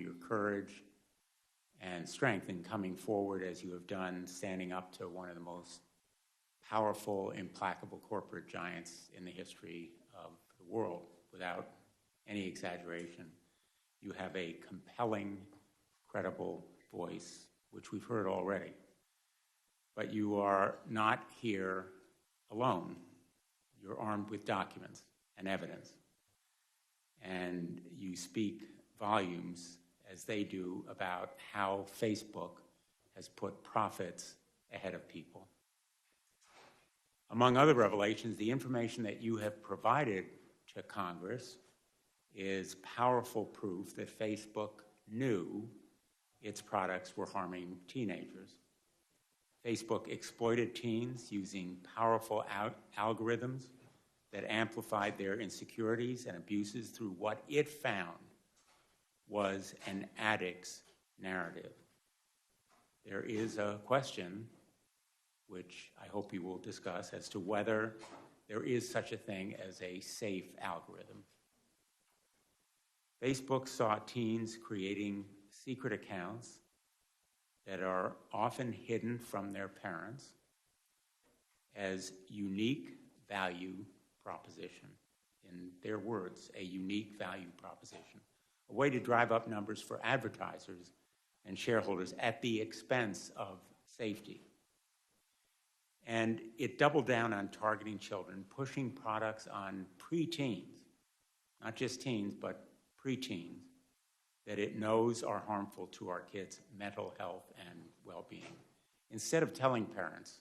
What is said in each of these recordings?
your courage and strength in coming forward as you have done, standing up to one of the most powerful, implacable corporate giants in the history of the world, without any exaggeration. You have a compelling, credible voice, which we've heard already. But you are not here alone. You're armed with documents and evidence. And you speak volumes, as they do, about how Facebook has put profits ahead of people. Among other revelations, the information that you have provided to Congress is powerful proof that Facebook knew its products were harming teenagers. Facebook exploited teens using powerful algorithms that amplified their insecurities and abuses through what it found was an addict's narrative. There is a question, which I hope you will discuss, as to whether there is such a thing as a safe algorithm. Facebook saw teens creating secret accounts that are often hidden from their parents as unique value proposition. In their words, a unique value proposition. A way to drive up numbers for advertisers and shareholders at the expense of safety. And it doubled down on targeting children, pushing products on preteens, not just teens, but preteens, that it knows are harmful to our kids' mental health and well-being. Instead of telling parents,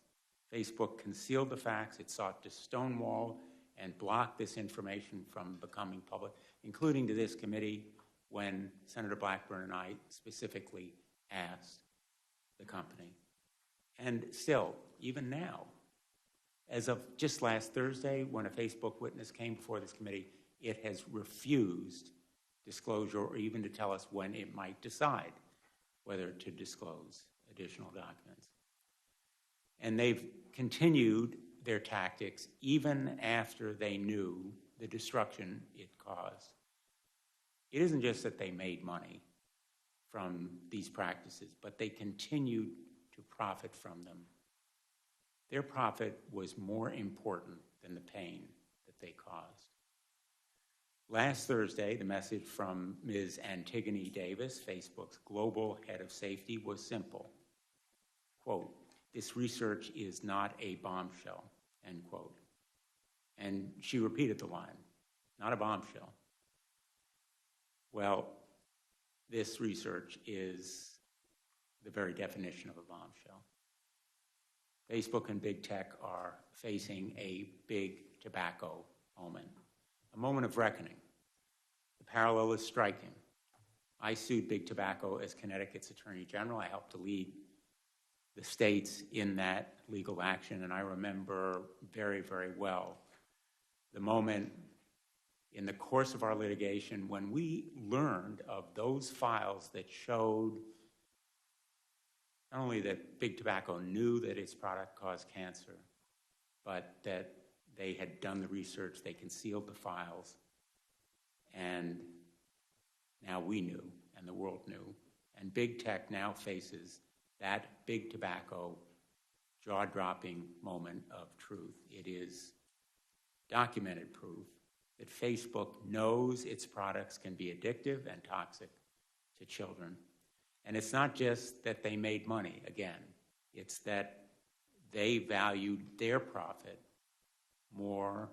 Facebook concealed the facts. It sought to stonewall and block this information from becoming public, including to this committee when Senator Blackburn and I specifically asked the company. And still, even now, as of just last Thursday, when a Facebook witness came before this committee, it has refused disclosure or even to tell us when it might decide whether to disclose additional documents. And they've continued their tactics even after they knew the destruction it caused. It isn't just that they made money from these practices, but they continued to profit from them. Their profit was more important than the pain that they caused. Last Thursday, the message from Ms. Antigone Davis, Facebook's global head of safety, was simple. Quote, "This research is not a bombshell," end quote. And she repeated the line, "Not a bombshell." Well, this research is the very definition of a bombshell. Facebook and big tech are facing a big tobacco moment. A moment of reckoning. The parallel is striking. I sued Big Tobacco as Connecticut's Attorney General. I helped to lead the states in that legal action, and I remember very, very well the moment in the course of our litigation when we learned of those files that showed not only that Big Tobacco knew that its product caused cancer, but that they had done the research, they concealed the files, and now we knew, and the world knew. And big tech now faces that Big Tobacco jaw-dropping moment of truth. It is documented proof that Facebook knows its products can be addictive and toxic to children. And it's not just that they made money, again. It's that they valued their profit more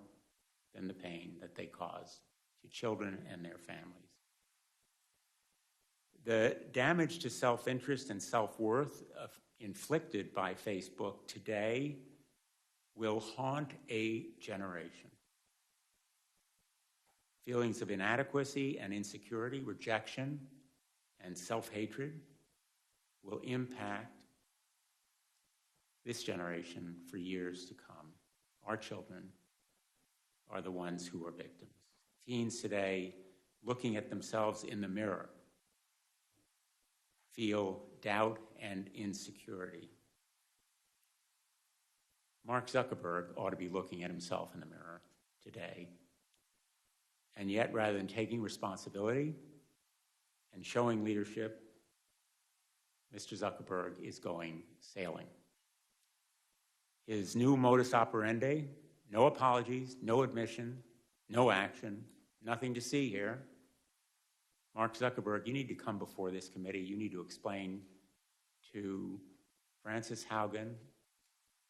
than the pain that they caused to children and their families. The damage to self-interest and self-worth inflicted by Facebook today will haunt a generation. Feelings of inadequacy and insecurity, rejection, and self-hatred will impact this generation for years to come. Our children are the ones who are victims. Teens today, looking at themselves in the mirror, feel doubt and insecurity. Mark Zuckerberg ought to be looking at himself in the mirror today. And yet, rather than taking responsibility and showing leadership, Mr. Zuckerberg is going sailing. His new modus operandi, no apologies, no admission, no action, nothing to see here. Mark Zuckerberg, you need to come before this committee. You need to explain to Frances Haugen,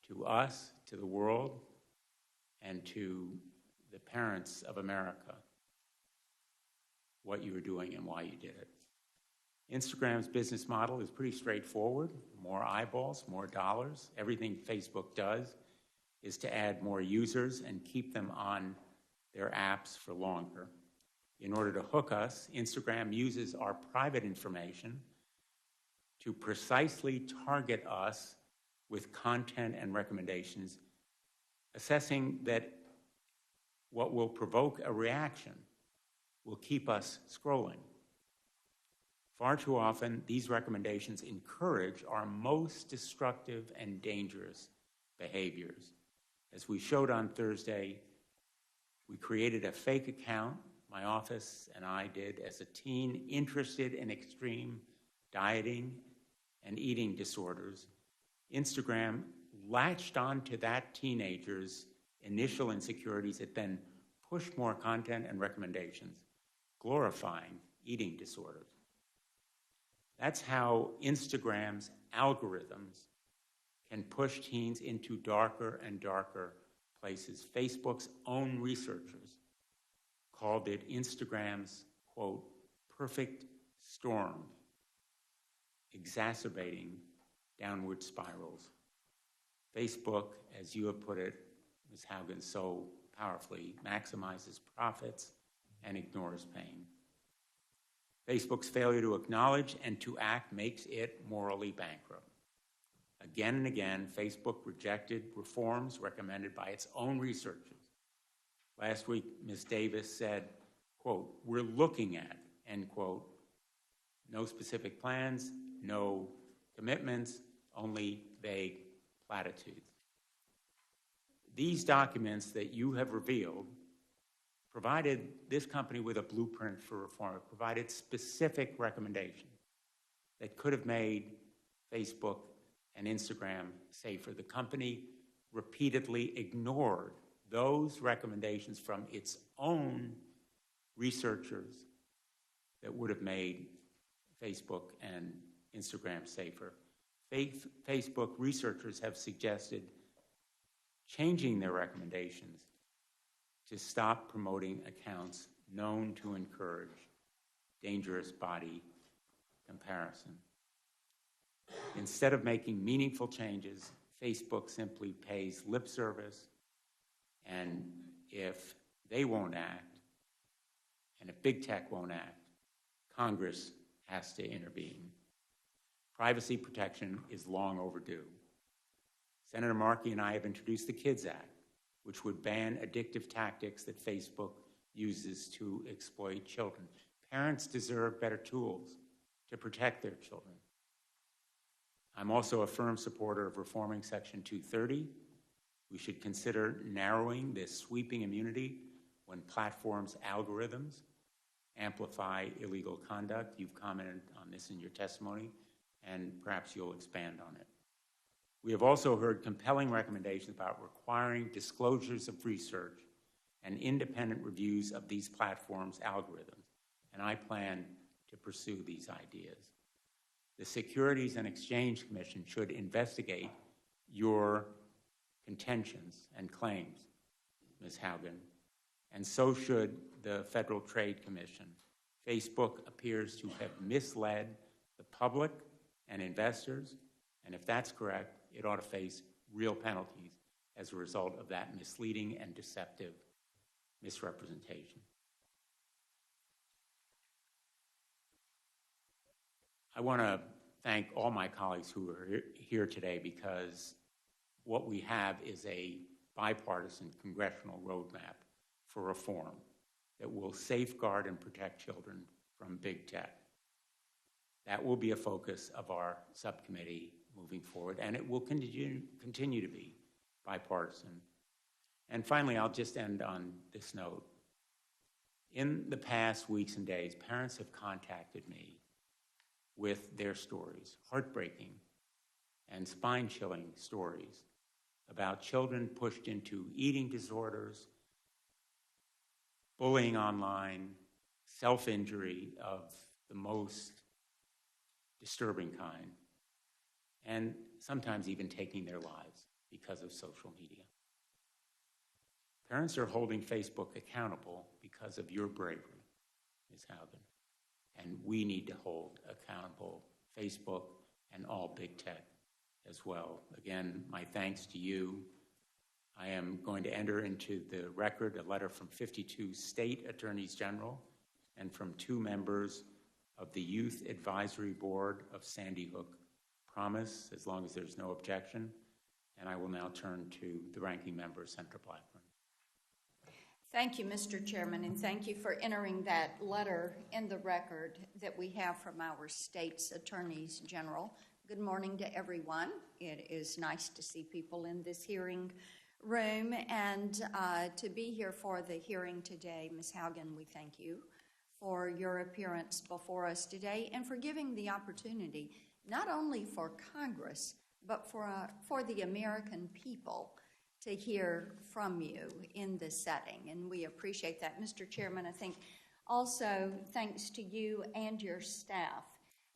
to us, to the world, and to the parents of America what you were doing and why you did it. Instagram's business model is pretty straightforward. More eyeballs, more dollars. Everything Facebook does is to add more users and keep them on their apps for longer. In order to hook us, Instagram uses our private information to precisely target us with content and recommendations, assessing that what will provoke a reaction will keep us scrolling. Far too often, these recommendations encourage our most destructive and dangerous behaviors. As we showed on Thursday, we created a fake account, my office and I did, as a teen interested in extreme dieting and eating disorders. Instagram latched onto that teenager's initial insecurities. It then pushed more content and recommendations, glorifying eating disorders. That's how Instagram's algorithms can push teens into darker and darker places. Facebook's own researchers called it Instagram's, quote, perfect storm, exacerbating downward spirals. Facebook, as you have put it, Ms. Haugen, so powerfully, maximizes profits and ignores pain. Facebook's failure to acknowledge and to act makes it morally bankrupt. Again and again, Facebook rejected reforms recommended by its own researchers. Last week, Ms. Davis said, quote, we're looking at, end quote, no specific plans, no commitments, only vague platitudes. These documents that you have revealed provided this company with a blueprint for reform. It provided specific recommendations that could have made Facebook and Instagram safer. The company repeatedly ignored those recommendations from its own researchers that would have made Facebook and Instagram safer. Facebook researchers have suggested changing their recommendations to stop promoting accounts known to encourage dangerous body comparison. Instead of making meaningful changes, Facebook simply pays lip service, and if they won't act, and if big tech won't act, Congress has to intervene. Privacy protection is long overdue. Senator Markey and I have introduced the KIDS Act, which would ban addictive tactics that Facebook uses to exploit children. Parents deserve better tools to protect their children. I'm also a firm supporter of reforming Section 230. We should consider narrowing this sweeping immunity when platforms' algorithms amplify illegal conduct. You've commented on this in your testimony, and perhaps you'll expand on it. We have also heard compelling recommendations about requiring disclosures of research and independent reviews of these platforms' algorithms, and I plan to pursue these ideas. The Securities and Exchange Commission should investigate your contentions and claims, Ms. Haugen, and so should the Federal Trade Commission. Facebook appears to have misled the public and investors, and if that's correct, it ought to face real penalties as a result of that misleading and deceptive misrepresentation. I want to thank all my colleagues who are here today, because what we have is a bipartisan congressional roadmap for reform that will safeguard and protect children from big tech. That will be a focus of our subcommittee moving forward, and it will continue to be bipartisan. And finally, I'll just end on this note. In the past weeks and days, parents have contacted me with their stories, heartbreaking and spine-chilling stories about children pushed into eating disorders, bullying online, self-injury of the most disturbing kind, and sometimes even taking their lives because of social media. Parents are holding Facebook accountable because of your bravery, Ms. Haugen, and we need to hold accountable Facebook and all big tech as well. Again, my thanks to you. I am going to enter into the record a letter from 52 state attorneys general and from 2 members of the Youth Advisory Board of Sandy Hook Promise, as long as there's no objection. And I will now turn to the ranking member, Senator Blackburn. Thank you, Mr. Chairman, and thank you for entering that letter in the record that we have from our state's attorneys general. Good morning to everyone. It is nice to see people in this hearing room and to be here for the hearing today. Ms. Haugen, we thank you for your appearance before us today and for giving the opportunity not only for Congress but for the American people to hear from you in this setting, and we appreciate that. Mr. Chairman, I think also thanks to you and your staff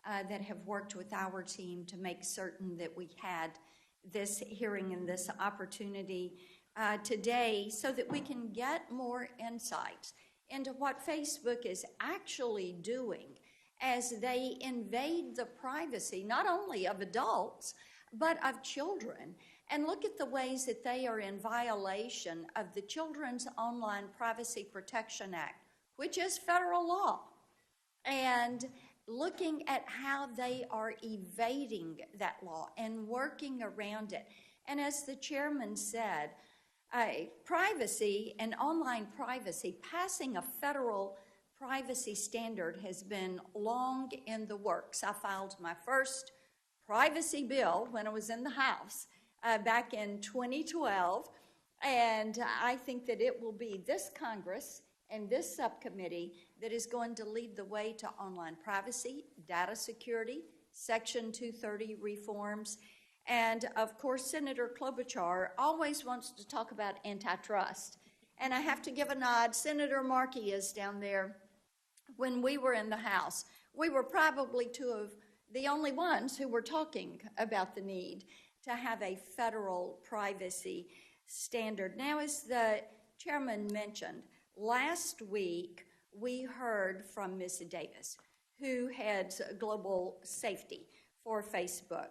that have worked with our team to make certain that we had this hearing and this opportunity today so that we can get more insights into what Facebook is actually doing as they invade the privacy not only of adults but of children. And look at the ways that they are in violation of the Children's Online Privacy Protection Act, which is federal law, and looking at how they are evading that law and working around it. And as the chairman said, privacy and online privacy, passing a federal privacy standard has been long in the works. I filed my first privacy bill when I was in the House back in 2012, and I think that it will be this Congress and this subcommittee that is going to lead the way to online privacy, data security, Section 230 reforms, and of course Senator Klobuchar always wants to talk about antitrust. And I have to give a nod. Senator Markey is down there. When we were in the House, we were probably 2 of the only ones who were talking about the need to have a federal privacy standard. Now, as the chairman mentioned, last week we heard from Ms. Davis, who heads global safety for Facebook.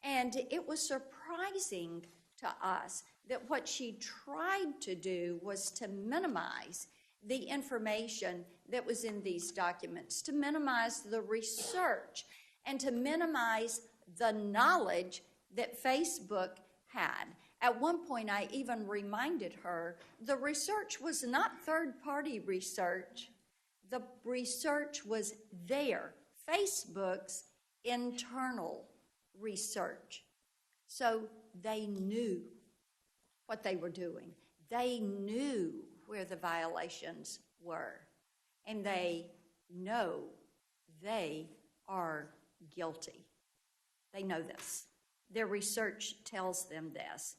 And it was surprising to us that what she tried to do was to minimize the information that was in these documents, to minimize the research, and to minimize the knowledge that Facebook had. At one point, I even reminded her the research was not third-party research. The research was there, Facebook's internal research. So they knew what they were doing. They knew where the violations were, and they know they are guilty. They know this. Their research tells them this.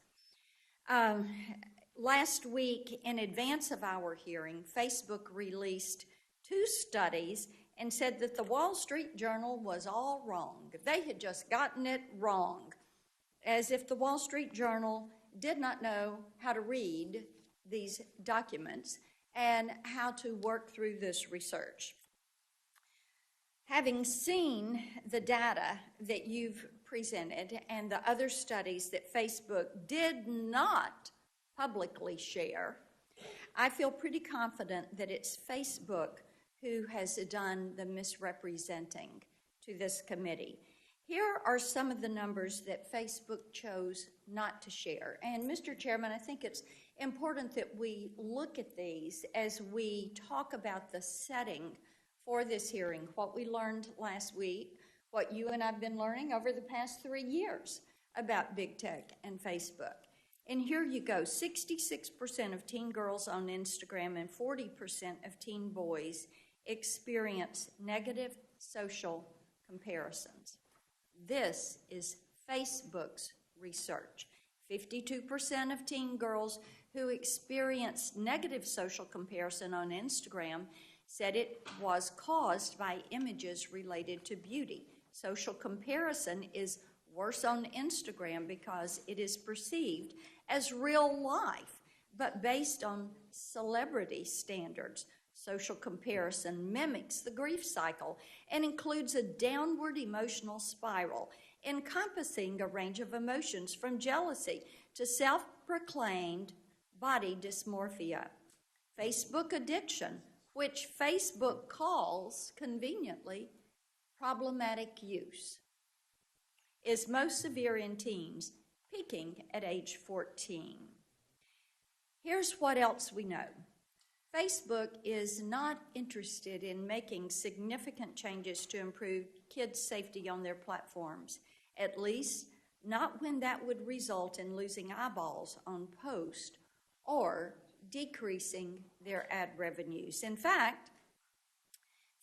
Last week, in advance of our hearing, Facebook released 2 studies and said that the Wall Street Journal was all wrong. They had just gotten it wrong, as if the Wall Street Journal did not know how to read these documents and how to work through this research. Having seen the data that you've presented and the other studies that Facebook did not publicly share, I feel pretty confident that it's Facebook who has done the misrepresenting to this committee. Here are some of the numbers that Facebook chose not to share. And Mr. Chairman, I think it's important that we look at these as we talk about the setting for this hearing, what we learned last week, what you and I have been learning over the past 3 years about big tech and Facebook. And here you go, 66% of teen girls on Instagram and 40% of teen boys experience negative social comparisons. This is Facebook's research. 52% of teen girls who experienced negative social comparison on Instagram said it was caused by images related to beauty. Social comparison is worse on Instagram because it is perceived as real life, but based on celebrity standards. Social comparison mimics the grief cycle and includes a downward emotional spiral encompassing a range of emotions from jealousy to self-proclaimed body dysmorphia. Facebook addiction, which Facebook calls conveniently problematic use, is most severe in teens, peaking at age 14. Here's what else we know. Facebook is not interested in making significant changes to improve kids' safety on their platforms, at least not when that would result in losing eyeballs on posts or decreasing their ad revenues. In fact,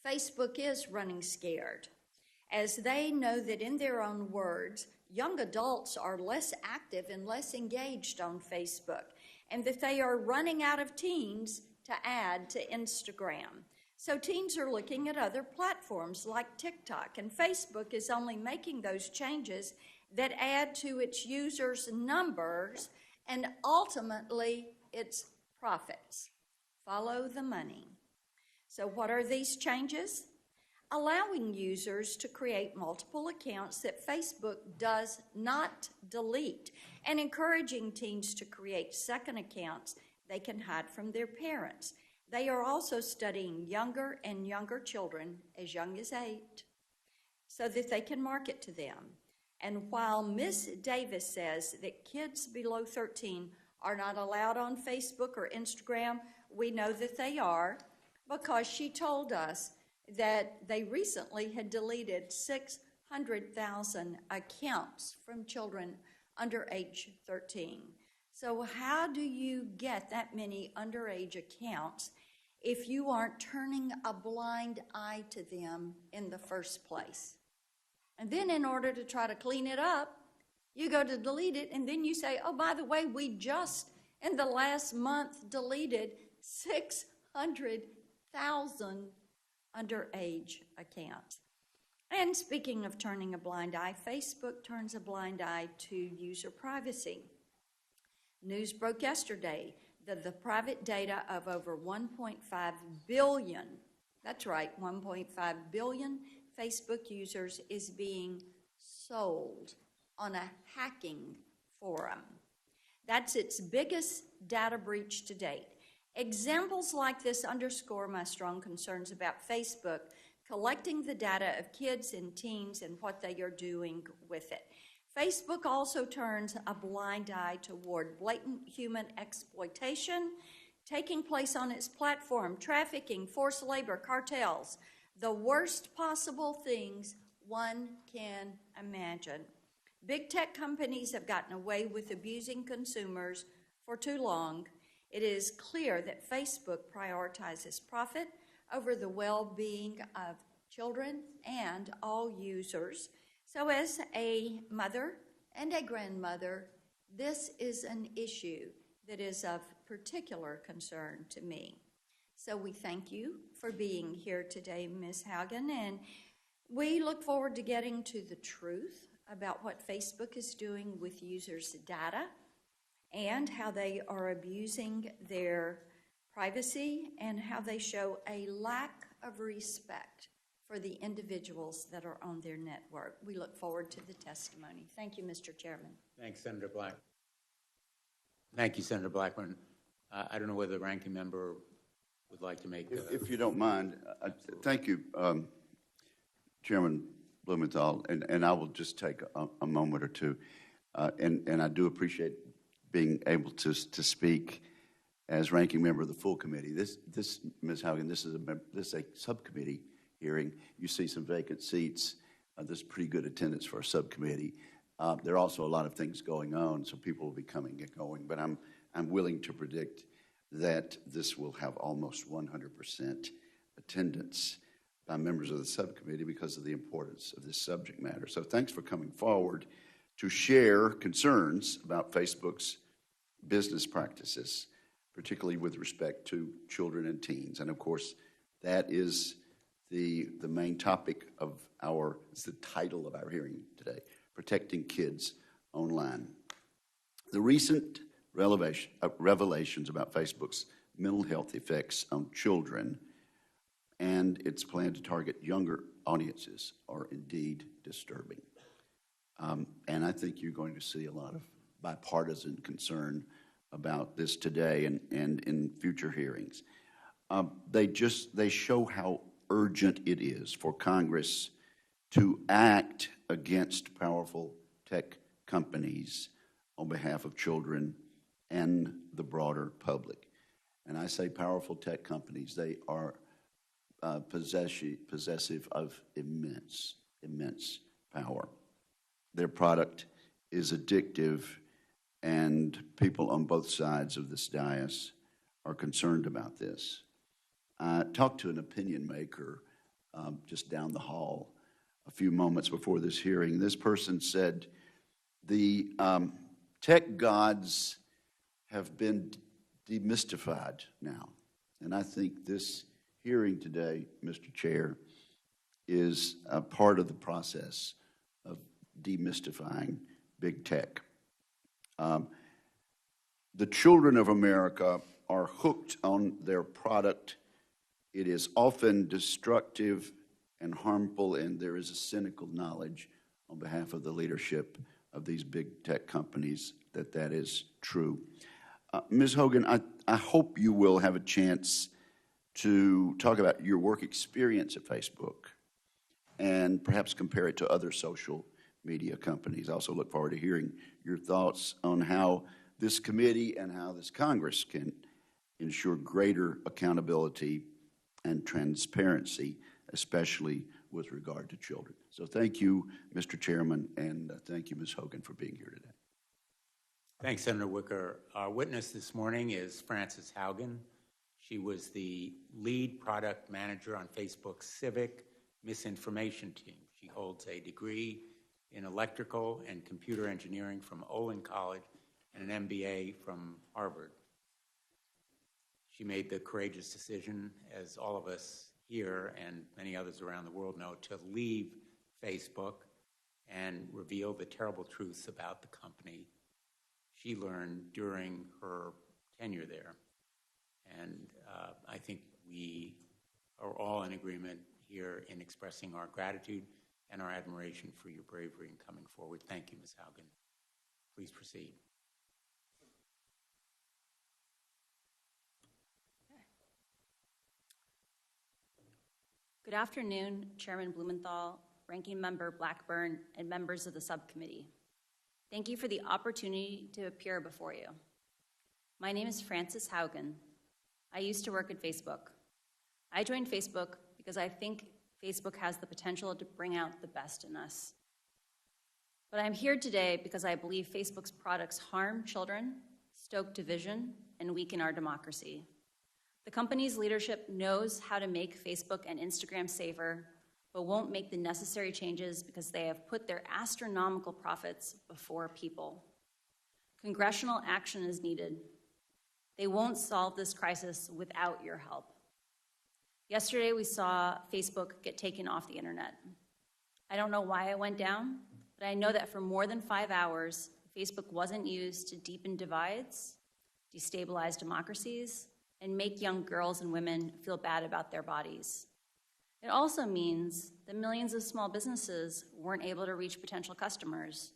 Facebook is running scared, as they know that, in their own words, young adults are less active and less engaged on Facebook, and that they are running out of teens to add to Instagram. So teens are looking at other platforms like TikTok, and Facebook is only making those changes that add to its users' numbers and ultimately its profits. Follow the money. So what are these changes? Allowing users to create multiple accounts that Facebook does not delete, and encouraging teens to create second accounts they can hide from their parents. They are also studying younger and younger children, as young as 8, so that they can market to them. And while Ms. Davis says that kids below 13 are not allowed on Facebook or Instagram, we know that they are, because she told us that they recently had deleted 600,000 accounts from children under age 13. So how do you get that many underage accounts if you aren't turning a blind eye to them in the first place? And then in order to try to clean it up, you go to delete it, and then you say, oh, by the way, we just, in the last month, deleted 600,000 underage accounts. And speaking of turning a blind eye, Facebook turns a blind eye to user privacy. News broke yesterday that the private data of over 1.5 billion, that's right, 1.5 billion Facebook users is being sold on a hacking forum. That's its biggest data breach to date. Examples like this underscore my strong concerns about Facebook collecting the data of kids and teens and what they are doing with it. Facebook also turns a blind eye toward blatant human exploitation taking place on its platform, trafficking, forced labor, cartels, the worst possible things one can imagine. Big tech companies have gotten away with abusing consumers for too long. It is clear that Facebook prioritizes profit over the well-being of children and all users. So as a mother and a grandmother, this is an issue that is of particular concern to me. So we thank you for being here today, Ms. Haugen, and we look forward to getting to the truth about what Facebook is doing with users' data and how they are abusing their privacy and how they show a lack of respect for the individuals that are on their network. We look forward to the testimony. Thank you, Mr. Chairman. Thanks, Senator Black. Thank you, Senator Blackburn. I don't know whether the ranking member would like to make... If you don't mind, thank you, Chairman Blumenthal, and I will just take a moment or two. And I do appreciate being able to speak as ranking member of the full committee. This Ms. Haugen, this is a subcommittee hearing. You see some vacant seats. There's pretty good attendance for a subcommittee. There are also a lot of things going on, so people will be coming and going. But I'm willing to predict that this will have almost 100% attendance by members of the subcommittee because of the importance of this subject matter. So thanks for coming forward to share concerns about Facebook's business practices, particularly with respect to children and teens. And of course, that is the main topic of it's the title of our hearing today, Protecting Kids Online. The recent revelations about Facebook's mental health effects on children and its plan to target younger audiences are indeed disturbing. And I think you're going to see a lot of bipartisan concern about this today and in future hearings. They show how urgent it is for Congress to act against powerful tech companies on behalf of children and the broader public. And I say powerful tech companies, they are possessive of immense power. Their product is addictive, and people on both sides of this dais are concerned about this. I talked to an opinion maker just down the hall a few moments before this hearing. This person said, the tech gods have been demystified now. And I think this hearing today, Mr. Chair, is a part of the process of demystifying big tech. The children of America are hooked on their product. It is often destructive and harmful, and there is a cynical knowledge on behalf of the leadership of these big tech companies that is true. Ms. Haugen, I hope you will have a chance to talk about your work experience at Facebook and perhaps compare it to other social media companies. I also look forward to hearing your thoughts on how this committee and how this Congress can ensure greater accountability and transparency, especially with regard to children. So thank you, Mr. Chairman, and thank you, Ms. Haugen, for being here today. Thanks, Senator Wicker. Our witness this morning is Frances Haugen. She was the lead product manager on Facebook's civic misinformation team. She holds a degree in electrical and computer engineering from Olin College and an MBA from Harvard. She made the courageous decision, as all of us here and many others around the world know, to leave Facebook and reveal the terrible truths about the company she learned during her tenure there. And I think we are all in agreement here in expressing our gratitude and our admiration for your bravery in coming forward. Thank you, Ms. Haugen. Please proceed. Good afternoon, Chairman Blumenthal, Ranking Member Blackburn, and members of the subcommittee. Thank you for the opportunity to appear before you. My name is Frances Haugen. I used to work at Facebook. I joined Facebook because I think Facebook has the potential to bring out the best in us. But I'm here today because I believe Facebook's products harm children, stoke division, and weaken our democracy. The company's leadership knows how to make Facebook and Instagram safer, but won't make the necessary changes because they have put their astronomical profits before people. Congressional action is needed. They won't solve this crisis without your help. Yesterday, we saw Facebook get taken off the internet. I don't know why it went down, but I know that for more than 5 hours, Facebook wasn't used to deepen divides, destabilize democracies, and make young girls and women feel bad about their bodies. It also means that millions of small businesses weren't able to reach potential customers,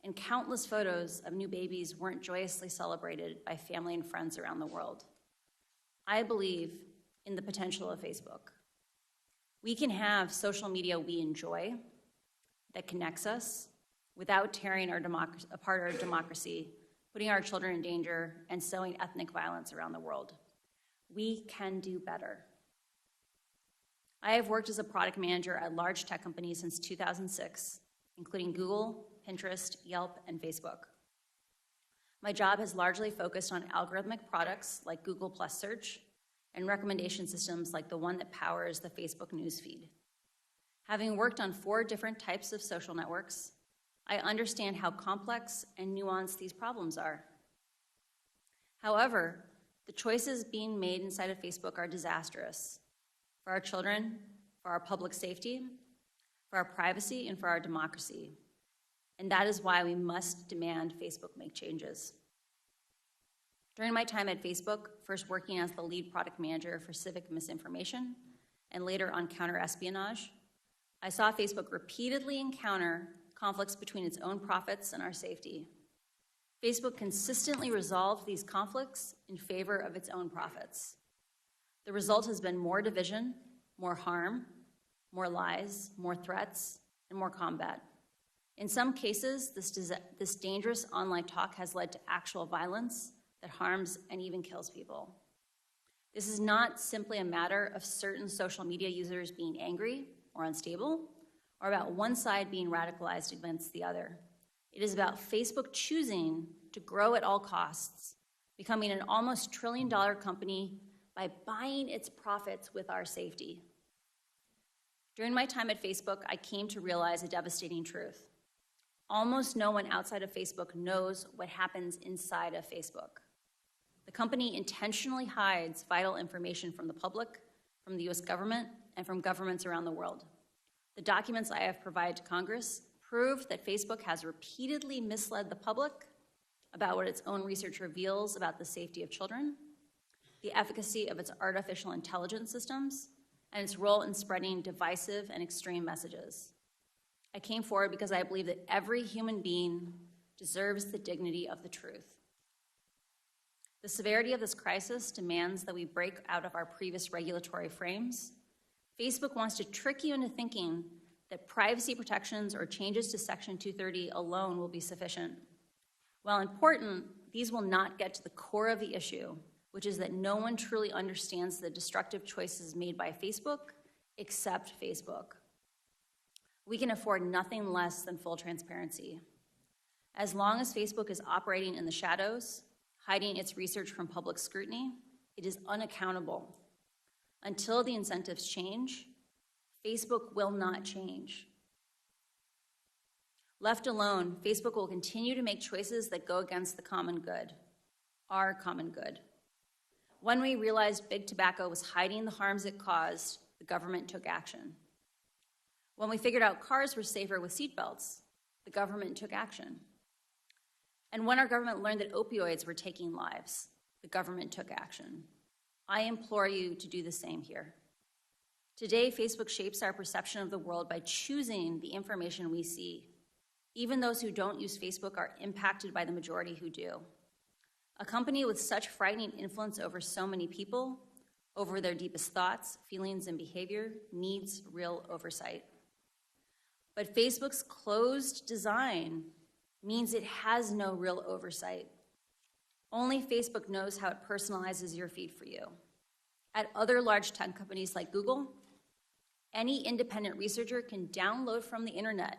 and countless photos of new babies weren't joyously celebrated by family and friends around the world. I believe in the potential of Facebook. We can have social media we enjoy that connects us without tearing apart our democracy, putting our children in danger, and sowing ethnic violence around the world. We can do better. I have worked as a product manager at large tech companies since 2006, including Google, Pinterest, Yelp, and Facebook. My job has largely focused on algorithmic products like Google Plus Search and recommendation systems like the one that powers the Facebook newsfeed. Having worked on 4 different types of social networks, I understand how complex and nuanced these problems are. However, the choices being made inside of Facebook are disastrous for our children, for our public safety, for our privacy, and for our democracy. And that is why we must demand Facebook make changes. During my time at Facebook, first working as the lead product manager for civic misinformation, and later on counter-espionage, I saw Facebook repeatedly encounter conflicts between its own profits and our safety. Facebook consistently resolved these conflicts in favor of its own profits. The result has been more division, more harm, more lies, more threats, and more combat. In some cases, this dangerous online talk has led to actual violence that harms and even kills people. This is not simply a matter of certain social media users being angry or unstable, or about one side being radicalized against the other. It is about Facebook choosing to grow at all costs, becoming an almost $1 trillion company by buying its profits with our safety. During my time at Facebook, I came to realize a devastating truth. Almost no one outside of Facebook knows what happens inside of Facebook. The company intentionally hides vital information from the public, from the US government, and from governments around the world. The documents I have provided to Congress prove that Facebook has repeatedly misled the public about what its own research reveals about the safety of children, the efficacy of its artificial intelligence systems, and its role in spreading divisive and extreme messages. I came forward because I believe that every human being deserves the dignity of the truth. The severity of this crisis demands that we break out of our previous regulatory frames. Facebook wants to trick you into thinking that privacy protections or changes to Section 230 alone will be sufficient. While important, these will not get to the core of the issue, which is that no one truly understands the destructive choices made by Facebook except Facebook. We can afford nothing less than full transparency. As long as Facebook is operating in the shadows, hiding its research from public scrutiny, it is unaccountable. Until the incentives change, Facebook will not change. Left alone, Facebook will continue to make choices that go against the common good, our common good. When we realized big tobacco was hiding the harms it caused, the government took action. When we figured out cars were safer with seatbelts, the government took action. And when our government learned that opioids were taking lives, the government took action. I implore you to do the same here. Today, Facebook shapes our perception of the world by choosing the information we see. Even those who don't use Facebook are impacted by the majority who do. A company with such frightening influence over so many people, over their deepest thoughts, feelings, and behavior, needs real oversight. But Facebook's closed design means it has no real oversight. Only Facebook knows how it personalizes your feed for you. At other large tech companies like Google, any independent researcher can download from the internet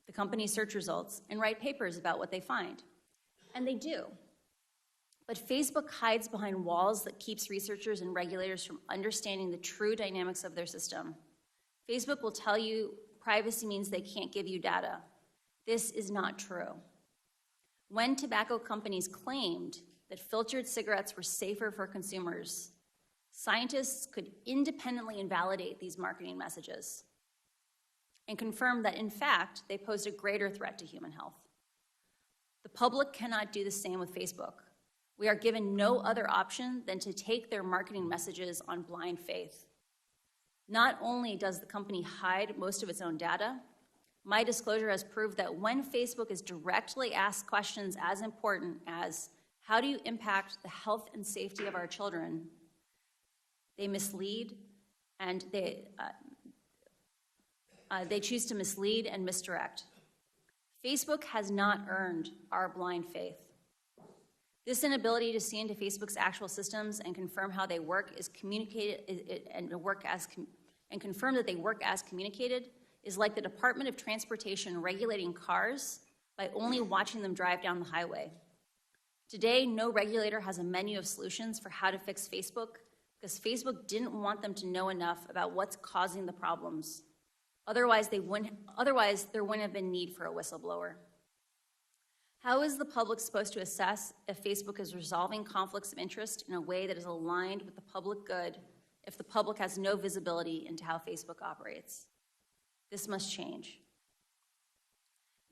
the company's search results and write papers about what they find. And they do. But Facebook hides behind walls that keeps researchers and regulators from understanding the true dynamics of their system. Facebook will tell you privacy means they can't give you data. This is not true. When tobacco companies claimed that filtered cigarettes were safer for consumers, scientists could independently invalidate these marketing messages and confirm that, in fact, they posed a greater threat to human health. The public cannot do the same with Facebook. We are given no other option than to take their marketing messages on blind faith. Not only does the company hide most of its own data, my disclosure has proved that when Facebook is directly asked questions as important as, how do you impact the health and safety of our children, they mislead and they choose to mislead and misdirect. Facebook has not earned our blind faith. This inability to see into Facebook's actual systems and confirm how they work is communicated and confirm that they work as communicated is like the Department of Transportation regulating cars by only watching them drive down the highway. Today, no regulator has a menu of solutions for how to fix Facebook because Facebook didn't want them to know enough about what's causing the problems. Otherwise, there wouldn't have been need for a whistleblower. How is the public supposed to assess if Facebook is resolving conflicts of interest in a way that is aligned with the public good if the public has no visibility into how Facebook operates? This must change.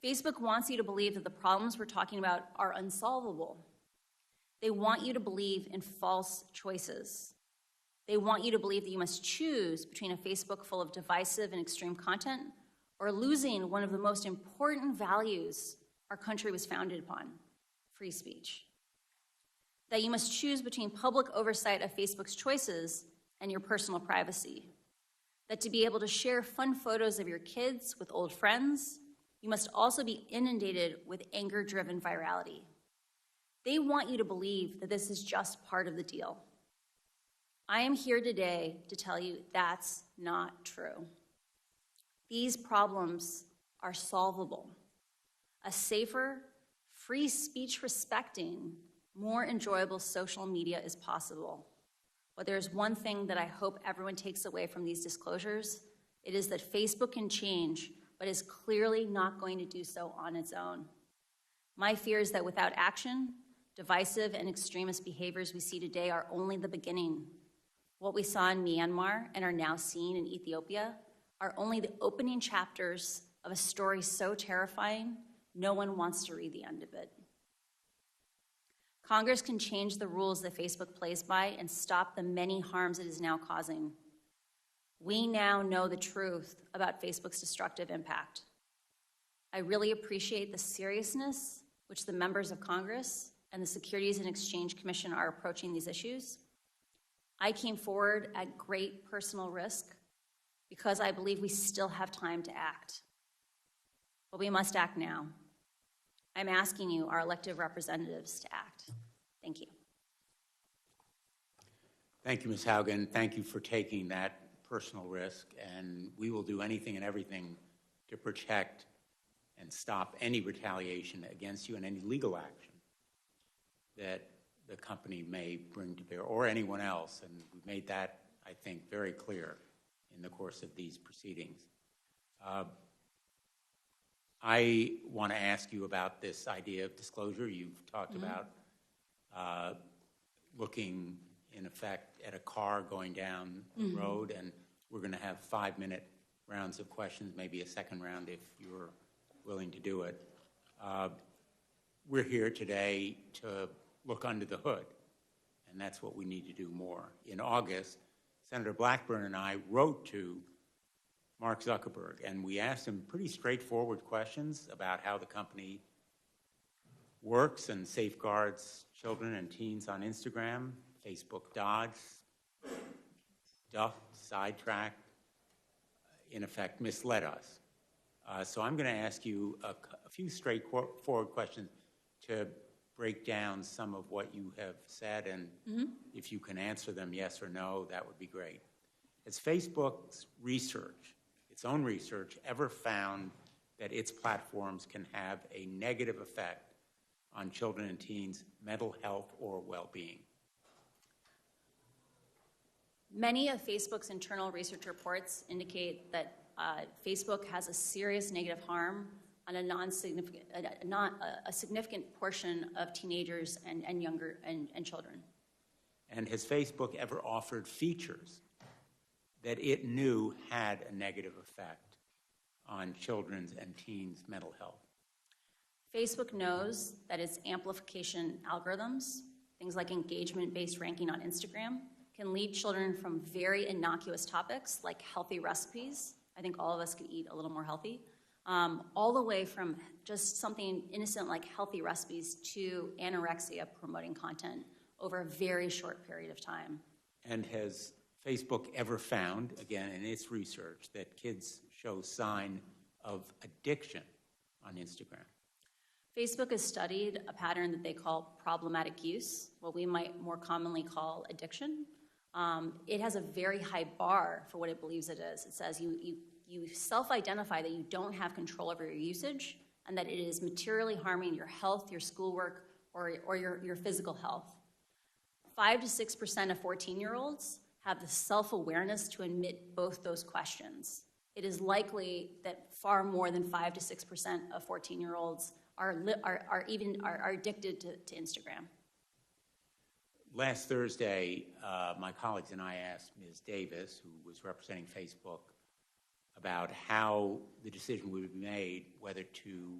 Facebook wants you to believe that the problems we're talking about are unsolvable. They want you to believe in false choices. They want you to believe that you must choose between a Facebook full of divisive and extreme content or losing one of the most important values our country was founded upon, free speech. That you must choose between public oversight of Facebook's choices and your personal privacy. That to be able to share fun photos of your kids with old friends, you must also be inundated with anger-driven virality. They want you to believe that this is just part of the deal. I am here today to tell you that's not true. These problems are solvable. A safer, free speech respecting, more enjoyable social media is possible. But there's one thing that I hope everyone takes away from these disclosures. It is that Facebook can change, but is clearly not going to do so on its own. My fear is that without action, divisive and extremist behaviors we see today are only the beginning. What we saw in Myanmar and are now seeing in Ethiopia are only the opening chapters of a story so terrifying, no one wants to read the end of it. Congress can change the rules that Facebook plays by and stop the many harms it is now causing. We now know the truth about Facebook's destructive impact. I really appreciate the seriousness which the members of Congress and the Securities and Exchange Commission are approaching these issues. I came forward at great personal risk because I believe we still have time to act. But we must act now. I'm asking you, our elected representatives, to act. Thank you. Thank you, Ms. Haugen. Thank you for taking that personal risk, and we will do anything and everything to protect and stop any retaliation against you and any legal action that the company may bring to bear, or anyone else, and we've made that, I think, very clear in the course of these proceedings. I want to ask you about this idea of disclosure. You've talked about looking, in effect, at a car going down the road, and we're going to have 5-minute rounds of questions, maybe a second round if you're willing to do it. We're here today to look under the hood, and that's what we need to do more. In August, Senator Blackburn and I wrote to Mark Zuckerberg, and we asked him pretty straightforward questions about how the company works and safeguards children and teens on Instagram. Facebook dodged, ducked, sidetracked, in effect misled us. So I'm going to ask you a few straightforward questions to break down some of what you have said, and if you can answer them yes or no, that would be great. Has Facebook's research, its own research, ever found that its platforms can have a negative effect on children and teens' mental health or well-being? Many of Facebook's internal research reports indicate that Facebook has a serious negative harm on a significant portion of teenagers and younger and children. And has Facebook ever offered features that it knew had a negative effect on children's and teens' mental health? Facebook knows that its amplification algorithms, things like engagement-based ranking on Instagram, can lead children from very innocuous topics like healthy recipes. I think all of us could eat a little more healthy. All the way from just something innocent like healthy recipes to anorexia promoting content over a very short period of time. And has Facebook ever found, again in its research, that kids show sign of addiction on Instagram? Facebook has studied a pattern that they call problematic use, what we might more commonly call addiction. It has a very high bar for what it believes it is. It says you self-identify that you don't have control over your usage and that it is materially harming your health, your schoolwork, or your physical health. 5 to 6% of 14-year-olds have the self-awareness to admit both those questions. It is likely that far more than 5 to 6% of 14-year-olds are addicted to Instagram. Last Thursday, my colleagues and I asked Ms. Davis, who was representing Facebook, about how the decision would be made whether to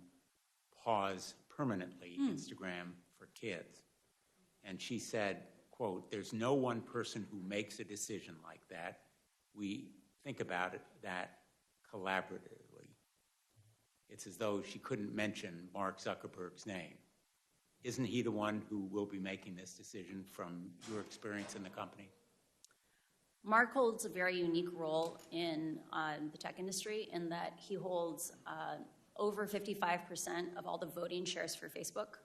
pause permanently Instagram for kids. And she said, quote, "There's no one person who makes a decision like that. We think about that collaboratively." It's as though she couldn't mention Mark Zuckerberg's name. Isn't he the one who will be making this decision from your experience in the company? Mark holds a very unique role in the tech industry in that he holds over 55% of all the voting shares for Facebook.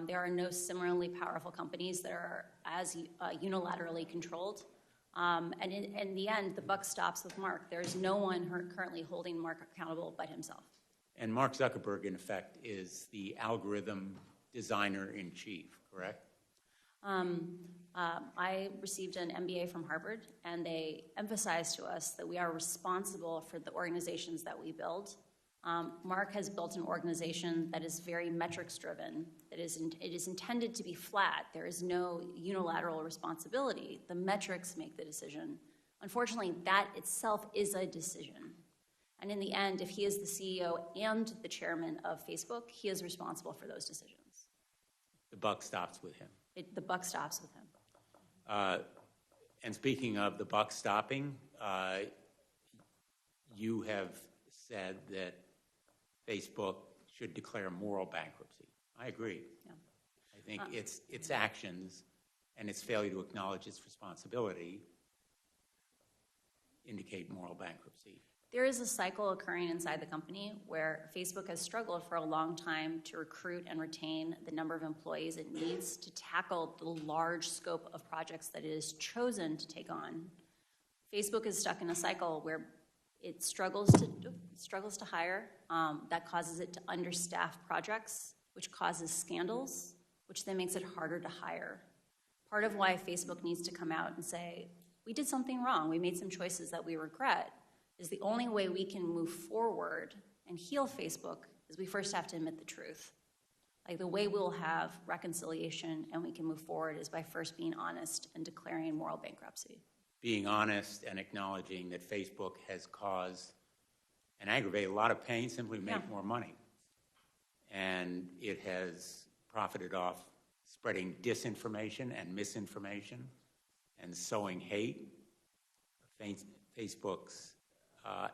There are no similarly powerful companies that are as unilaterally controlled. And in the end, the buck stops with Mark. There's no one currently holding Mark accountable but himself. And Mark Zuckerberg, in effect, is the algorithm designer-in-chief, correct? I received an MBA from Harvard, and they emphasized to us that we are responsible for the organizations that we build. Mark has built an organization that is very metrics-driven. It is intended to be flat. There is no unilateral responsibility. The metrics make the decision. Unfortunately, that itself is a decision. And in the end, if he is the CEO and the chairman of Facebook, he is responsible for those decisions. The buck stops with him. The buck stops with him. And speaking of the buck stopping, you have said that Facebook should declare moral bankruptcy. I agree. Yeah. I think its actions and its failure to acknowledge its responsibility indicate moral bankruptcy. There is a cycle occurring inside the company where Facebook has struggled for a long time to recruit and retain the number of employees it needs to tackle the large scope of projects that it has chosen to take on. Facebook is stuck in a cycle where it struggles to hire. That causes it to understaff projects, which causes scandals, which then makes it harder to hire. Part of why Facebook needs to come out and say, we did something wrong, we made some choices that we regret, is the only way we can move forward and heal Facebook is we first have to admit the truth. Like the way we'll have reconciliation and we can move forward is by first being honest and declaring moral bankruptcy. Being honest and acknowledging that Facebook has caused and aggravated a lot of pain simply to make more money. And it has profited off spreading disinformation and misinformation and sowing hate. Facebook's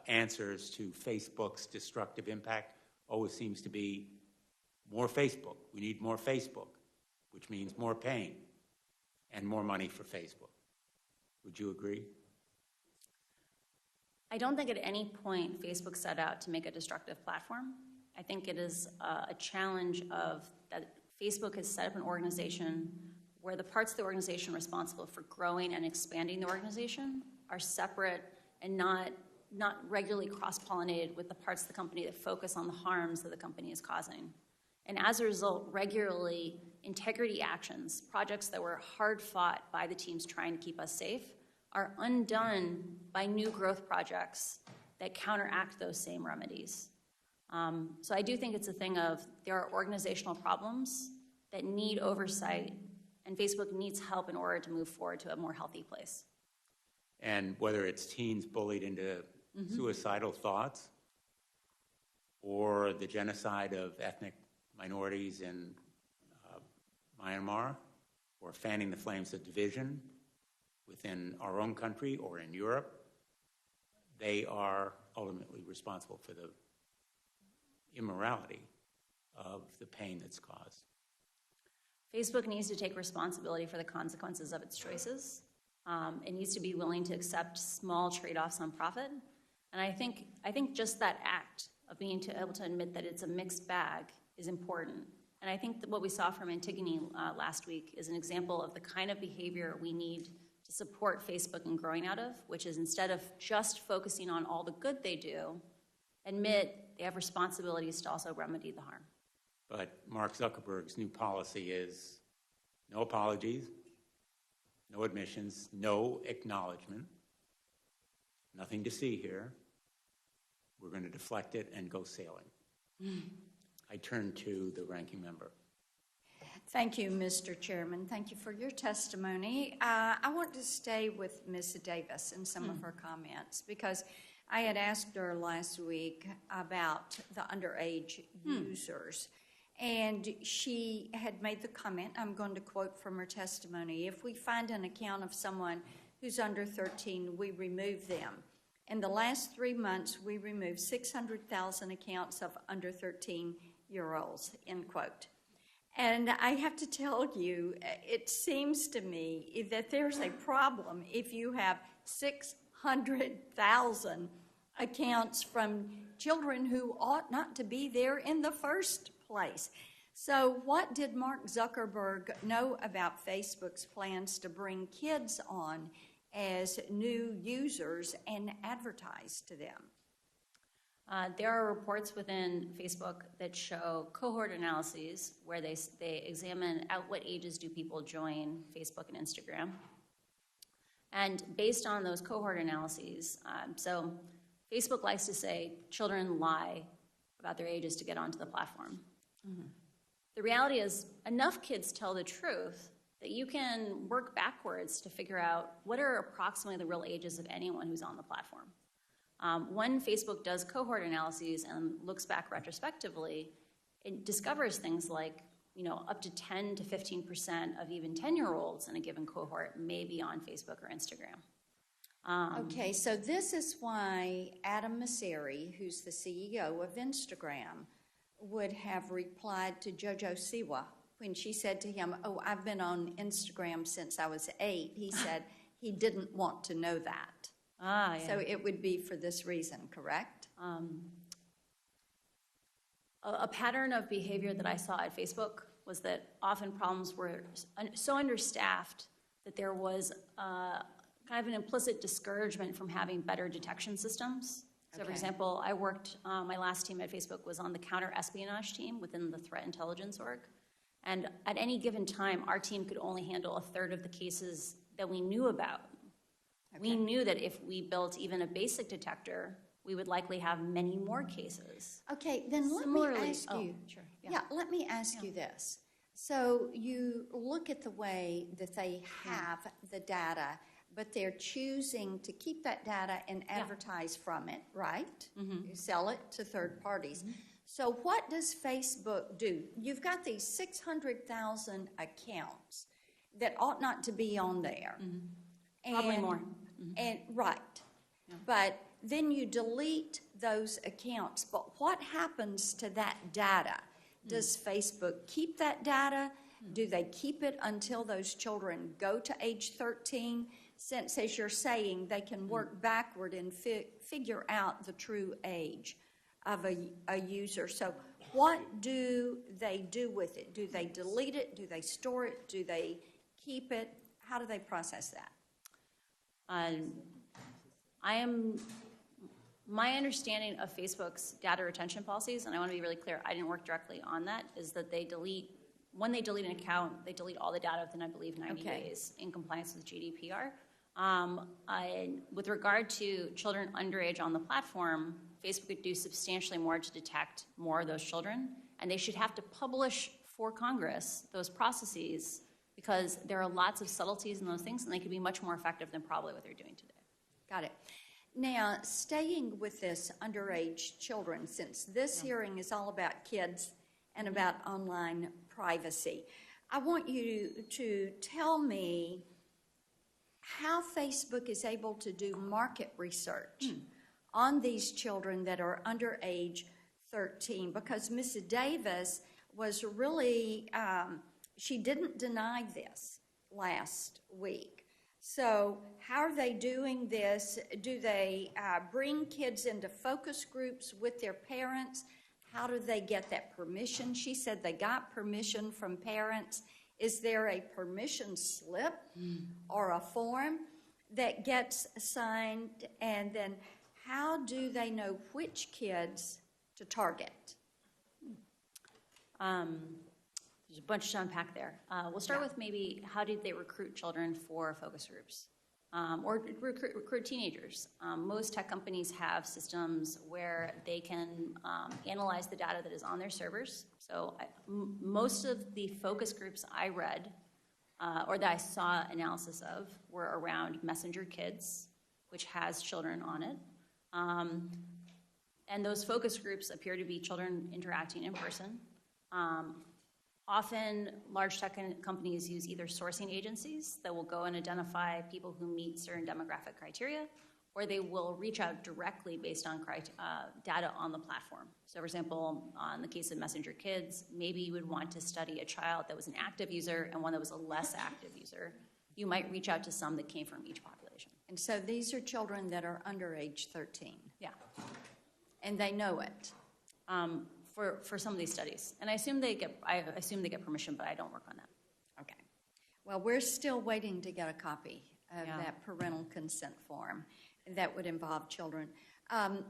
answers to Facebook's destructive impact always seems to be more Facebook. We need more Facebook, which means more pain and more money for Facebook. Would you agree? I don't think at any point Facebook set out to make a destructive platform. I think it is a challenge of that Facebook has set up an organization where the parts of the organization responsible for growing and expanding the organization are separate and not regularly cross-pollinated with the parts of the company that focus on the harms that the company is causing. And as a result, regularly, integrity actions, projects that were hard fought by the teams trying to keep us safe, are undone by new growth projects that counteract those same remedies. So I do think it's a thing of there are organizational problems that need oversight, and Facebook needs help in order to move forward to a more healthy place. And whether it's teens bullied into suicidal thoughts or the genocide of ethnic minorities in Myanmar, or fanning the flames of division within our own country or in Europe, they are ultimately responsible for the immorality of the pain that's caused. Facebook needs to take responsibility for the consequences of its choices. It needs to be willing to accept small trade-offs on profit. And I think just that act of being able to admit that it's a mixed bag is important. And I think that what we saw from Antigone last week is an example of the kind of behavior we need to support Facebook in growing out of, which is instead of just focusing on all the good they do, admit they have responsibilities to also remedy the harm. But Mark Zuckerberg's new policy is no apologies, no admissions, no acknowledgement, nothing to see here. We're going to deflect it and go sailing. I turn to the ranking member. Thank you, Mr. Chairman. Thank you for your testimony. I want to stay with Ms. Davis and some of her comments because I had asked her last week about the underage users. And she had made the comment, I'm going to quote from her testimony, if we find an account of someone who's under 13, we remove them. In the last 3 months, we removed 600,000 accounts of under 13-year-olds, end quote. And I have to tell you, it seems to me that there's a problem if you have 600,000 accounts from children who ought not to be there in the first place. So what did Mark Zuckerberg know about Facebook's plans to bring kids on as new users and advertise to them? There are reports within Facebook that show cohort analyses where they examine at what ages do people join Facebook and Instagram. And based on those cohort analyses, so Facebook likes to say children lie about their ages to get onto the platform. The reality is enough kids tell the truth that you can work backwards to figure out what are approximately the real ages of anyone who's on the platform. When Facebook does cohort analyses and looks back retrospectively, it discovers things like, up to 10 to 15% of even 10-year-olds in a given cohort may be on Facebook or Instagram. Okay, so this is why Adam Mosseri, who's the CEO of Instagram, would have replied to Jojo Siwa when she said to him, oh, I've been on Instagram since I was 8. He said he didn't want to know that. Yeah. So it would be for this reason, correct? A pattern of behavior that I saw at Facebook was that often problems were so understaffed that there was kind of an implicit discouragement from having better detection systems. So, for example, I worked, my last team at Facebook was on the counter-espionage team within the threat intelligence org. And at any given time, our team could only handle a third of the cases that we knew about. We knew that if we built even a basic detector, we would likely have many more cases. Okay, then let me ask you. Sure, let me ask you this. So you look at the way that they have the data, but they're choosing to keep that data and advertise from it, right? You sell it to third parties. So what does Facebook do? You've got these 600,000 accounts that ought not to be on there. Probably more. And but then you delete those accounts. But what happens to that data? Does Facebook keep that data? Do they keep it until those children go to age 13? Since, as you're saying, they can work backward and figure out the true age of a user. So what do they do with it? Do they delete it? Do they store it? Do they keep it? How do they process that? My understanding of Facebook's data retention policies, and I want to be really clear, I didn't work directly on that, is that when they delete an account, they delete all the data within, I believe, 90 days in compliance with GDPR. With regard to children underage on the platform, Facebook could do substantially more to detect more of those children, and they should have to publish for Congress those processes because there are lots of subtleties in those things, and they could be much more effective than probably what they're doing today. Got it. Now, staying with this underage children, since this hearing is all about kids and about online privacy, I want you to tell me how Facebook is able to do market research on these children that are under age 13, because Mrs. Davis was really, she didn't deny this last week. So how are they doing this? Do they bring kids into focus groups with their parents? How do they get that permission? She said they got permission from parents, Is there a permission slip or a form that gets signed? And then how do they know which kids to target? There's a bunch to unpack there. We'll start with maybe how did they recruit children for focus groups or recruit teenagers. Most tech companies have systems where they can analyze the data that is on their servers. So most of the focus groups I read or that I saw analysis of were around Messenger Kids, which has children on it. And those focus groups appear to be children interacting in person. Often, large tech companies use either sourcing agencies that will go and identify people who meet certain demographic criteria, or they will reach out directly based on data on the platform. So, for example, in the case of Messenger Kids, maybe you would want to study a child that was an active user and one that was a less active user. You might reach out to some that came from each population. And so these are children that are under age 13. Yeah. And they know it. For some of these studies, and I assume they get permission, but I don't work on that. Okay. Well, we're still waiting to get a copy of that parental consent form that would involve children.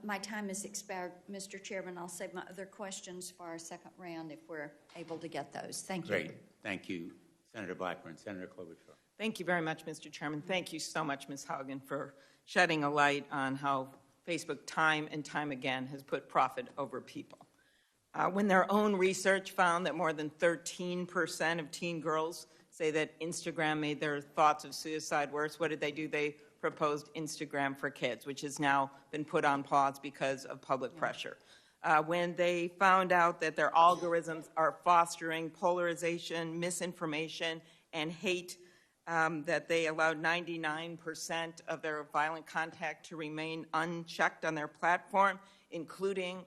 My time has expired, Mr. Chairman. I'll save my other questions for our second round if we're able to get those. Thank you. Great. Thank you, Senator Blackburn. Senator Klobuchar. Thank you very much, Mr. Chairman. Thank you so much, Ms. Haugen, for shedding a light on how Facebook time and time again has put profit over people. When their own research found that more than 13% of teen girls say that Instagram made their thoughts of suicide worse, what did they do? They proposed Instagram for Kids, which has now been put on pause because of public pressure. When they found out that their algorithms are fostering polarization, misinformation, and hate, that they allowed 99% of their violent content to remain unchecked on their platform, including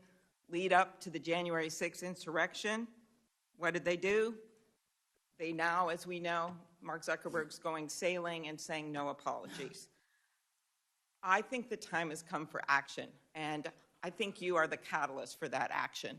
lead up to the January 6th insurrection, what did they do? They now, as we know, Mark Zuckerberg's going sailing and saying no apologies. I think the time has come for action, and I think you are the catalyst for that action.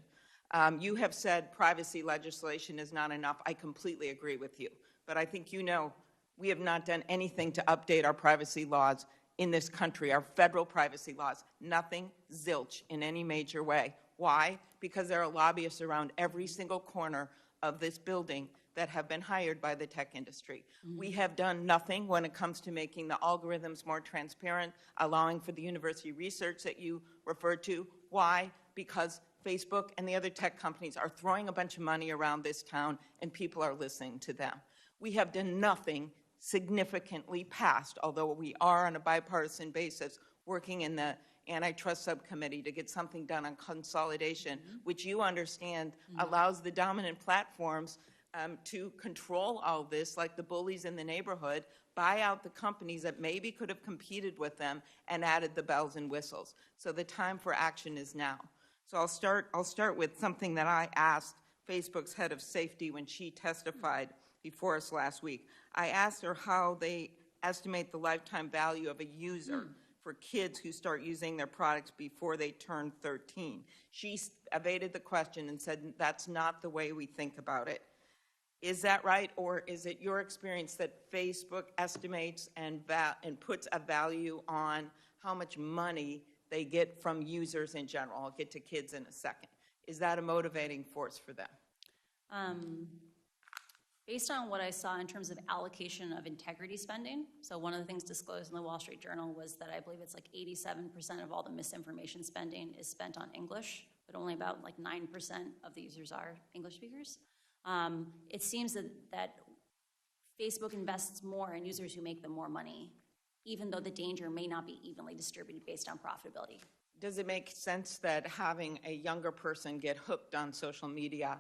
You have said privacy legislation is not enough. I completely agree with you, but I think you know we have not done anything to update our privacy laws in this country, our federal privacy laws. Nothing, zilch, in any major way. Why? Because there are lobbyists around every single corner of this building that have been hired by the tech industry. Mm-hmm. We have done nothing when it comes to making the algorithms more transparent, allowing for the university research that you referred to. Why? Because Facebook and the other tech companies are throwing a bunch of money around this town and people are listening to them. We have done nothing significantly past, although we are on a bipartisan basis working in the antitrust subcommittee to get something done on consolidation, which you understand allows the dominant platforms to control all this, like the bullies in the neighborhood, buy out the companies that maybe could have competed with them and added the bells and whistles. So the time for action is now. So I'll start with something that I asked Facebook's head of safety when she testified before us last week. I asked her how they estimate the lifetime value of a user for kids who start using their products before they turn 13. She evaded the question and said, that's not the way we think about it. Is that right, or is it your experience that Facebook estimates and puts a value on how much money they get from users in general? I'll get to kids in a second. Is that a motivating force for them? Based on what I saw in terms of allocation of integrity spending, so one of the things disclosed in the Wall Street Journal was that I believe it's like 87% of all the misinformation spending is spent on English, but only about like 9% of the users are English speakers. It seems that Facebook invests more in users who make them more money, even though the danger may not be evenly distributed based on profitability. Does it make sense that having a younger person get hooked on social media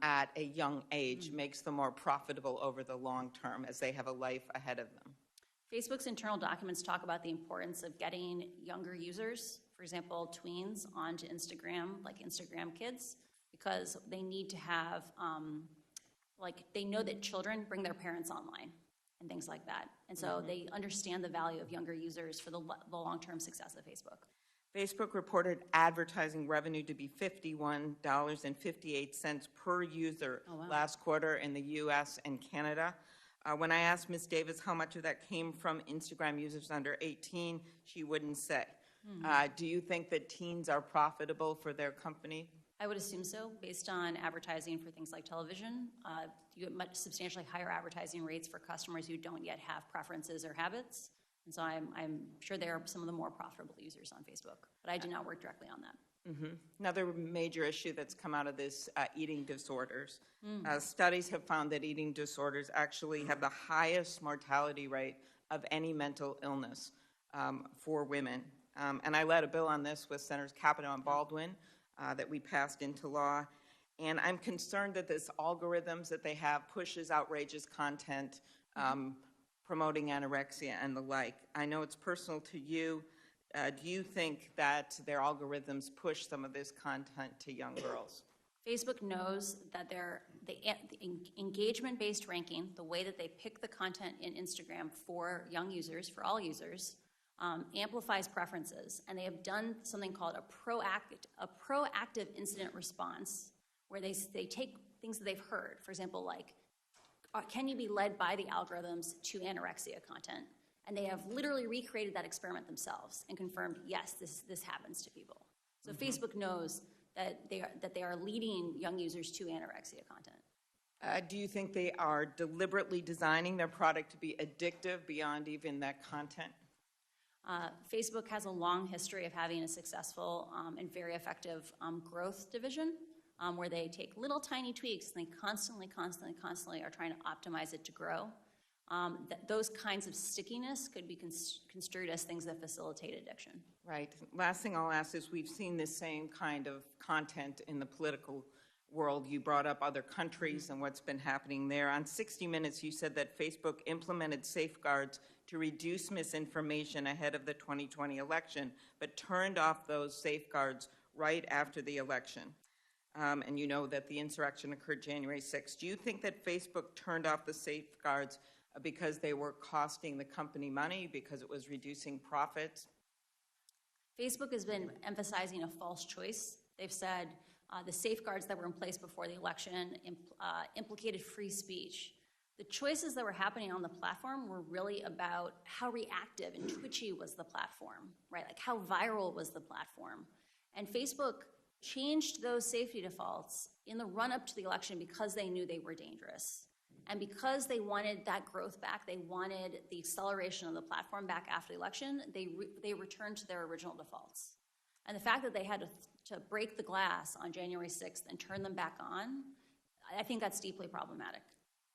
at a young age makes them more profitable over the long term as they have a life ahead of them? Facebook's internal documents talk about the importance of getting younger users, for example, tweens, onto Instagram, like Instagram Kids, because they need to have, they know that children bring their parents online and things like that. And so they understand the value of younger users for the long-term success of Facebook. Facebook reported advertising revenue to be $51.58 per user last quarter in the U.S. and Canada. When I asked Ms. Davis how much of that came from Instagram users under 18, she wouldn't say. Do you think that teens are profitable for their company? I would assume so, based on advertising for things like television. You get much substantially higher advertising rates for customers who don't yet have preferences or habits. And so I'm sure they are some of the more profitable users on Facebook, but I do not work directly on that. Another major issue that's come out of this, eating disorders. Studies have found that eating disorders actually have the highest mortality rate of any mental illness for women. And I led a bill on this with Senators Capito and Baldwin that we passed into law. And I'm concerned that this algorithms that they have pushes outrageous content, promoting anorexia and the like. I know it's personal to you. Do you think that their algorithms push some of this content to young girls? Facebook knows that the engagement-based ranking, the way that they pick the content in Instagram for young users, for all users, amplifies preferences. And they have done something called a proactive incident response, where they take things that they've heard, for example, like, can you be led by the algorithms to anorexia content? And they have literally recreated that experiment themselves and confirmed, yes, this happens to people. So Facebook knows that they are leading young users to anorexia content. Do you think they are deliberately designing their product to be addictive beyond even that content? Facebook has a long history of having a successful and very effective growth division, where they take little tiny tweaks and they constantly are trying to optimize it to grow. Those kinds of stickiness could be construed as things that facilitate addiction. Right. Last thing I'll ask is, we've seen this same kind of content in the political world. You brought up other countries and what's been happening there. On 60 Minutes, you said that Facebook implemented safeguards to reduce misinformation ahead of the 2020 election, but turned off those safeguards right after the election. And you know that the insurrection occurred January 6th. Do you think that Facebook turned off the safeguards because they were costing the company money, because it was reducing profits? Facebook has been emphasizing a false choice. They've said the safeguards that were in place before the election implicated free speech. The choices that were happening on the platform were really about how reactive and twitchy was the platform, right? Like, how viral was the platform? And Facebook changed those safety defaults in the run-up to the election because they knew they were dangerous. And because they wanted that growth back, they wanted the acceleration of the platform back after the election, they returned to their original defaults. And the fact that they had to break the glass on January 6th and turn them back on, I think that's deeply problematic.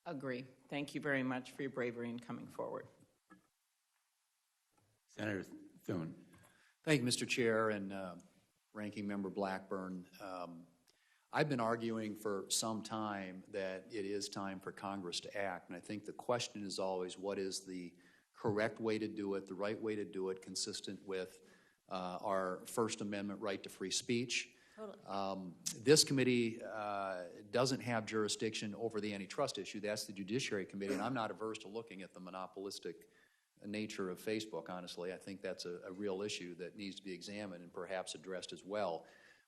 Agree. Thank you very much for your bravery in coming forward. Senator Thune. Thank you, Mr. Chair and Ranking Member Blackburn. I've been arguing for some time that it is time for Congress to act, and I think the question is always, what is the correct way to do it, the right way to do it, consistent with our First Amendment right to free speech. Totally. This committee doesn't have jurisdiction over the antitrust issue. That's the Judiciary Committee, and I'm not averse to looking at the monopolistic nature of Facebook, honestly. I think that's a real issue that needs to be examined and perhaps addressed as well.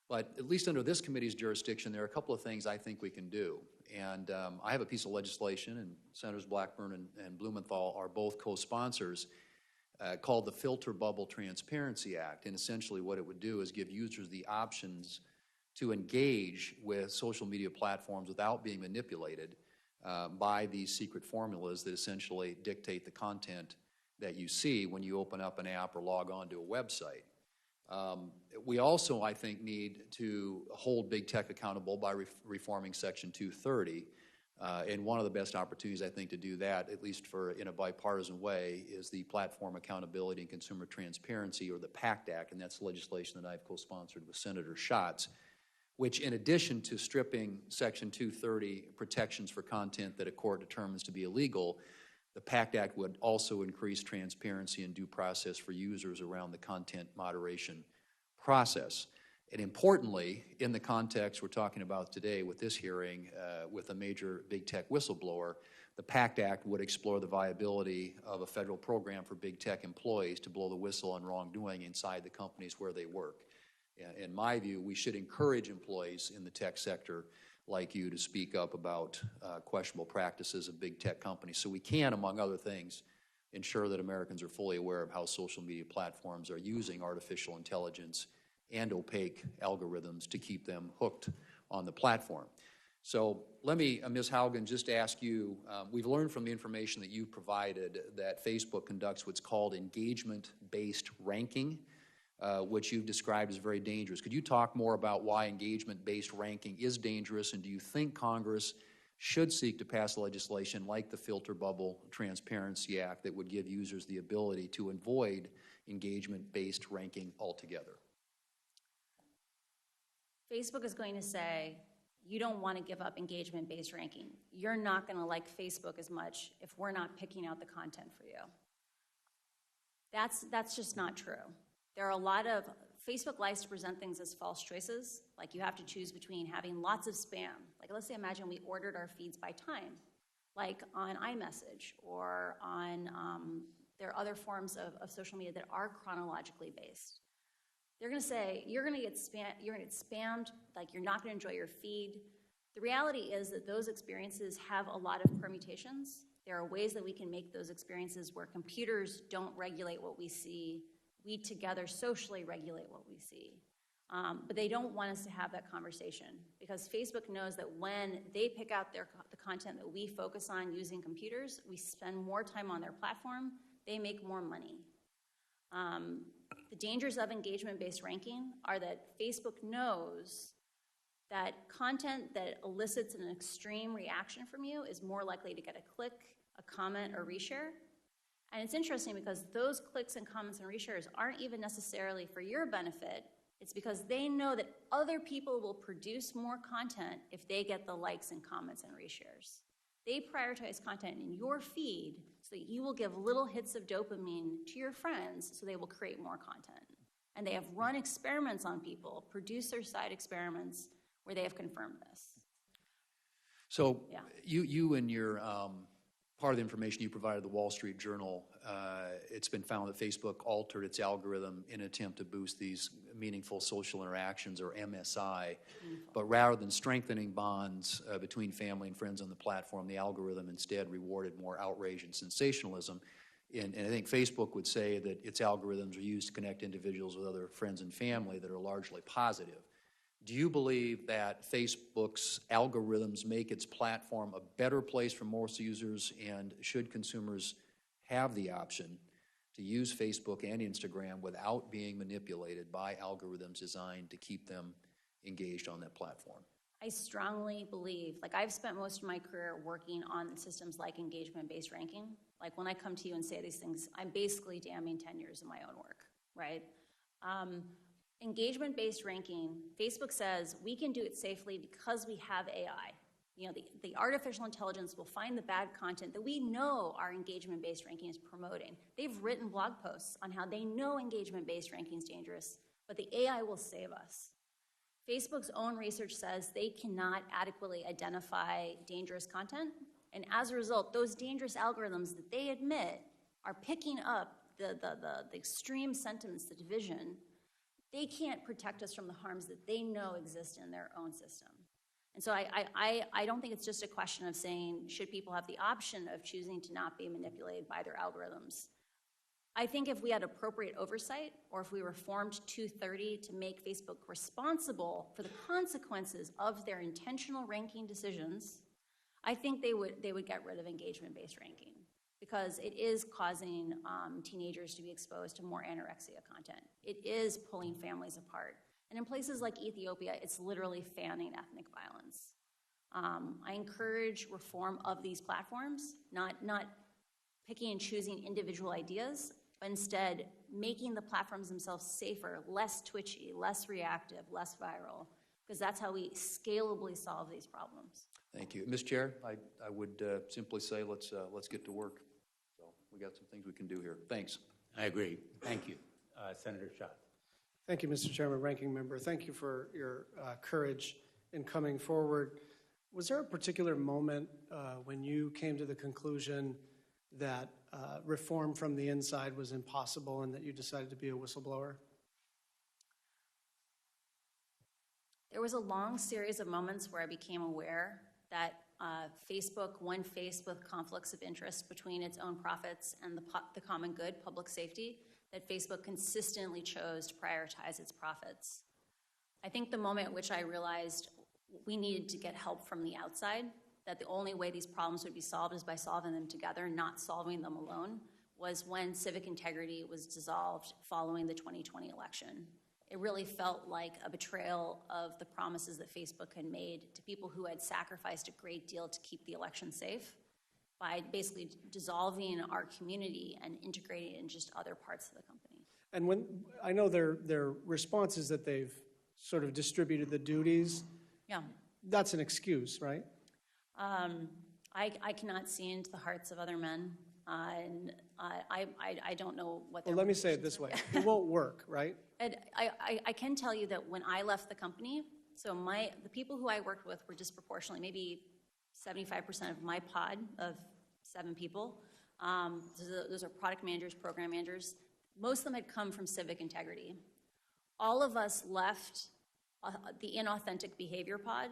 But at least under this committee's jurisdiction, there are a couple of things I think we can do. And I have a piece of legislation, and Senators Blackburn and Blumenthal are both co-sponsors, called the Filter Bubble Transparency Act. And essentially what it would do is give users the options to engage with social media platforms without being manipulated by these secret formulas that essentially dictate the content that you see when you open up an app or log on to a website. We also, I think, need to hold big tech accountable by reforming Section 230. And one of the best opportunities, I think, to do that, at least in a bipartisan way, is the Platform Accountability and Consumer Transparency, or the PACT Act, and that's legislation that I've co-sponsored with Senator Schatz, which, in addition to stripping Section 230 protections for content that a court determines to be illegal, the PACT Act would also increase transparency and due process for users around the content moderation process. And importantly, in the context we're talking about today with this hearing with a major big tech whistleblower, the PACT Act would explore the viability of a federal program for big tech employees to blow the whistle on wrongdoing inside the companies where they work. In my view, we should encourage employees in the tech sector like you to speak up about questionable practices of big tech companies, so we can, among other things, ensure that Americans are fully aware of how social media platforms are using artificial intelligence and opaque algorithms to keep them hooked on the platform. So let me, Ms. Haugen, just ask you, we've learned from the information that you provided that Facebook conducts what's called engagement-based ranking, which you've described as very dangerous. Could you talk more about why engagement-based ranking is dangerous, and do you think Congress should seek to pass legislation like the Filter Bubble Transparency Act that would give users the ability to avoid engagement-based ranking altogether? Facebook is going to say, you don't want to give up engagement-based ranking. You're not going to like Facebook as much if we're not picking out the content for you. That's just not true. There are a lot of, Facebook likes to present things as false choices, like you have to choose between having lots of spam. Like let's say, imagine we ordered our feeds by time, like on iMessage or on, there are other forms of social media that are chronologically based. They're going to say, you're going to get spammed, like you're not going to enjoy your feed. The reality is that those experiences have a lot of permutations. There are ways that we can make those experiences where computers don't regulate what we see. We together socially regulate what we see. But they don't want us to have that conversation because Facebook knows that when they pick out the content that we focus on using computers, we spend more time on their platform, they make more money. The dangers of engagement-based ranking are that Facebook knows that content that elicits an extreme reaction from you is more likely to get a click, a comment, or reshare. And it's interesting because those clicks and comments and reshares aren't even necessarily for your benefit. It's because they know that other people will produce more content if they get the likes and comments and reshares. They prioritize content in your feed so that you will give little hits of dopamine to your friends so they will create more content. And they have run experiments on people, producer-side experiments, where they have confirmed this. So Yeah. you and your part of the information you provided the Wall Street Journal, it's been found that Facebook altered its algorithm in an attempt to boost these meaningful social interactions, or MSI. But rather than strengthening bonds between family and friends on the platform, the algorithm instead rewarded more outrage and sensationalism. And I think Facebook would say that its algorithms are used to connect individuals with other friends and family that are largely positive. Do you believe that Facebook's algorithms make its platform a better place for most users, and should consumers have the option to use Facebook and Instagram without being manipulated by algorithms designed to keep them engaged on that platform? I strongly believe, like I've spent most of my career working on systems like engagement-based ranking. Like when I come to you and say these things, I'm basically damning 10 years of my own work, right? Engagement-based ranking, Facebook says we can do it safely because we have AI. You know, the artificial intelligence will find the bad content that we know our engagement-based ranking is promoting. They've written blog posts on how they know engagement-based ranking is dangerous, but the AI will save us. Facebook's own research says they cannot adequately identify dangerous content, and as a result, those dangerous algorithms that they admit are picking up the extreme sentiments, the division. They can't protect us from the harms that they know exist in their own system. And so I don't think it's just a question of saying, should people have the option of choosing to not be manipulated by their algorithms? I think if we had appropriate oversight, or if we reformed 230 to make Facebook responsible for the consequences of their intentional ranking decisions, I think they would get rid of engagement-based ranking, because it is causing teenagers to be exposed to more anorexia content. It is pulling families apart. And in places like Ethiopia, it's literally fanning ethnic violence. I encourage reform of these platforms, not picking and choosing individual ideas, but instead making the platforms themselves safer, less twitchy, less reactive, less viral, because that's how we scalably solve these problems. Thank you. Ms. Chair, I would simply say let's get to work. So we got some things we can do here. Thanks. I agree. Thank you. Senator Schatz. Thank you, Mr. Chairman, Ranking Member. Thank you for your courage in coming forward Was there a particular moment when you came to the conclusion that reform from the inside was impossible and that you decided to be a whistleblower? There was a long series of moments where I became aware that Facebook, when faced with conflicts of interest between its own profits and the common good, public safety, that Facebook consistently chose to prioritize its profits. I think the moment at which I realized we needed to get help from the outside, that the only way these problems would be solved is by solving them together, not solving them alone, was when civic integrity was dissolved following the 2020 election. It really felt like a betrayal of the promises that Facebook had made to people who had sacrificed a great deal to keep the election safe by basically dissolving our community and integrating it in just other parts of the company. And when I know their response is that they've sort of distributed the duties. Yeah. That's an excuse, right? I cannot see into the hearts of other men, and I don't know what their Well, let me say it motivations this were. way. It won't work, right? And I can tell you that when I left the company, so the people who I worked with were disproportionately, maybe 75% of my pod of 7 people. Those are product managers, program managers. Most of them had come from civic integrity. All of us left the inauthentic behavior pod,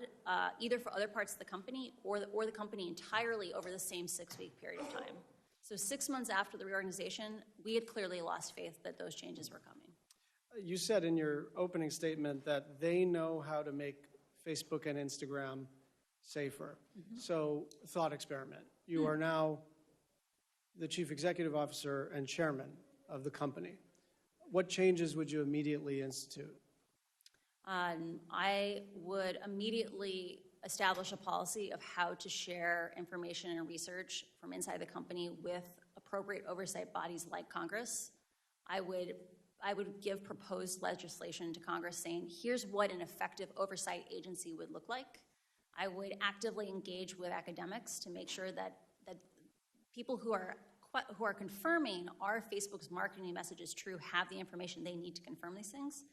either for other parts of the company or the company entirely over the same 6-week period of time. So 6 months after the reorganization, we had clearly lost faith that those changes were coming. You said in your opening statement that they know how to make Facebook and Instagram safer. Mm-hmm. So, thought experiment. You are now the chief executive officer and chairman of the company. What changes would you immediately institute? I would immediately establish a policy of how to share information and research from inside the company with appropriate oversight bodies like Congress. I would give proposed legislation to Congress saying, here's what an effective oversight agency would look like. I would actively engage with academics to make sure that people who are confirming are Facebook's marketing message is true have the information they need to confirm these things.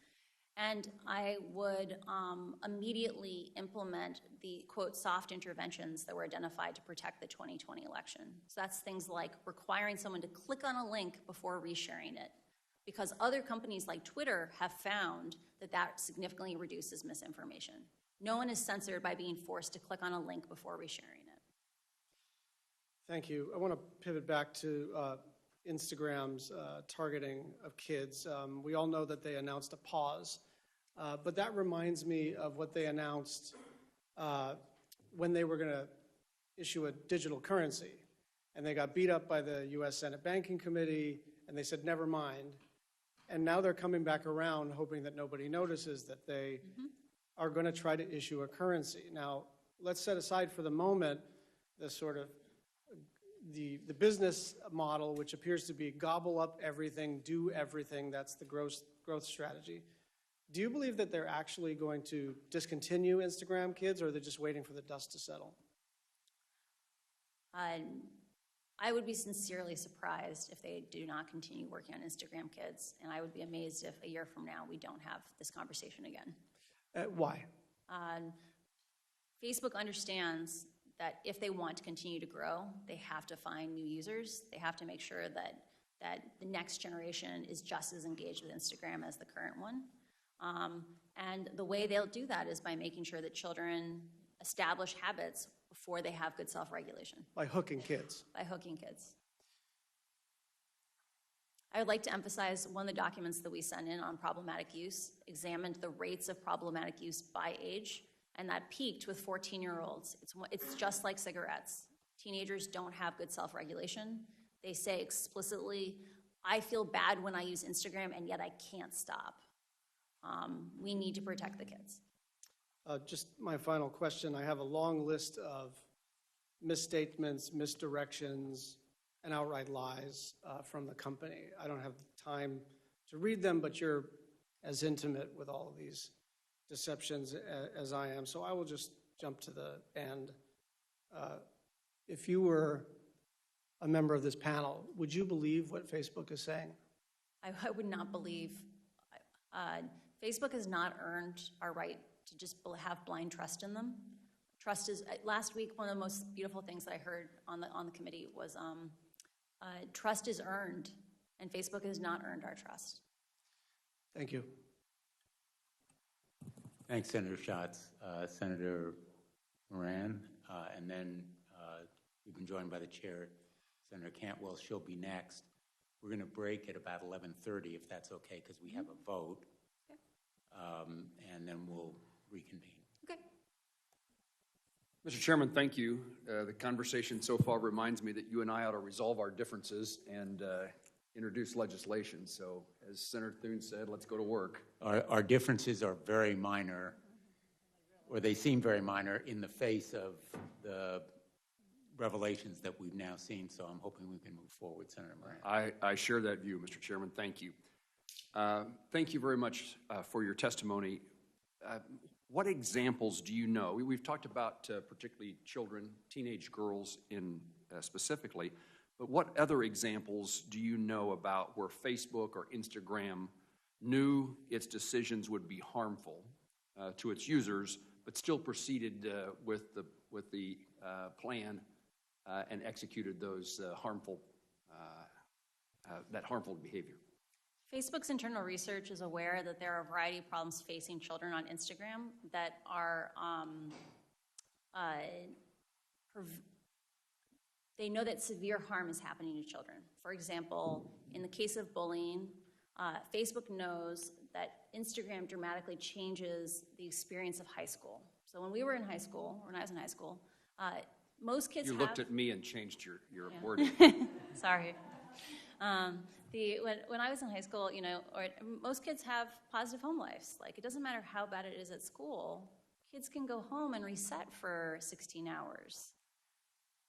And I would immediately implement the, quote, soft interventions that were identified to protect the 2020 election. So that's things like requiring someone to click on a link before resharing it, because other companies like Twitter have found that significantly reduces misinformation. No one is censored by being forced to click on a link before resharing it. Thank you. I want to pivot back to Instagram's targeting of kids. We all know that they announced a pause, but that reminds me of what they announced when they were going to issue a digital currency. And they got beat up by the U.S. Senate Banking Committee, and they said, never mind. And now they're coming back around, hoping that nobody notices that they are going to try to issue a currency. Now, let's set aside for the moment the sort of the business model, which appears to be gobble up everything, do everything. That's the growth strategy. Do you believe that they're actually going to discontinue Instagram Kids, or are they just waiting for the dust to settle? I would be sincerely surprised if they do not continue working on Instagram Kids, and I would be amazed if a year from now we don't have this conversation again. Why? Facebook understands that if they want to continue to grow, they have to find new users. They have to make sure that the next generation is just as engaged with Instagram as the current one. And the way they'll do that is by making sure that children establish habits before they have good self-regulation. By hooking kids. By hooking kids. I would like to emphasize one of the documents that we sent in on problematic use examined the rates of problematic use by age, and that peaked with 14-year-olds. It's just like cigarettes. Teenagers don't have good self-regulation. They say explicitly, I feel bad when I use Instagram, and yet I can't stop. We need to protect the kids. Just my final question. I have a long list of misstatements, misdirections, and outright lies from the company. I don't have time to read them, but you're as intimate with all of these deceptions as I am, so I will just jump to the end. If you were a member of this panel, would you believe what Facebook is saying? I would not believe. Facebook has not earned our right to just have blind trust in them. Trust is, last week, one of the most beautiful things that I heard on the committee was trust is earned, and Facebook has not earned our trust. Thank you. Thanks, Senator Schatz. Senator Moran, and then we've been joined by the chair, Senator Cantwell. She'll be next. We're going to break at about 11:30, if that's okay, because we have a vote. Okay. And then we'll reconvene. Okay. Mr. Chairman, thank you. The conversation so far reminds me that you and I ought to resolve our differences and introduce legislation. So as Senator Thune said, let's go to work. Our differences are very minor, or they seem very minor in the face of the revelations that we've now seen, so I'm hoping we can move forward, Senator Moran. I share that view, Mr. Chairman. Thank you. Thank you very much for your testimony. What examples do you know? We've talked about particularly children, teenage girls specifically, but what other examples do you know about where Facebook or Instagram knew its decisions would be harmful to its users, but still proceeded with the plan and executed those harmful behavior? Facebook's internal research is aware that there are a variety of problems facing children on Instagram that are, they know that severe harm is happening to children. For example, in the case of bullying, Facebook knows that Instagram dramatically changes the experience of high school. So when we were in high school, when I was in high school, most kids You looked at me and changed your Yeah. wording. Sorry. When I was in high school, most kids have positive home lives. Like, it doesn't matter how bad it is at school. Kids can go home and reset for 16 hours.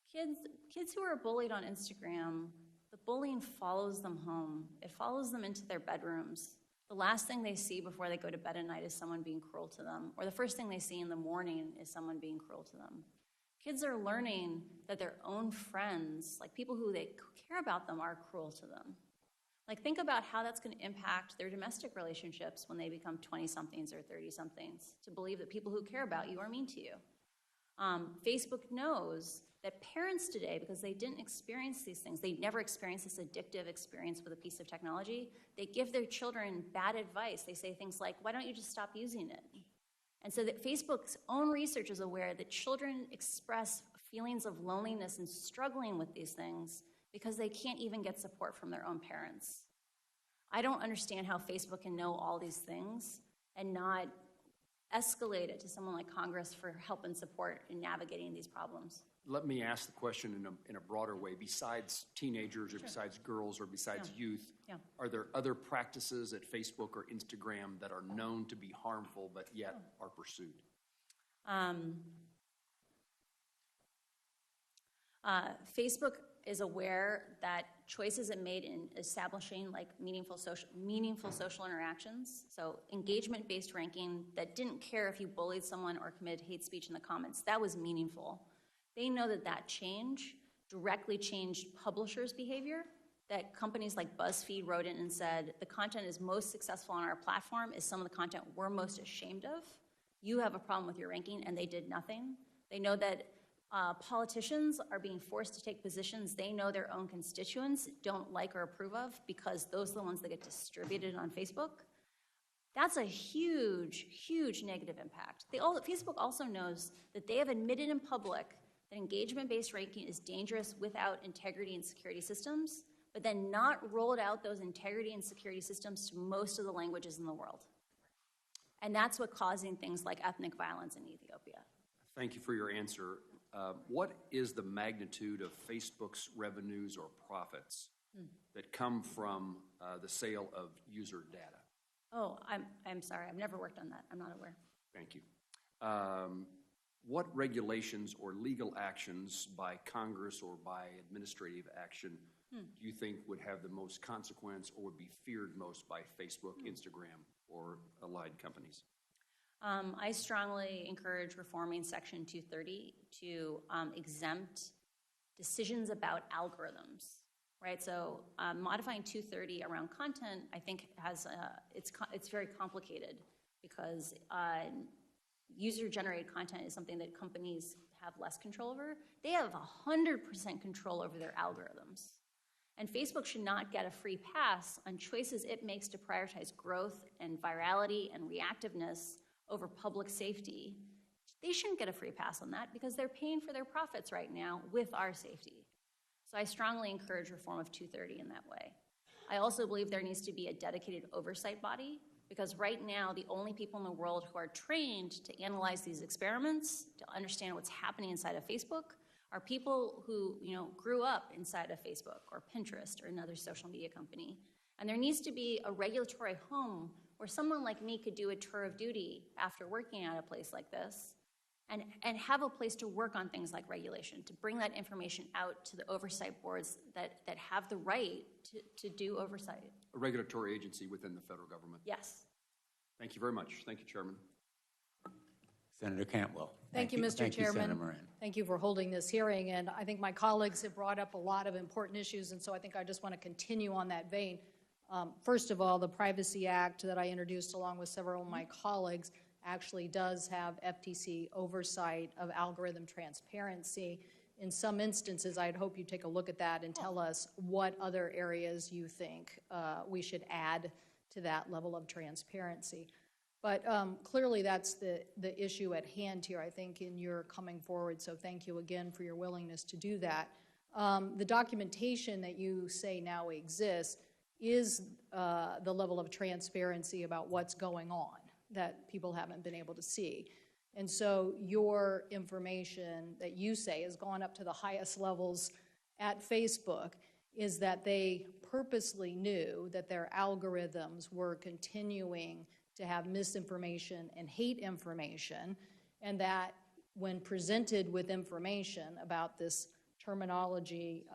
Kids who are bullied on Instagram, the bullying follows them home. It follows them into their bedrooms. The last thing they see before they go to bed at night is someone being cruel to them, or the first thing they see in the morning is someone being cruel to them. Kids are learning that their own friends, like people who they care about them, are cruel to them. Like, think about how that's going to impact their domestic relationships when they become 20-somethings or 30-somethings, to believe that people who care about you are mean to you. Facebook knows that parents today, because they didn't experience these things, they never experienced this addictive experience with a piece of technology, they give their children bad advice. They say things like, why don't you just stop using it? And so that Facebook's own research is aware that children express feelings of loneliness and struggling with these things because they can't even get support from their own parents. I don't understand how Facebook can know all these things and not escalate it to someone like Congress for help and support in navigating these problems. Let me ask the question in a broader way. Besides teenagers or Sure. besides girls or besides youth, Yeah. are there other practices at Facebook or Instagram that are known to be harmful but yet are pursued? Facebook is aware that choices it made in establishing like meaningful social interactions, so engagement-based ranking that didn't care if you bullied someone or committed hate speech in the comments, that was meaningful. They know that that change directly changed publishers' behavior, that companies like BuzzFeed wrote in and said, the content is most successful on our platform is some of the content we're most ashamed of. You have a problem with your ranking, and they did nothing. They know that politicians are being forced to take positions they know their own constituents don't like or approve of because those are the ones that get distributed on Facebook. That's a huge, huge negative impact. Facebook also knows that they have admitted in public that engagement-based ranking is dangerous without integrity and security systems, but then not rolled out those integrity and security systems to most of the languages in the world. And that's what's causing things like ethnic violence in Ethiopia. Thank you for your answer. What is the magnitude of Facebook's revenues or profits that come from the sale of user data? Oh, I'm sorry. I've never worked on that. I'm not aware. Thank you. What regulations or legal actions by Congress or by administrative action do you think would have the most consequence or would be feared most by Facebook, Instagram, or allied companies? I strongly encourage reforming Section 230 to exempt decisions about algorithms, right? So modifying 230 around content, I think, has it's very complicated because user-generated content is something that companies have less control over. They have 100% control over their algorithms. And Facebook should not get a free pass on choices it makes to prioritize growth and virality and reactiveness over public safety. They shouldn't get a free pass on that because they're paying for their profits right now with our safety. So I strongly encourage reform of 230 in that way. I also believe there needs to be a dedicated oversight body because right now the only people in the world who are trained to analyze these experiments, to understand what's happening inside of Facebook, are people who grew up inside of Facebook or Pinterest or another social media company. And there needs to be a regulatory home where someone like me could do a tour of duty after working at a place like this and have a place to work on things like regulation, to bring that information out to the oversight boards that have the right to do oversight. A regulatory agency within the federal government. Yes. Thank you very much. Thank you, Chairman. Senator Cantwell. Thank you, Mr. Thank you, Chairman. Senator Moran. Thank you for holding this hearing, and I think my colleagues have brought up a lot of important issues, and so I think I just want to continue on that vein. First of all, the Privacy Act that I introduced along with several of my colleagues actually does have FTC oversight of algorithm transparency. In some instances, I'd hope you take a look at that and tell us what other areas you think we should add to that level of transparency. But clearly that's the issue at hand here, I think, in your coming forward, so thank you again for your willingness to do that. The documentation that you say now exists is the level of transparency about what's going on that people haven't been able to see. And so your information that you say has gone up to the highest levels at Facebook is that they purposely knew that their algorithms were continuing to have misinformation and hate information, and that when presented with information about this terminology,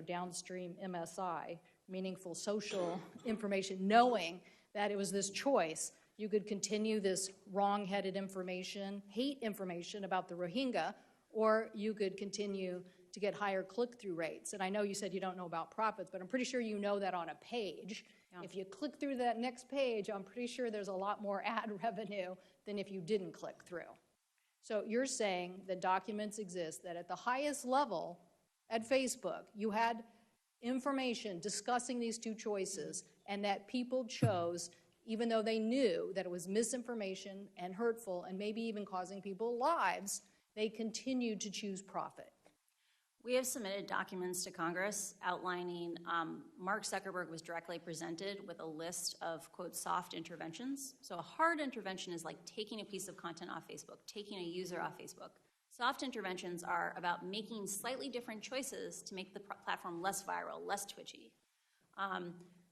downstream MSI, meaningful social information, knowing that it was this choice, you could continue this wrong-headed information, hate information about the Rohingya, or you could continue to get higher click-through rates. And I know you said you don't know about profits, but I'm pretty sure you know that on a page. Yeah. If you click through that next page, I'm pretty sure there's a lot more ad revenue than if you didn't click through. So you're saying that documents exist that at the highest level at Facebook, you had information discussing these two choices, and that people chose, even though they knew that it was misinformation and hurtful and maybe even causing people lives, they continued to choose profit. We have submitted documents to Congress outlining Mark Zuckerberg was directly presented with a list of, quote, soft interventions. So a hard intervention is like taking a piece of content off Facebook, taking a user off Facebook. Soft interventions are about making slightly different choices to make the platform less viral, less twitchy.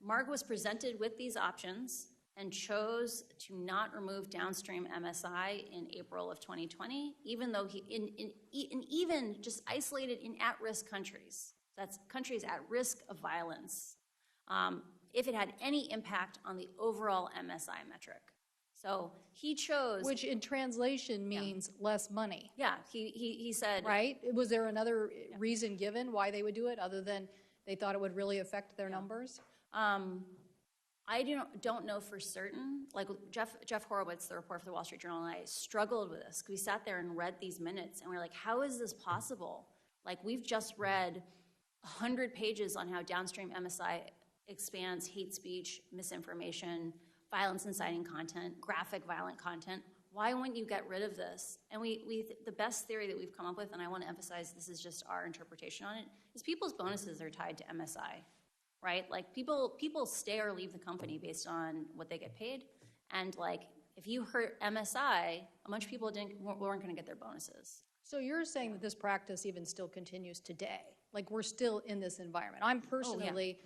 Mark was presented with these options and chose to not remove downstream MSI in April of 2020, even though even just isolated in at-risk countries. That's countries at risk of violence, if it had any impact on the overall MSI metric. So he chose... Which in translation means less money. Yeah, he said... Right? Was there another reason given why they would do it other than they thought it would really affect their numbers? I don't know for certain. Like Jeff Horowitz, the reporter for the Wall Street Journal, and I struggled with this. We sat there and read these minutes, and we were like, how is this possible? Like, we've just read 100 pages on how downstream MSI expands hate speech, misinformation, violence inciting content, graphic violent content. Why wouldn't you get rid of this? And the best theory that we've come up with, and I want to emphasize this is just our interpretation on it, is people's bonuses are tied to MSI. Right? Like people stay or leave the company based on what they get paid. And like if you hurt MSI, a bunch of people weren't going to get their bonuses. So you're saying that this practice even still continues today? Like we're still in this environment? I'm personally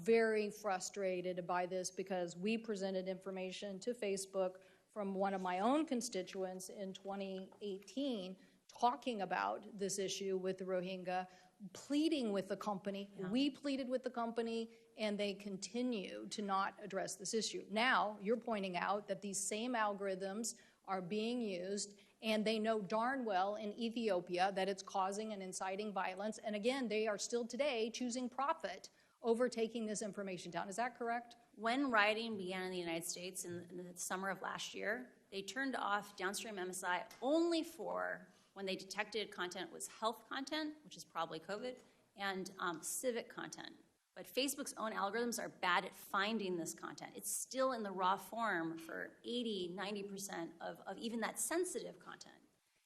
very frustrated by this because we presented information to Facebook from one of my own constituents in 2018 talking about this issue with the Rohingya, pleading with the company. We pleaded with the company, and they continue to not address this issue. Now, you're pointing out that these same algorithms are being used, and they know darn well in Ethiopia that it's causing and inciting violence. And again, they are still today choosing profit over taking this information down. Is that correct? When rioting began in the United States in the summer of last year, They turned off downstream MSI only for when they detected content was health content, which is probably COVID, and civic content. But Facebook's own algorithms are bad at finding this content. It's still in the raw form for 80, 90% of even that sensitive content.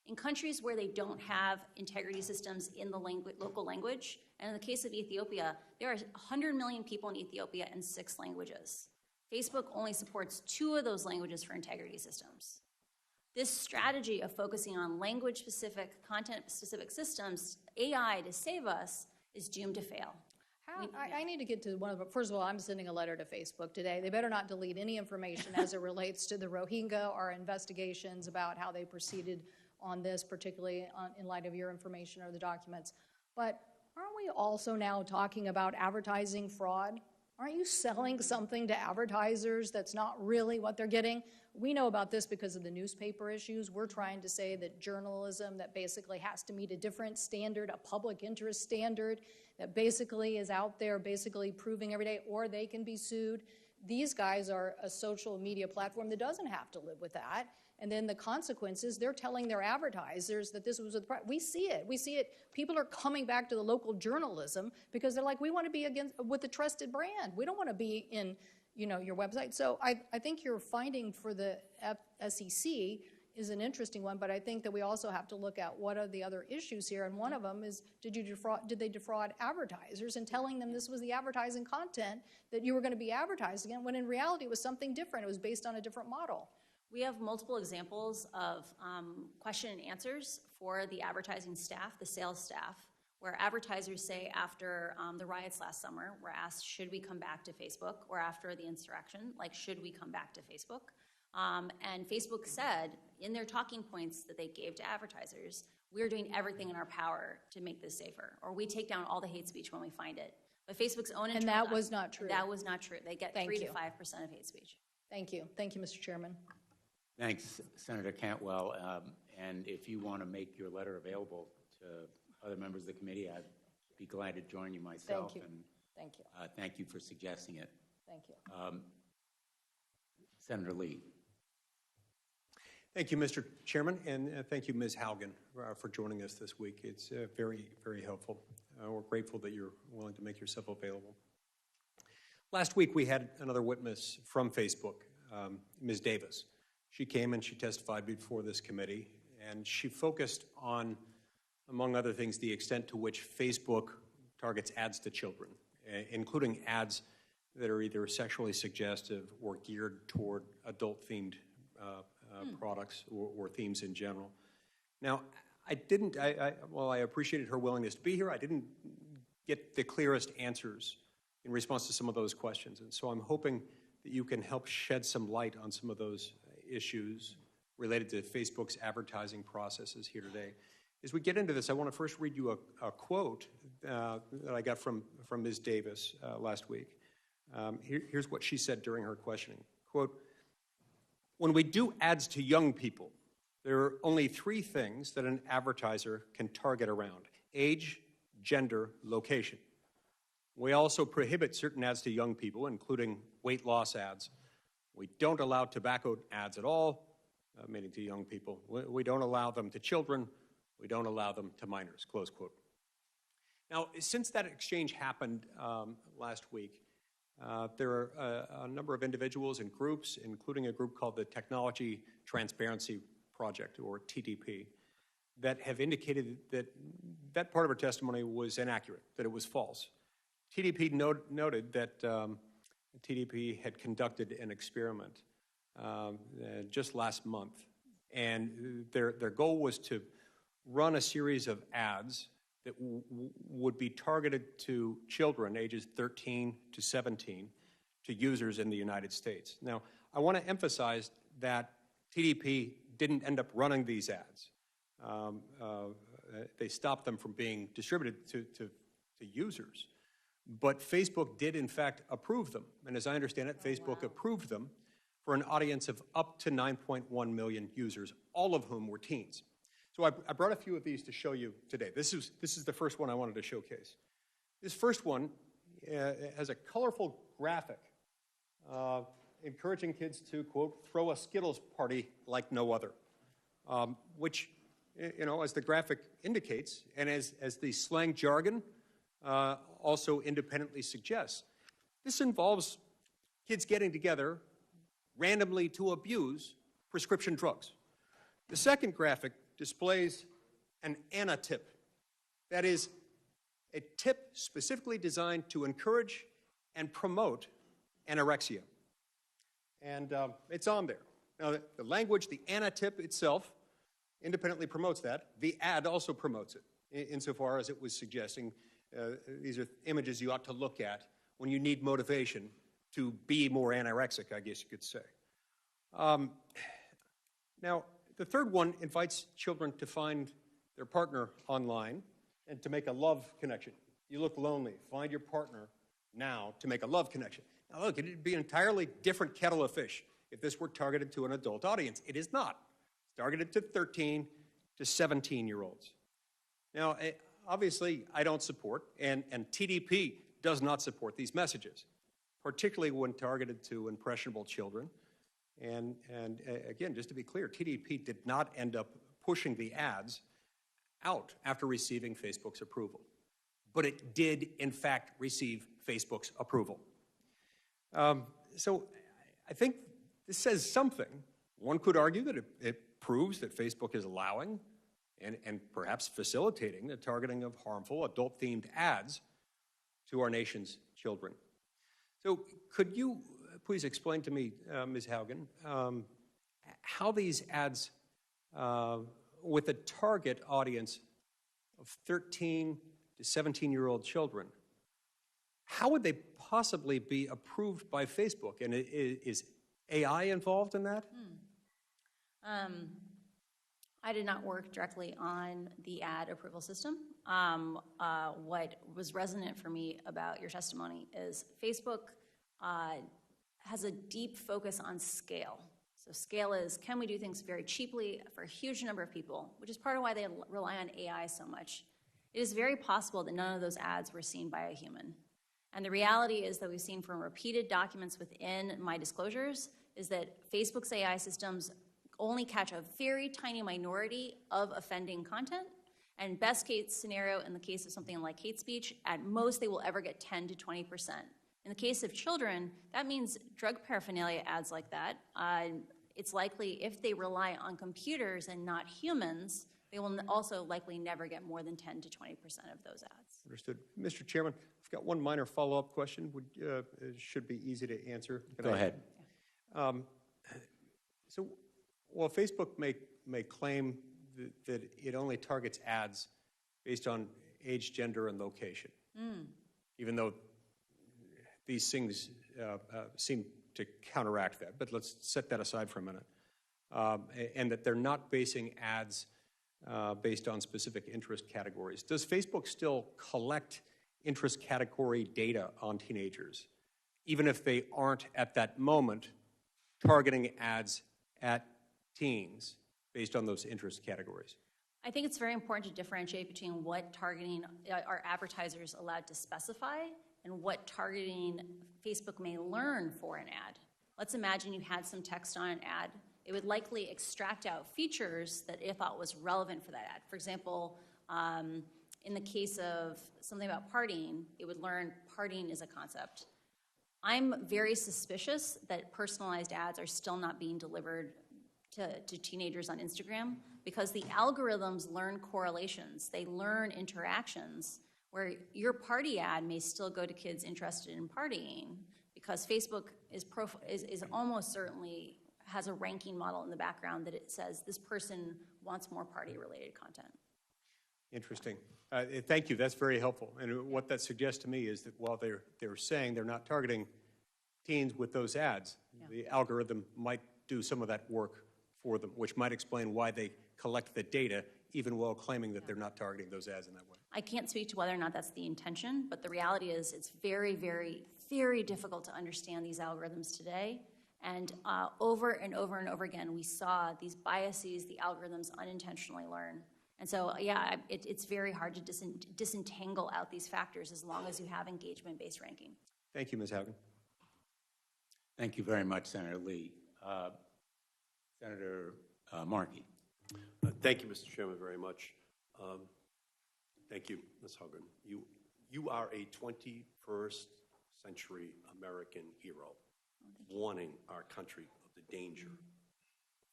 In countries where they don't have integrity systems in the local language, and in the case of Ethiopia, there are 100 million people in Ethiopia in 6 languages. Facebook only supports 2 of those languages for integrity systems. This strategy of focusing on language-specific, content-specific systems, AI to save us, is doomed to fail. I need to get to one of them. First of all, I'm sending a letter to Facebook today. They better not delete any information as it relates to the Rohingya or investigations about how they proceeded on this, particularly in light of your information or the documents. But aren't we also now talking about advertising fraud? Aren't you selling something to advertisers that's not really what they're getting? We know about this because of the newspaper issues. We're trying to say that journalism that basically has to meet a different standard, a public interest standard, that basically is out there basically proving every day, or they can be sued. These guys are a social media platform that doesn't have to live with that. And then the consequences, they're telling their advertisers that this was we see it. We see it. People are coming back to the local journalism because they're like, we want to be with a trusted brand. We don't want to be in, your website. So I think your finding for the SEC is an interesting one, but I think that we also have to look at what are the other issues here. And one of them is, did they defraud advertisers in telling them this was the advertising content that you were going to be advertising in, when in reality it was something different. It was based on a different model. We have multiple examples of question and answers for the advertising staff, the sales staff, where advertisers say after the riots last summer, were asked, should we come back to Facebook? Or after the insurrection, should we come back to Facebook? And Facebook said in their talking points that they gave to advertisers, we're doing everything in our power to make this safer, or we take down all the hate speech when we find it. But Facebook's own and that was not true. That was not true. They get 3 to 5% of hate speech. Thank you. Thank you, Mr. Chairman. Thanks, Senator Cantwell. And if you want to make your letter available to other members of the committee, I'd be glad to join you myself. Thank you. And thank you. Thank you for suggesting it. Thank you. Senator Lee. Thank you, Mr. Chairman, and thank you, Ms. Haugen, for joining us this week. It's very, very helpful. We're grateful that you're willing to make yourself available. Last week, we had another witness from Facebook, Ms. Davis. She came and she testified before this committee, and she focused on, among other things, the extent to which Facebook targets ads to children, including ads that are either sexually suggestive or geared toward adult-themed products or themes in general. Now, while I appreciated her willingness to be here, I didn't get the clearest answers in response to some of those questions. And so I'm hoping that you can help shed some light on some of those issues related to Facebook's advertising processes here today. As we get into this, I want to first read you a quote that I got from Ms. Davis last week. Here's what she said during her questioning. Quote, "When we do ads to young people, there are only 3 things that an advertiser can target around: age, gender, location. We also prohibit certain ads to young people, including weight loss ads. We don't allow tobacco ads at all, meaning to young people. We don't allow them to children. We don't allow them to minors," close quote. Now, since that exchange happened last week, there are a number of individuals and groups, including a group called the Technology Transparency Project, or TTP, that have indicated that that part of her testimony was inaccurate, that it was false. TTP noted that TTP had conducted an experiment just last month, and their goal was to run a series of ads that would be targeted to children ages 13 to 17 to users in the United States. Now, I want to emphasize that TTP didn't end up running these ads. They stopped them from being distributed to users. But Facebook did, in fact, approve them. And as I understand it, Facebook approved them for an audience of up to 9.1 million users, all of whom were teens. So I brought a few of these to show you today. This is the first one I wanted to showcase. This first one has a colorful graphic encouraging kids to, quote, throw a Skittles party like no other, which, as the graphic indicates, and as the slang jargon also independently suggests, this involves kids getting together randomly to abuse prescription drugs. The second graphic displays an anatip, that is, a tip specifically designed to encourage and promote anorexia. And it's on there. Now, the language, the anatip itself, independently promotes that. The ad also promotes it, insofar as it was suggesting these are images you ought to look at when you need motivation to be more anorexic, I guess you could say. Now, the third one invites children to find their partner online and to make a love connection. You look lonely. Find your partner now to make a love connection. Now, look, it would be an entirely different kettle of fish if this were targeted to an adult audience. It is not. It's targeted to 13 to 17-year-olds. Now, obviously, I don't support, and TDP does not support these messages, particularly when targeted to impressionable children. And again, just to be clear, TDP did not end up pushing the ads out after receiving Facebook's approval. But it did, in fact, receive Facebook's approval. So I think this says something. One could argue that it proves that Facebook is allowing and perhaps facilitating the targeting of harmful adult-themed ads to our nation's children. So could you please explain to me, Ms. Haugen, how these ads with a target audience of 13 to 17-year-old children, how would they possibly be approved by Facebook? And is AI involved in that? I did not work directly on the ad approval system. What was resonant for me about your testimony is Facebook has a deep focus on scale. So scale is, can we do things very cheaply for a huge number of people, which is part of why they rely on AI so much. It is very possible that none of those ads were seen by a human. And the reality is that we've seen from repeated documents within my disclosures is that Facebook's AI systems only catch a very tiny minority of offending content. And best case scenario, in the case of something like hate speech, at most they will ever get 10 to 20%. In the case of children, that means drug paraphernalia ads like that. It's likely if they rely on computers and not humans, they will also likely never get more than 10 to 20% of those ads. Understood. Mr. Chairman, I've got one minor follow-up question. It should be easy to answer. Go ahead. So, while Facebook may claim that it only targets ads based on age, gender, and location, even though these things seem to counteract that, but let's set that aside for a minute, and that they're not basing ads based on specific interest categories. Does Facebook still collect interest category data on teenagers, even if they aren't at that moment targeting ads at teens based on those interest categories? I think it's very important to differentiate between what targeting are advertisers allowed to specify and what targeting Facebook may learn for an ad. Let's imagine you had some text on an ad. It would likely extract out features that it thought was relevant for that ad. For example, in the case of something about partying, it would learn partying is a concept. I'm very suspicious that personalized ads are still not being delivered to teenagers on Instagram because the algorithms learn correlations. They learn interactions where your party ad may still go to kids interested in partying because Facebook is almost certainly has a ranking model in the background that it says this person wants more party-related content. Interesting. Thank you. That's very helpful. And what that suggests to me is that while they're saying they're not targeting teens with those ads, the algorithm might do some of that work for them, which might explain why they collect the data even while claiming that they're not targeting those ads in that way. I can't speak to whether or not that's the intention, but the reality is it's very, very, very difficult to understand these algorithms today. And over and over and over again, we saw these biases the algorithms unintentionally learn. And so, yeah, it's very hard to disentangle out these factors as long as you have engagement-based ranking. Thank you, Ms. Haugen. Thank you very much, Senator Lee. Senator Markey. Thank you, Mr. Chairman, very much. Thank you, Ms. Haugen. You are a 21st century American hero, warning our country of the danger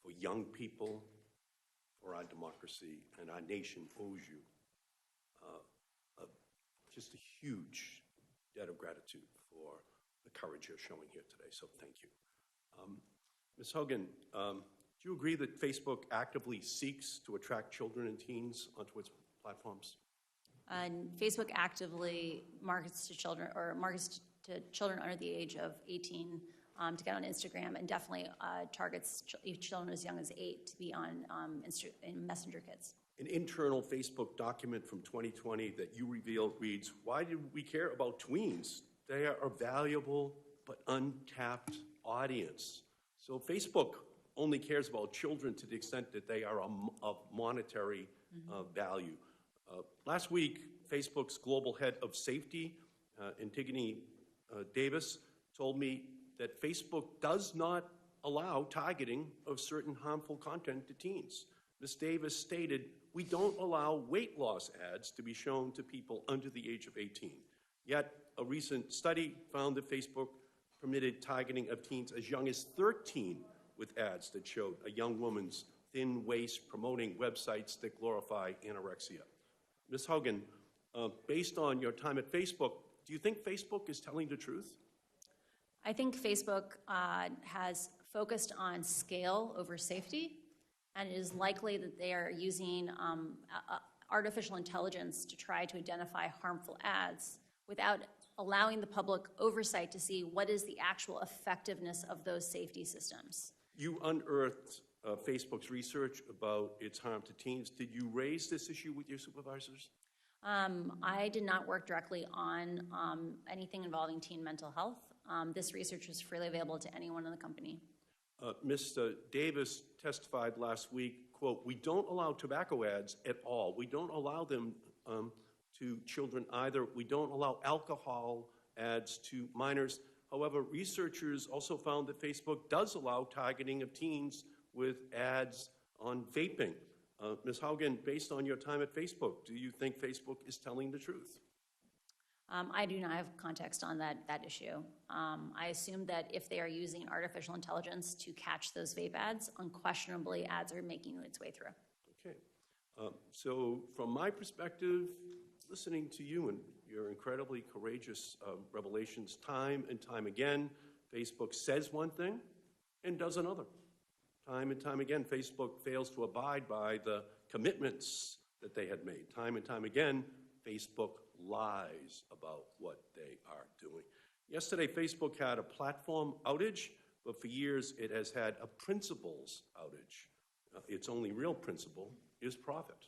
for young people, for our democracy, and our nation owes you just a huge debt of gratitude for the courage you're showing here today, so thank you. Ms. Haugen, do you agree that Facebook actively seeks to attract children and teens onto its platforms? Facebook actively markets to children under the age of 18 to get on Instagram, and definitely targets children as young as 8 to be on Messenger Kids. An internal Facebook document from 2020 that you revealed reads, "Why do we care about tweens? They are a valuable but untapped audience." So Facebook only cares about children to the extent that they are of monetary value. Last week, Facebook's global head of safety, Antigone Davis, told me that Facebook does not allow targeting of certain harmful content to teens. Ms. Davis stated, "We don't allow weight loss ads to be shown to people under the age of 18. Yet, a recent study found that Facebook permitted targeting of teens as young as 13 with ads that showed a young woman's thin waist promoting websites that glorify anorexia." Ms. Haugen, based on your time at Facebook, do you think Facebook is telling the truth? I think Facebook has focused on scale over safety, and it is likely that they are using artificial intelligence to try to identify harmful ads without allowing the public oversight to see what is the actual effectiveness of those safety systems. You unearthed Facebook's research about its harm to teens. Did you raise this issue with your supervisors? I did not work directly on anything involving teen mental health. This research was freely available to anyone in the company. Ms. Davis testified last week, quote, "We don't allow tobacco ads at all. We don't allow them to children either. We don't allow alcohol ads to minors. However, researchers also found that Facebook does allow targeting of teens with ads on vaping." Ms. Haugen, based on your time at Facebook, do you think Facebook is telling the truth? I do not have context on that issue. I assume that if they are using artificial intelligence to catch those vape ads, unquestionably ads are making its way through. Okay. So from my perspective, listening to you and your incredibly courageous revelations time and time again, Facebook says one thing and does another. Time and time again, Facebook fails to abide by the commitments that they had made. Time and time again, Facebook lies about what they are doing. Yesterday, Facebook had a platform outage, but for years it has had a principles outage. Its only real principle is profit.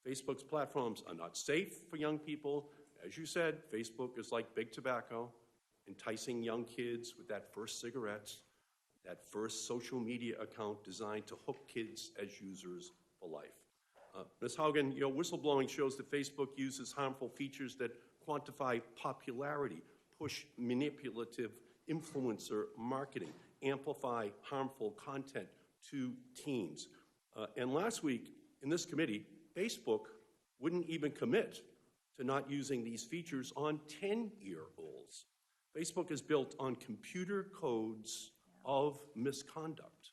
Facebook's platforms are not safe for young people. As you said, Facebook is like big tobacco, enticing young kids with that first cigarette, that first social media account designed to hook kids as users for life. Ms. Haugen, whistleblowing shows that Facebook uses harmful features that quantify popularity, push manipulative influencer marketing, amplify harmful content to teens. And last week in this committee, Facebook wouldn't even commit to not using these features on 10-year-olds. Facebook is built on computer codes of misconduct.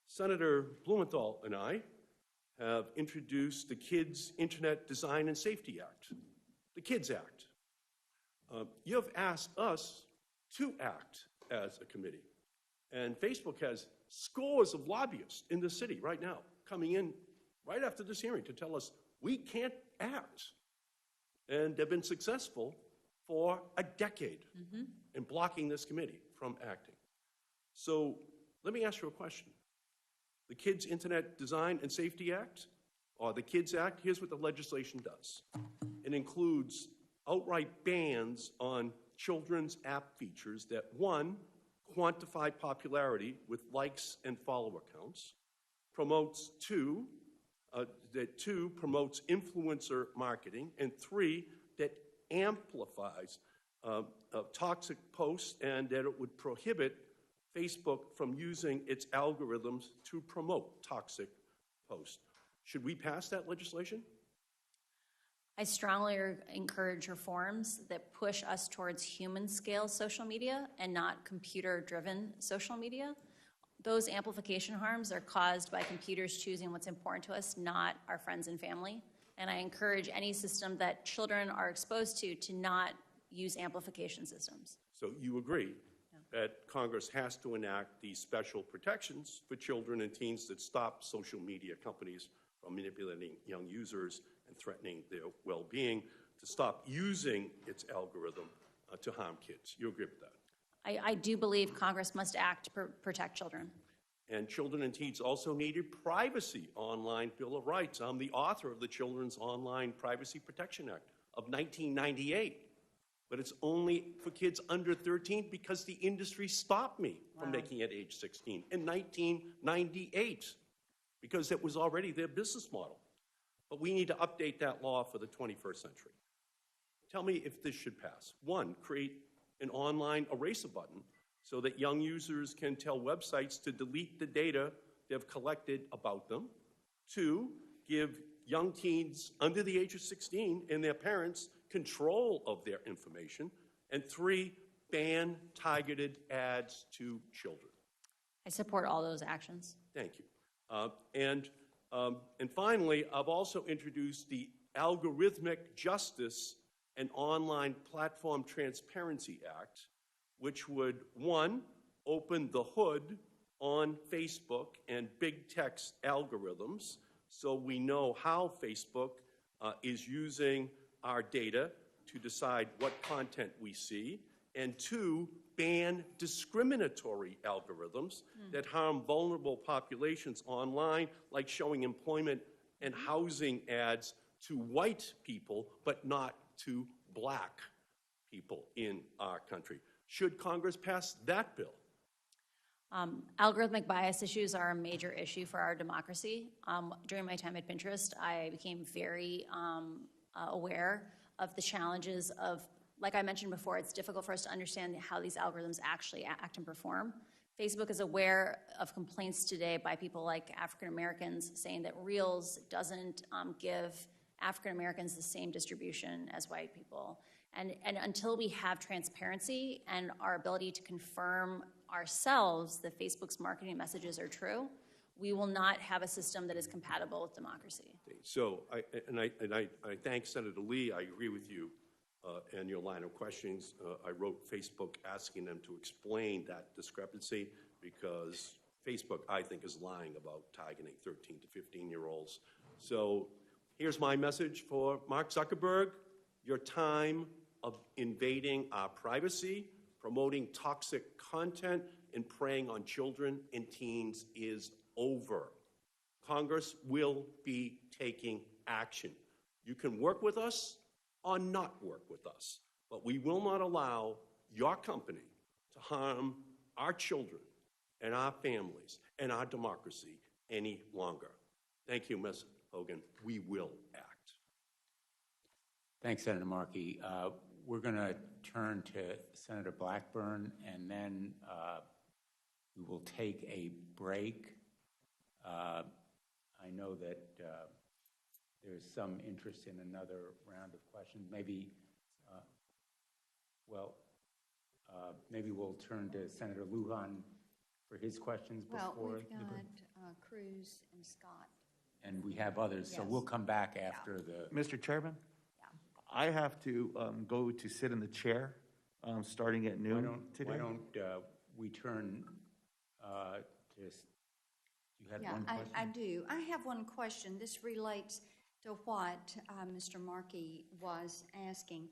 Senator Blumenthal and I have introduced the Kids Internet Design and Safety Act, the KIDS Act. You have asked us to act as a committee. And Facebook has scores of lobbyists in the city right now coming in right after this hearing to tell us we can't act. And they've been successful for a decade in blocking this committee from acting. So let me ask you a question. The Kids Internet Design and Safety Act, or the KIDS Act, here's what the legislation does. It includes outright bans on children's app features that, one, quantify popularity with likes and follower counts, promotes promotes influencer marketing, and 3, that amplifies toxic posts and that it would prohibit Facebook from using its algorithms to promote toxic posts. Should we pass that legislation? I strongly encourage reforms that push us towards human-scale social media and not computer-driven social media. Those amplification harms are caused by computers choosing what's important to us, not our friends and family. And I encourage any system that children are exposed to not use amplification systems. So you agree that Congress has to enact these special protections for children and teens that stop social media companies from manipulating young users and threatening their well-being, to stop using its algorithm to harm kids. You agree with that? I do believe Congress must act to protect children. And children and teens also needed privacy online Bill of Rights. I'm the author of the Children's Online Privacy Protection Act of 1998. But it's only for kids under 13 because the industry stopped me from making it age 16 in 1998 because it was already their business model. But we need to update that law for the 21st century. Tell me if this should pass. One, create an online eraser button so that young users can tell websites to delete the data they've collected about them. Two, give young teens under the age of 16 and their parents control of their information. And three, ban targeted ads to children. I support all those actions. Thank you. And finally, I've also introduced the Algorithmic Justice and Online Platform Transparency Act, which would, one, open the hood on Facebook and big tech's algorithms so we know how Facebook is using our data to decide what content we see, and two, ban discriminatory algorithms that harm vulnerable populations online, like showing employment and housing ads to white people, but not to black people in our country. Should Congress pass that bill? Algorithmic bias issues are a major issue for our democracy. During my time at Pinterest, I became very aware of the challenges of, like I mentioned before, it's difficult for us to understand how these algorithms actually act and perform. Facebook is aware of complaints today by people like African Americans saying that Reels doesn't give African Americans the same distribution as white people. And until we have transparency and our ability to confirm ourselves that Facebook's marketing messages are true, we will not have a system that is compatible with democracy. So, I thank Senator Lee. I agree with you and your line of questions. I wrote Facebook asking them to explain that discrepancy because Facebook, I think, is lying about targeting 13 to 15-year-olds. So here's my message for Mark Zuckerberg. Your time of invading our privacy, promoting toxic content, and preying on children and teens is over. Congress will be taking action. You can work with us or not work with us, but we will not allow your company to harm our children and our families and our democracy any longer. Thank you, Ms. Haugen. We will act. Thanks, Senator Markey. We're going to turn to Senator Blackburn, and then we will take a break. I know that there's some interest in another round of questions. Maybe, maybe we'll turn to Senator Lujan for his questions before. Well, we've got Cruz and Scott. And we have others, so we'll come back after the... Mr. Chairman? I have to go to sit in the chair starting at noon today. Why don't we turn to... You had one question? I do. I have one question. This relates to what Mr. Markey was asking.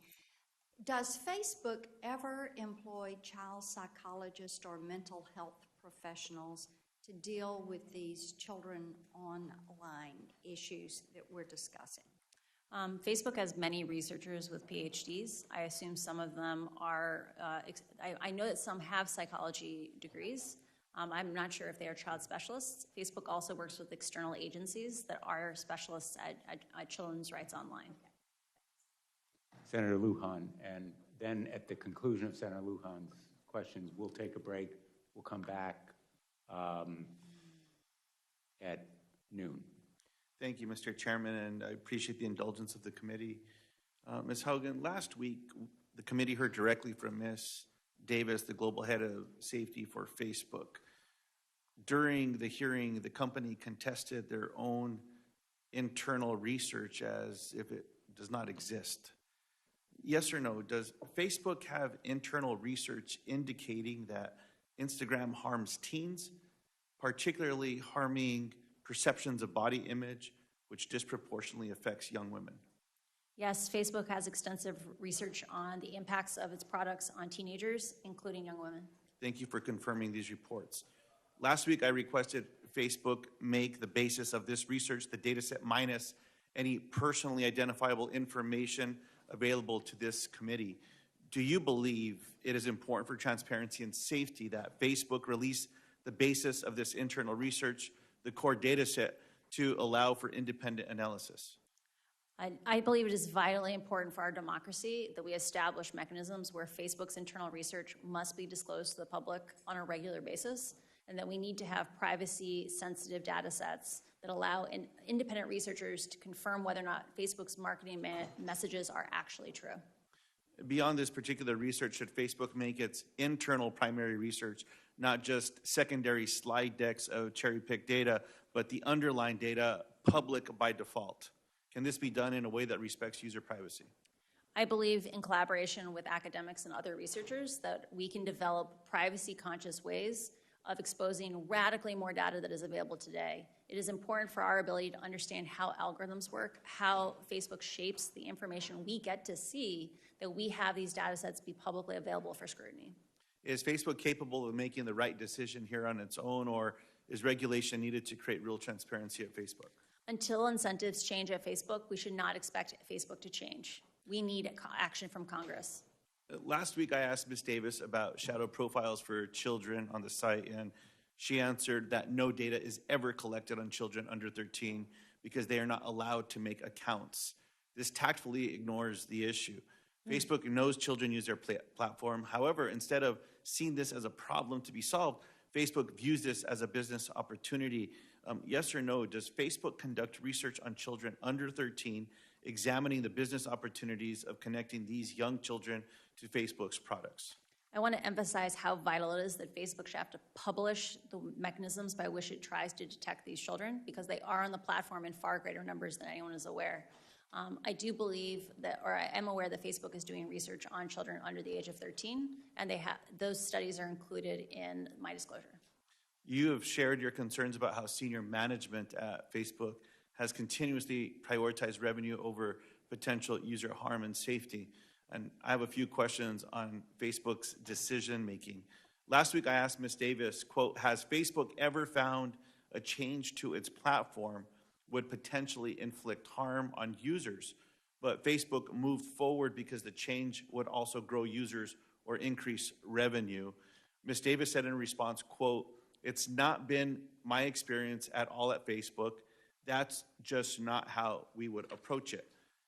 Does Facebook ever employ child psychologists or mental health professionals to deal with these children online issues that we're discussing? Facebook has many researchers with PhDs. I assume some of them are, I know that some have psychology degrees. I'm not sure if they are child specialists. Facebook also works with external agencies that are specialists at children's rights online. Senator Lujan, and then at the conclusion of Senator Lujan's questions, we'll take a break. We'll come back at noon. Thank you, Mr. Chairman, and I appreciate the indulgence of the committee. Ms. Haugen, last week, the committee heard directly from Ms. Davis, the global head of safety for Facebook. During the hearing, the company contested their own internal research as if it does not exist. Yes or no, does Facebook have internal research indicating that Instagram harms teens, particularly harming perceptions of body image, which disproportionately affects young women? Yes, Facebook has extensive research on the impacts of its products on teenagers, including young women. Thank you for confirming these reports. Last week, I requested Facebook make the basis of this research the data set minus any personally identifiable information available to this committee. Do you believe it is important for transparency and safety that Facebook release the basis of this internal research, the core data set, to allow for independent analysis? I believe it is vitally important for our democracy that we establish mechanisms where Facebook's internal research must be disclosed to the public on a regular basis, and that we need to have privacy-sensitive data sets that allow independent researchers to confirm whether or not Facebook's marketing messages are actually true. Beyond this particular research, should Facebook make its internal primary research not just secondary slide decks of cherry-picked data, but the underlying data public by default? Can this be done in a way that respects user privacy? I believe in collaboration with academics and other researchers that we can develop privacy-conscious ways of exposing radically more data that is available today. It is important for our ability to understand how algorithms work, how Facebook shapes the information we get to see, that we have these data sets be publicly available for scrutiny. Is Facebook capable of making the right decision here on its own, or is regulation needed to create real transparency at Facebook? Until incentives change at Facebook, we should not expect Facebook to change. We need action from Congress. Last week, I asked Ms. Davis about shadow profiles for children on the site, and she answered that no data is ever collected on children under 13 because they are not allowed to make accounts. This tactfully ignores the issue. Facebook knows children use their platform. However, instead of seeing this as a problem to be solved, Facebook views this as a business opportunity. Yes or no, does Facebook conduct research on children under 13, examining the business opportunities of connecting these young children to Facebook's products? I want to emphasize how vital it is that Facebook should have to publish the mechanisms by which it tries to detect these children, because they are on the platform in far greater numbers than anyone is aware. I do believe that, or I am aware that Facebook is doing research on children under the age of 13, and those studies are included in my disclosure. You have shared your concerns about how senior management at Facebook has continuously prioritized revenue over potential user harm and safety. And I have a few questions on Facebook's decision-making. Last week, I asked Ms. Davis, quote, has Facebook ever found a change to its platform would potentially inflict harm on users, but Facebook moved forward because the change would also grow users or increase revenue? Ms. Davis said in response, quote, it's not been my experience at all at Facebook. That's just not how we would approach it.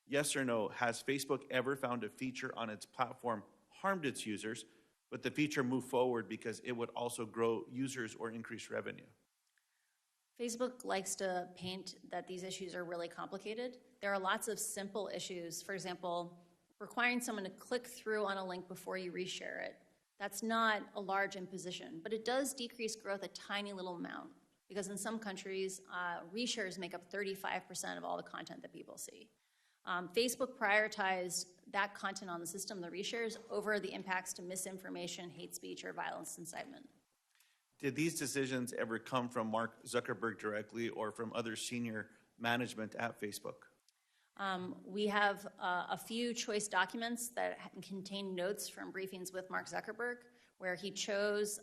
Yes or no, has Facebook ever found a feature on its platform harmed its users, but the feature moved forward because it would also grow users or increase revenue? Facebook likes to paint that these issues are really complicated. There are lots of simple issues. For example, requiring someone to click through on a link before you reshare it. That's not a large imposition, but it does decrease growth a tiny little amount, because in some countries, reshares make up 35% of all the content that people see. Facebook prioritized that content on the system, the reshares, over the impacts to misinformation, hate speech, or violence incitement. Did these decisions ever come from Mark Zuckerberg directly or from other senior management at Facebook? We have a few choice documents that contain notes from briefings with Mark Zuckerberg, where he chose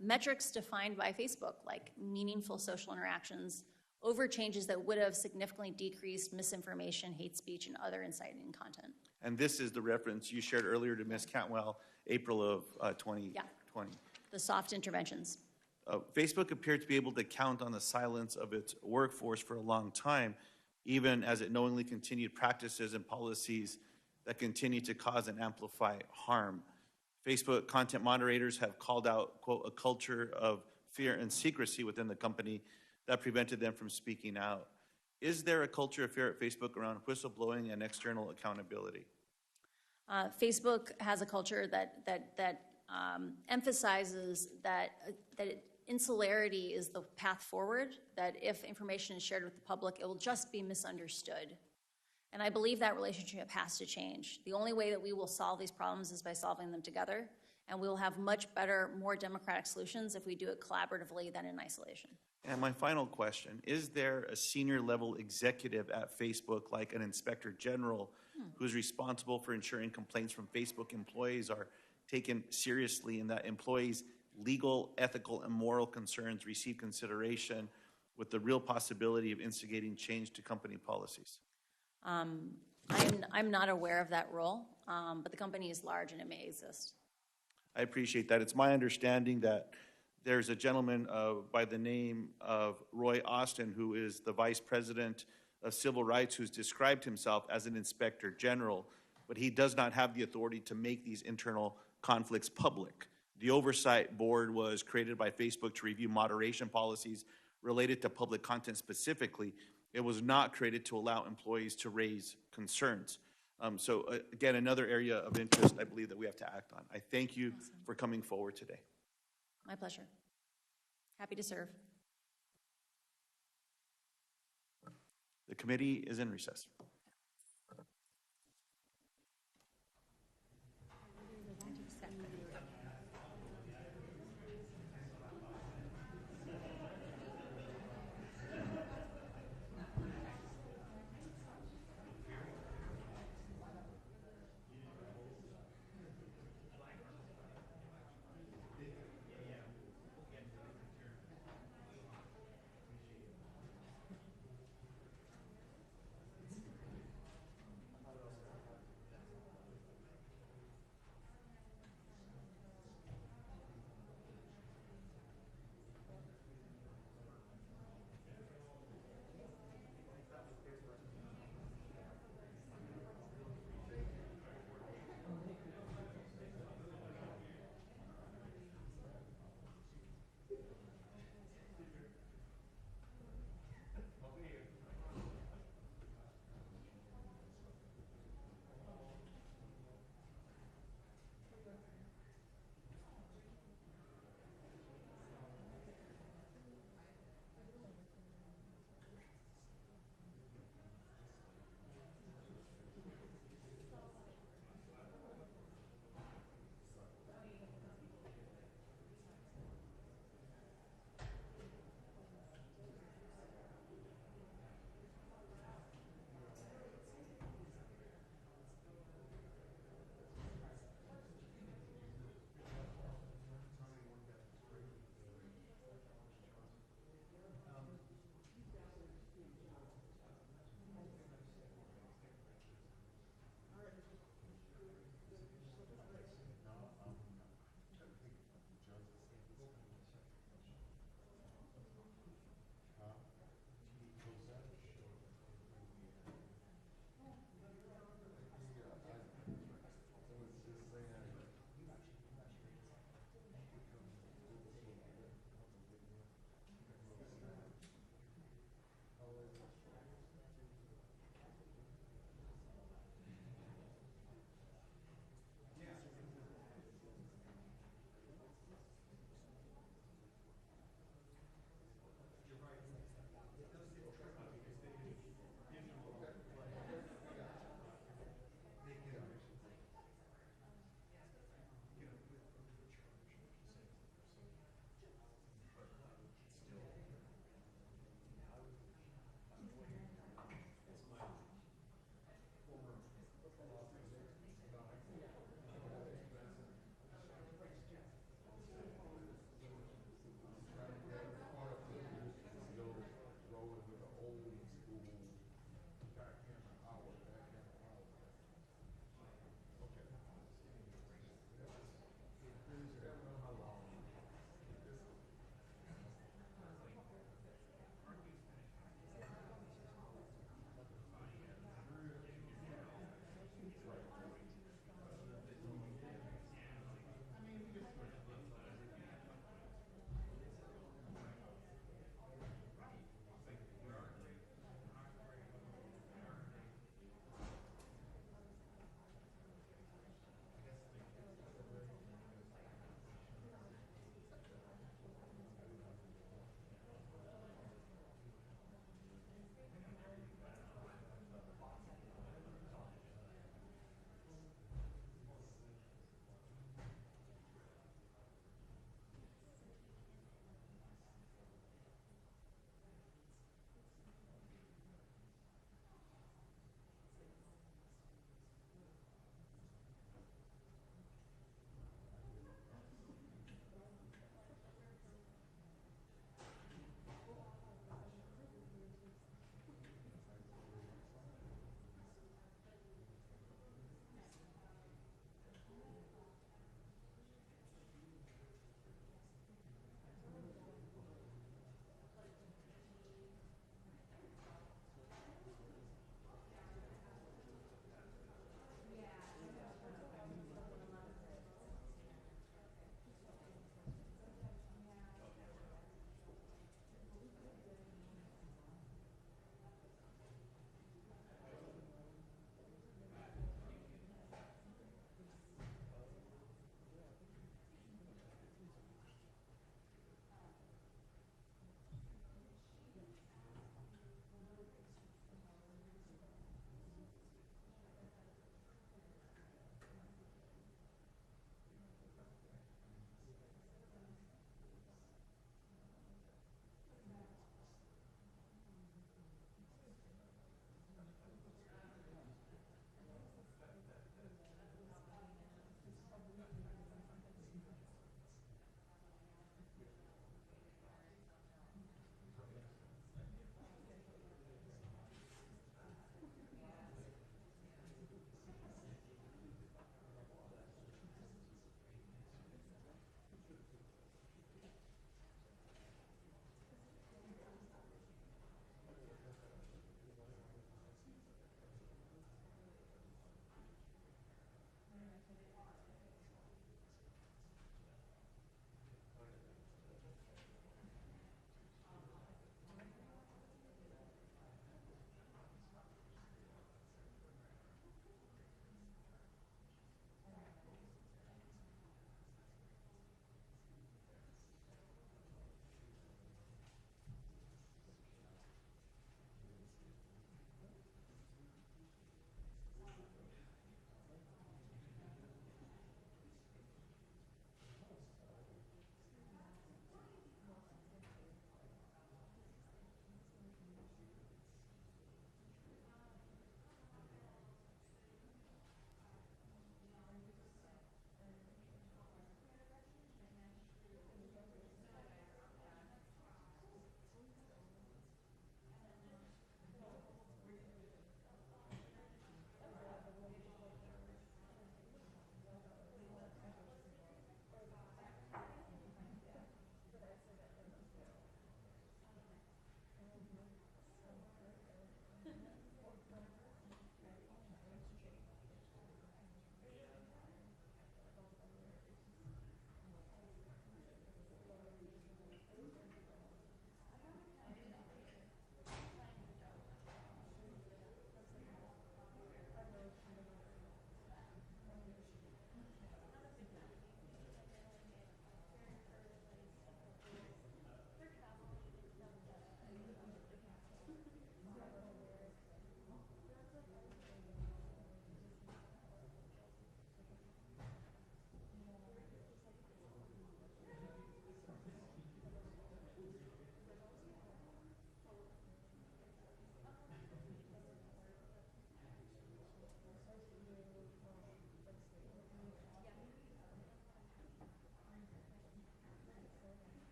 metrics defined by Facebook, like meaningful social interactions, over changes that would have significantly decreased misinformation, hate speech, and other inciting content. And this is the reference you shared earlier to Ms. Cantwell, April of 2020. Yeah. The soft interventions. Facebook appeared to be able to count on the silence of its workforce for a long time, even as it knowingly continued practices and policies that continue to cause and amplify harm. Facebook content moderators have called out, quote, a culture of fear and secrecy within the company that prevented them from speaking out. Is there a culture of fear at Facebook around whistleblowing and external accountability? Facebook has a culture that emphasizes that insularity is the path forward, that if information is shared with the public, it will just be misunderstood. And I believe that relationship has to change. The only way that we will solve these problems is by solving them together, and we will have much better, more democratic solutions if we do it collaboratively than in isolation. And my final question, is there a senior level executive at Facebook, like an inspector general, who's responsible for ensuring complaints from Facebook employees are taken seriously and that employees' legal, ethical, and moral concerns receive consideration with the real possibility of instigating change to company policies? I'm not aware of that role, but the company is large and it may exist. I appreciate that. It's my understanding that there's a gentleman by the name of Roy Austin, who is the Vice President of Civil Rights, who's described himself as an Inspector General, but he does not have the authority to make these internal conflicts public. The Oversight Board was created by Facebook to review moderation policies related to public content specifically. It was not created to allow employees to raise concerns. Again, another area of interest I believe that we have to act on. I thank you for coming forward today. My pleasure. Happy to serve. The committee is in recess.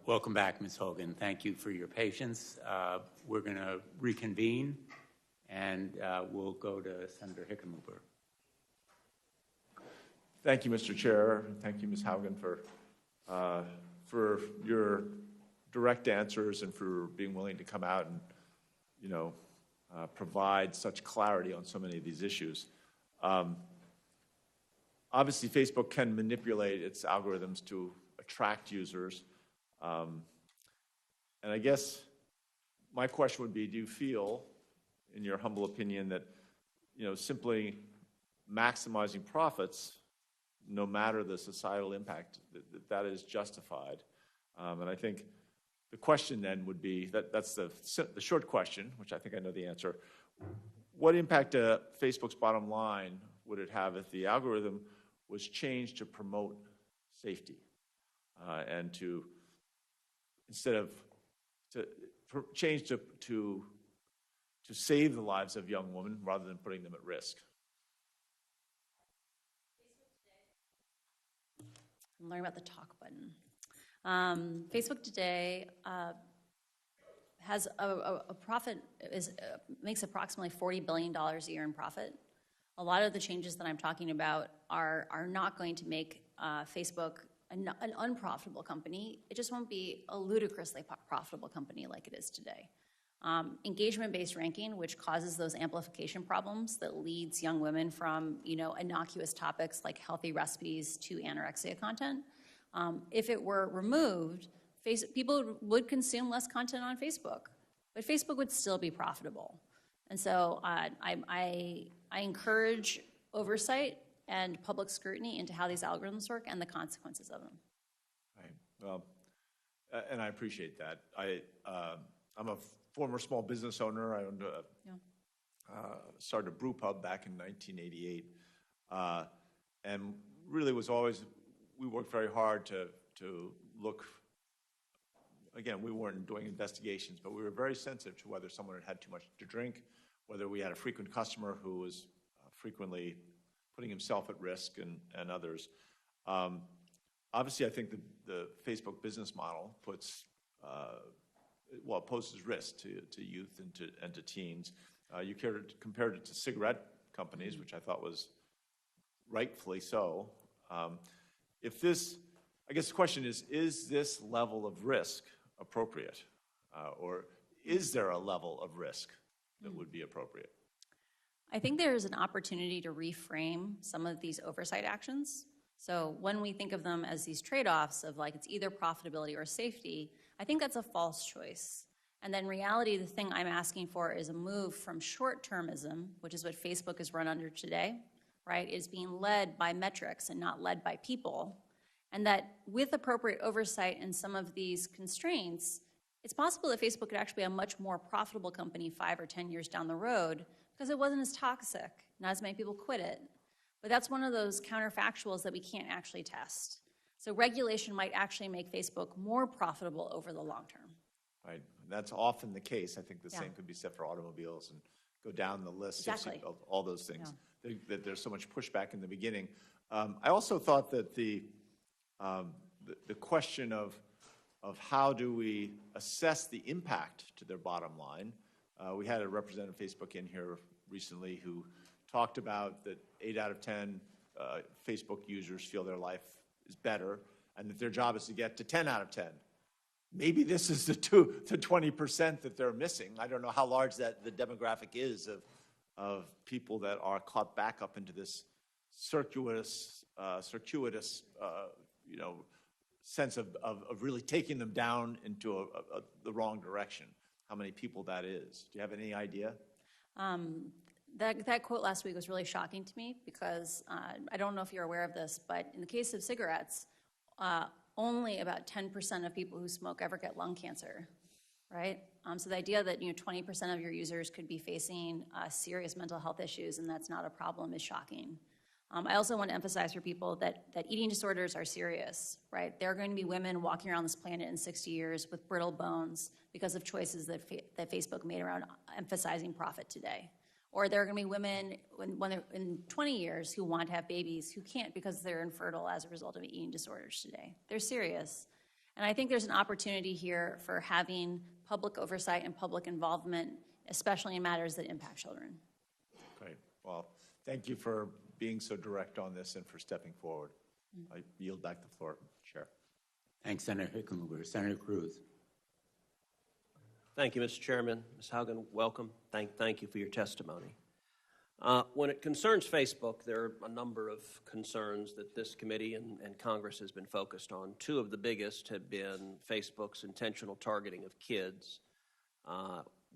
Welcome back, Ms. Haugen. Thank you for your patience. We're going to reconvene, and we'll go to Senator Hickenlooper. Thank you, Mr. Chair. Thank you, Ms. Haugen, for your direct answers and for being willing to come out and, provide such clarity on so many of these issues. Obviously, Facebook can manipulate its algorithms to attract users. And I guess my question would be, do you feel, in your humble opinion, that, simply maximizing profits, no matter the societal impact, that is justified? And I think the question then would be, that's the short question, which I think I know the answer. What impact to Facebook's bottom line would it have if the algorithm was changed to promote safety and to, instead of, change to save the lives of young women rather than putting them at risk? I'm learning about the talk button. Facebook today has a profit, makes approximately $40 billion a year in profit. A lot of the changes that I'm talking about are not going to make Facebook an unprofitable company. It just won't be a ludicrously profitable company like it is today. Engagement-based ranking, which causes those amplification problems that leads young women from innocuous topics like healthy recipes to anorexia content. If it were removed, people would consume less content on Facebook, but Facebook would still be profitable. And so I encourage oversight and public scrutiny into how these algorithms work and the consequences of them. Right. Well, and I appreciate that. I'm a former small business owner. I owned started a brew pub back in 1988, and really was always, we worked very hard to look. Again, we weren't doing investigations, but we were very sensitive to whether someone had too much to drink, whether we had a frequent customer who was frequently putting himself at risk and others. Obviously, I think the Facebook business model poses risk to youth and to teens. You compared it to cigarette companies, which I thought was rightfully so. I guess the question is this level of risk appropriate? Or is there a level of risk that would be appropriate? I think there is an opportunity to reframe some of these oversight actions. So when we think of them as these trade-offs of it's either profitability or safety, I think that's a false choice. And then in reality, the thing I'm asking for is a move from short-termism, which is what Facebook is run under today, right, is being led by metrics and not led by people. And that with appropriate oversight and some of these constraints, it's possible that Facebook could actually be a much more profitable company 5 or 10 years down the road because it wasn't as toxic. Not as many people quit it. But that's one of those counterfactuals that we can't actually test. So regulation might actually make Facebook more profitable over the long term. Right. That's often the case. I think the same could be said for automobiles and go down the list of all those things. Yeah. That there's so much pushback in the beginning. I also thought that the question of how do we assess the impact to their bottom line. We had a representative of Facebook in here recently who talked about that 8 out of 10 Facebook users feel their life is better and that their job is to get to 10 out of 10. Maybe this is the 20% that they're missing. I don't know how large the demographic is of people that are caught back up into this circuitous sense of really taking them down into the wrong direction. How many people that is? Do you have any idea? That quote last week was really shocking to me because I don't know if you're aware of this, but in the case of cigarettes, only about 10% of people who smoke ever get lung cancer, right? So the idea that 20% of your users could be facing serious mental health issues and that's not a problem is shocking. I also want to emphasize for people that eating disorders are serious, right? There are going to be women walking around this planet in 60 years with brittle bones because of choices that Facebook made around emphasizing profit today. Or there are going to be women when they're in 20 years who want to have babies who can't because they're infertile as a result of eating disorders today. They're serious. And I think there's an opportunity here for having public oversight and public involvement, especially in matters that impact children. Great. Well, thank you for being so direct on this and for stepping forward. I yield back the floor, Chair. Thanks, Senator Hickenlooper. Senator Cruz. Thank you, Mr. Chairman. Ms. Haugen, welcome. Thank you for your testimony. When it concerns Facebook, there are a number of concerns that this committee and Congress has been focused on. Two of the biggest have been Facebook's intentional targeting of kids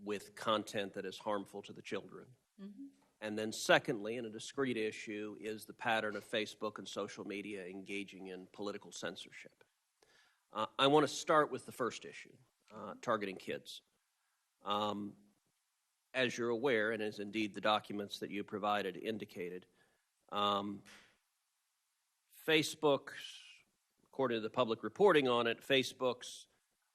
with content that is harmful to the children. Mm-hmm. And then secondly, and a discrete issue, is the pattern of Facebook and social media engaging in political censorship. I want to start with the first issue, targeting kids. As you're aware, and as indeed the documents that you provided indicated, Facebook's, according to the public reporting on it, Facebook's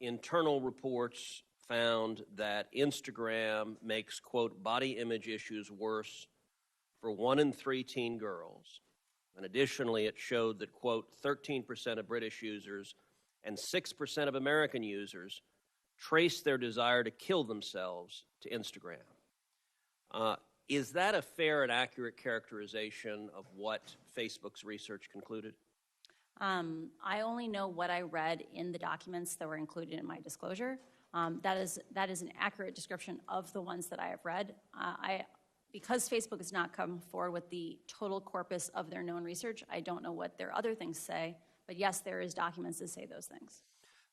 internal reports found that Instagram makes, quote, body image issues worse for 1 in 3 teen girls. And additionally, it showed that, quote, 13% of British users and 6% of American users trace their desire to kill themselves to Instagram. Is that a fair and accurate characterization of what Facebook's research concluded? I only know what I read in the documents that were included in my disclosure. That is an accurate description of the ones that I have read. Because Facebook has not come forward with the total corpus of their known research, I don't know what their other things say. But yes, there is documents that say those things.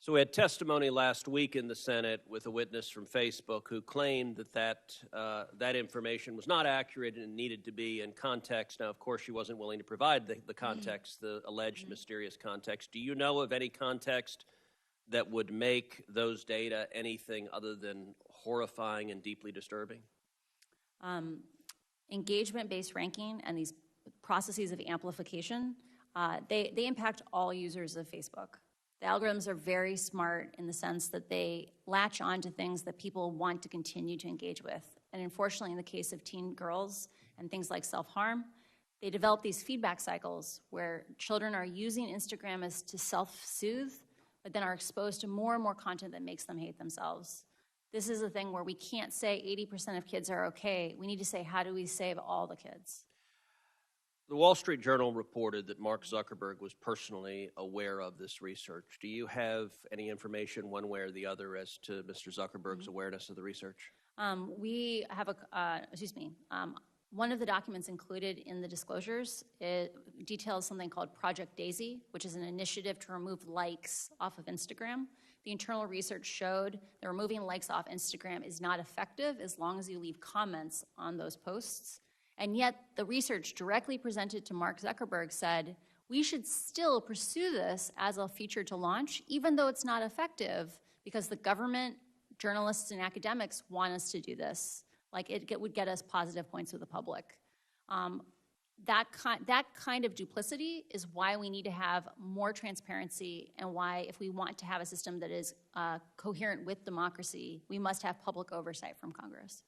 So we had testimony last week in the Senate with a witness from Facebook who claimed that information was not accurate and needed to be in context. Now, of course, she wasn't willing to provide the context, the alleged mysterious context. Do you know of any context that would make those data anything other than horrifying and deeply disturbing? Engagement-based ranking and these processes of amplification, they impact all users of Facebook. The algorithms are very smart in the sense that they latch on to things that people want to continue to engage with. And unfortunately, in the case of teen girls and things like self-harm, they develop these feedback cycles where children are using Instagram as to self-soothe, but then are exposed to more and more content that makes them hate themselves. This is a thing where we can't say 80% of kids are okay. We need to say, how do we save all the kids? The Wall Street Journal reported that Mark Zuckerberg was personally aware of this research. Do you have any information one way or the other as to Mr. Zuckerberg's awareness of the research? We have one of the documents included in the disclosures, it details something called Project Daisy, which is an initiative to remove likes off of Instagram. The internal research showed that removing likes off Instagram is not effective as long as you leave comments on those posts. And yet the research directly presented to Mark Zuckerberg said, we should still pursue this as a feature to launch, even though it's not effective, because the government, journalists, and academics want us to do this. Like it would get us positive points with the public. That kind of duplicity is why we need to have more transparency, and why, if we want to have a system that is coherent with democracy, we must have public oversight from Congress.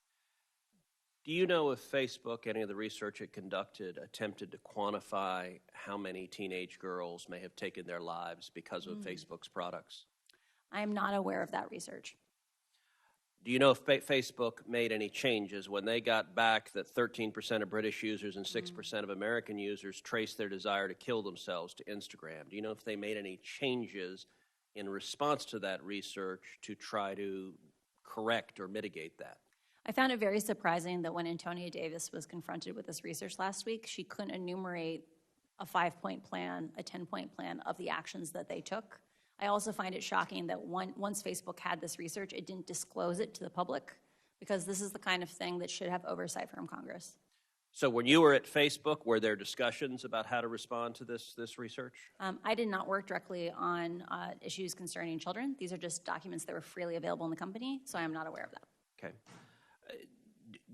Do you know if Facebook, any of the research it conducted, attempted to quantify how many teenage girls may have taken their lives because of Facebook's products? I am not aware of that research. Do you know if Facebook made any changes when they got back that 13% of British users and 6% of American users traced their desire to kill themselves to Instagram? Do you know if they made any changes in response to that research to try to correct or mitigate that? I found it very surprising that when Antonia Davis was confronted with this research last week, she couldn't enumerate a 5-point plan, a 10-point plan of the actions that they took. I also find it shocking that once Facebook had this research, it didn't disclose it to the public, because this is the kind of thing that should have oversight from Congress. So when you were at Facebook, were there discussions about how to respond to this research? I did not work directly on issues concerning children. These are just documents that were freely available in the company, so I am not aware of that. Okay.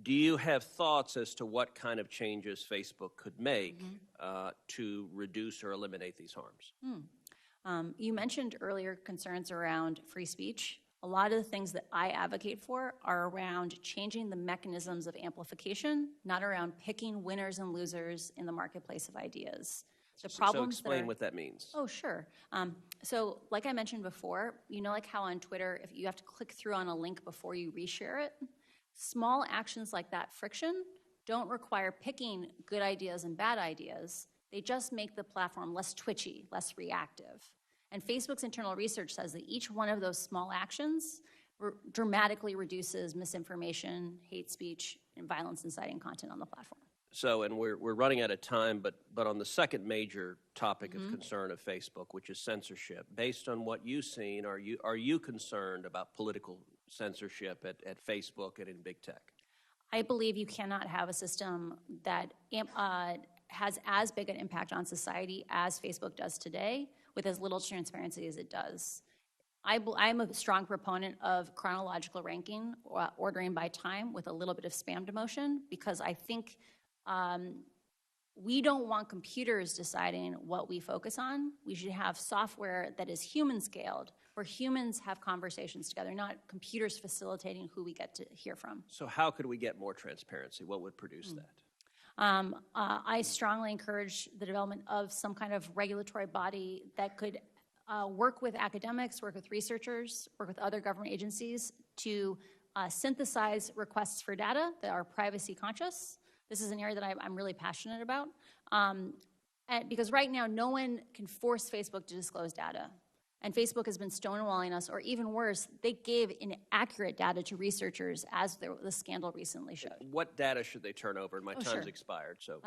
Do you have thoughts as to what kind of changes Facebook could make to reduce or eliminate these harms? You mentioned earlier concerns around free speech. A lot of the things that I advocate for are around changing the mechanisms of amplification, not around picking winners and losers in the marketplace of ideas. The So problems explain that are, what that means. Oh, sure. So like I mentioned before, you know, like how on Twitter, if you have to click through on a link before you reshare it, small actions like that friction don't require picking good ideas and bad ideas. They just make the platform less twitchy, less reactive. And Facebook's internal research says that each one of those small actions dramatically reduces misinformation, hate speech, and violence inciting content on the platform. So, and we're running out of time, but on the second major topic of concern of Facebook, which is censorship, based on what you've seen, are you concerned about political censorship at Facebook and in big tech? I believe you cannot have a system that has as big an impact on society as Facebook does today with as little transparency as it does. I'm a strong proponent of chronological ranking, ordering by time with a little bit of spam demotion, because I think we don't want computers deciding what we focus on. We should have software that is human scaled, where humans have conversations together, not computers facilitating who we get to hear from. So how could we get more transparency? What would produce that? I strongly encourage the development of some kind of regulatory body that could work with academics, work with researchers, work with other government agencies to synthesize requests for data that are privacy conscious. This is an area that I'm really passionate about. Because right now, no one can force Facebook to disclose data. And Facebook has been stonewalling us, or even worse, they gave inaccurate data to researchers, as the scandal recently showed. What data should they turn over? And my time's expired. So,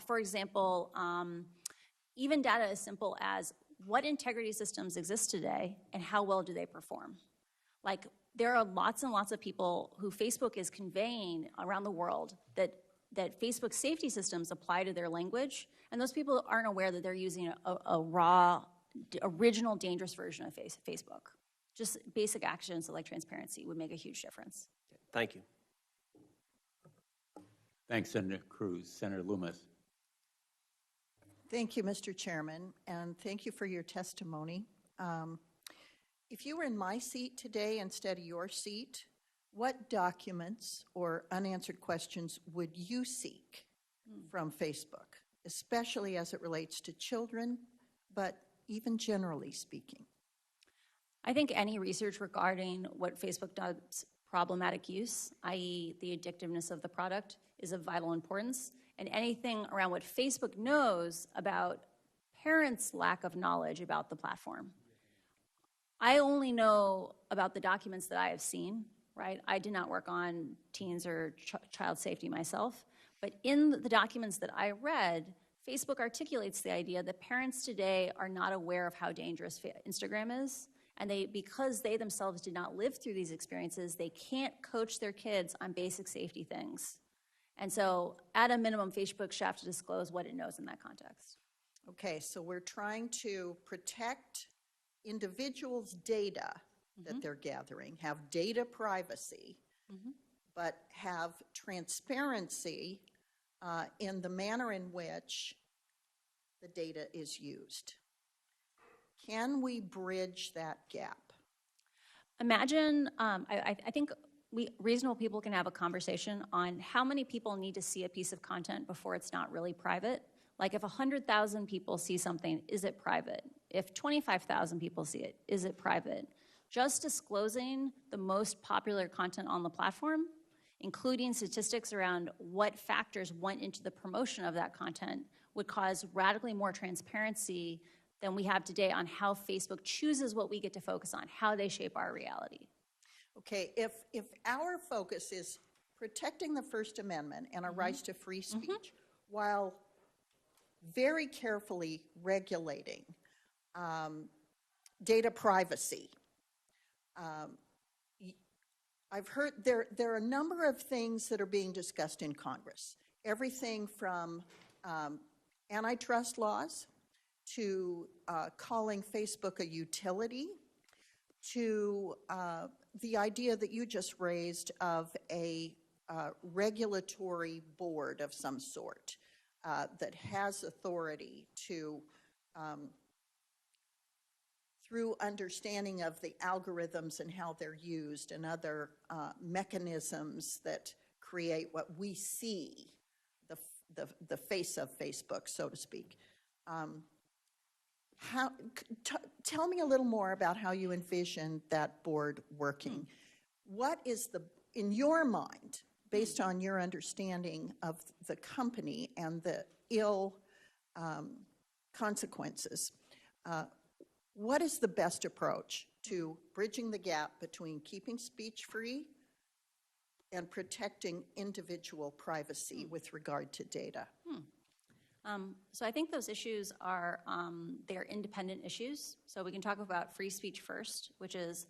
for example, even data as simple as what integrity systems exist today and how well do they perform? Like, there are lots and lots of people who Facebook is conveying around the world that Facebook safety systems apply to their language, and those people aren't aware that they're using a raw, original, dangerous version of Facebook. Just basic actions like transparency would make a huge difference. thank you. Thanks, Senator Cruz. Senator Loomis. Thank you, Mr. Chairman, and thank you for your testimony. If you were in my seat today instead of your seat, what documents or unanswered questions would you seek from Facebook, especially as it relates to children, but even generally speaking? I think any research regarding what Facebook does problematic use, i.e. the addictiveness of the product, is of vital importance. And anything around what Facebook knows about parents' lack of knowledge about the platform. I only know about the documents that I have seen, right? I did not work on teens or child safety myself. But in the documents that I read, Facebook articulates the idea that parents today are not aware of how dangerous Instagram is. And because they themselves did not live through these experiences, they can't coach their kids on basic safety things. And so, at a minimum, Facebook should have to disclose what it knows in that context. Okay, so we're trying to protect individuals' data that they're gathering, have data privacy, but have transparency in the manner in which the data is used. Can we bridge that gap? Imagine, I think reasonable people can have a conversation on how many people need to see a piece of content before it's not really private. Like if 100,000 people see something, is it private? If 25,000 people see it, is it private? Just disclosing the most popular content on the platform, including statistics around what factors went into the promotion of that content, would cause radically more transparency than we have today on how Facebook chooses what we get to focus on, how they shape our reality. Okay, if our focus is protecting the First Amendment and our rights to free speech while very carefully regulating data privacy, I've heard there are a number of things that are being discussed in Congress. Everything from antitrust laws to calling Facebook a utility to the idea that you just raised of a regulatory board of some sort that has authority to, through understanding of the algorithms and how they're used and other mechanisms that create what we see, the face of Facebook, so to speak. Tell me a little more about how you envision that board working. What is in your mind, based on your understanding of the company and the ill consequences, what is the best approach to bridging the gap between keeping speech free and protecting individual privacy with regard to data? So I think those issues are, they're independent issues. So we can talk about free speech first, which is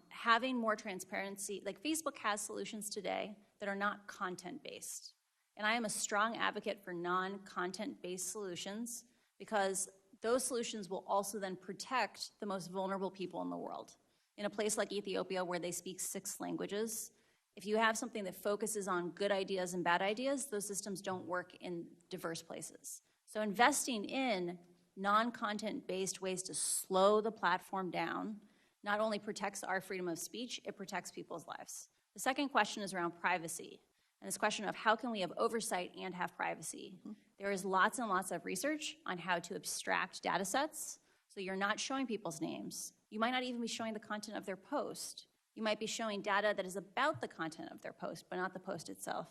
having more transparency. Like Facebook has solutions today that are not content-based. And I am a strong advocate for non-content-based solutions because those solutions will also then protect the most vulnerable people in the world. In a place like Ethiopia where they speak 6 languages, if you have something that focuses on good ideas and bad ideas, those systems don't work in diverse places. So investing in non-content-based ways to slow the platform down not only protects our freedom of speech, it protects people's lives. The second question is around privacy, and this question of how can we have oversight and have privacy. There is lots and lots of research on how to abstract data sets, so you're not showing people's names. You might not even be showing the content of their post. You might be showing data that is about the content of their post, but not the post itself.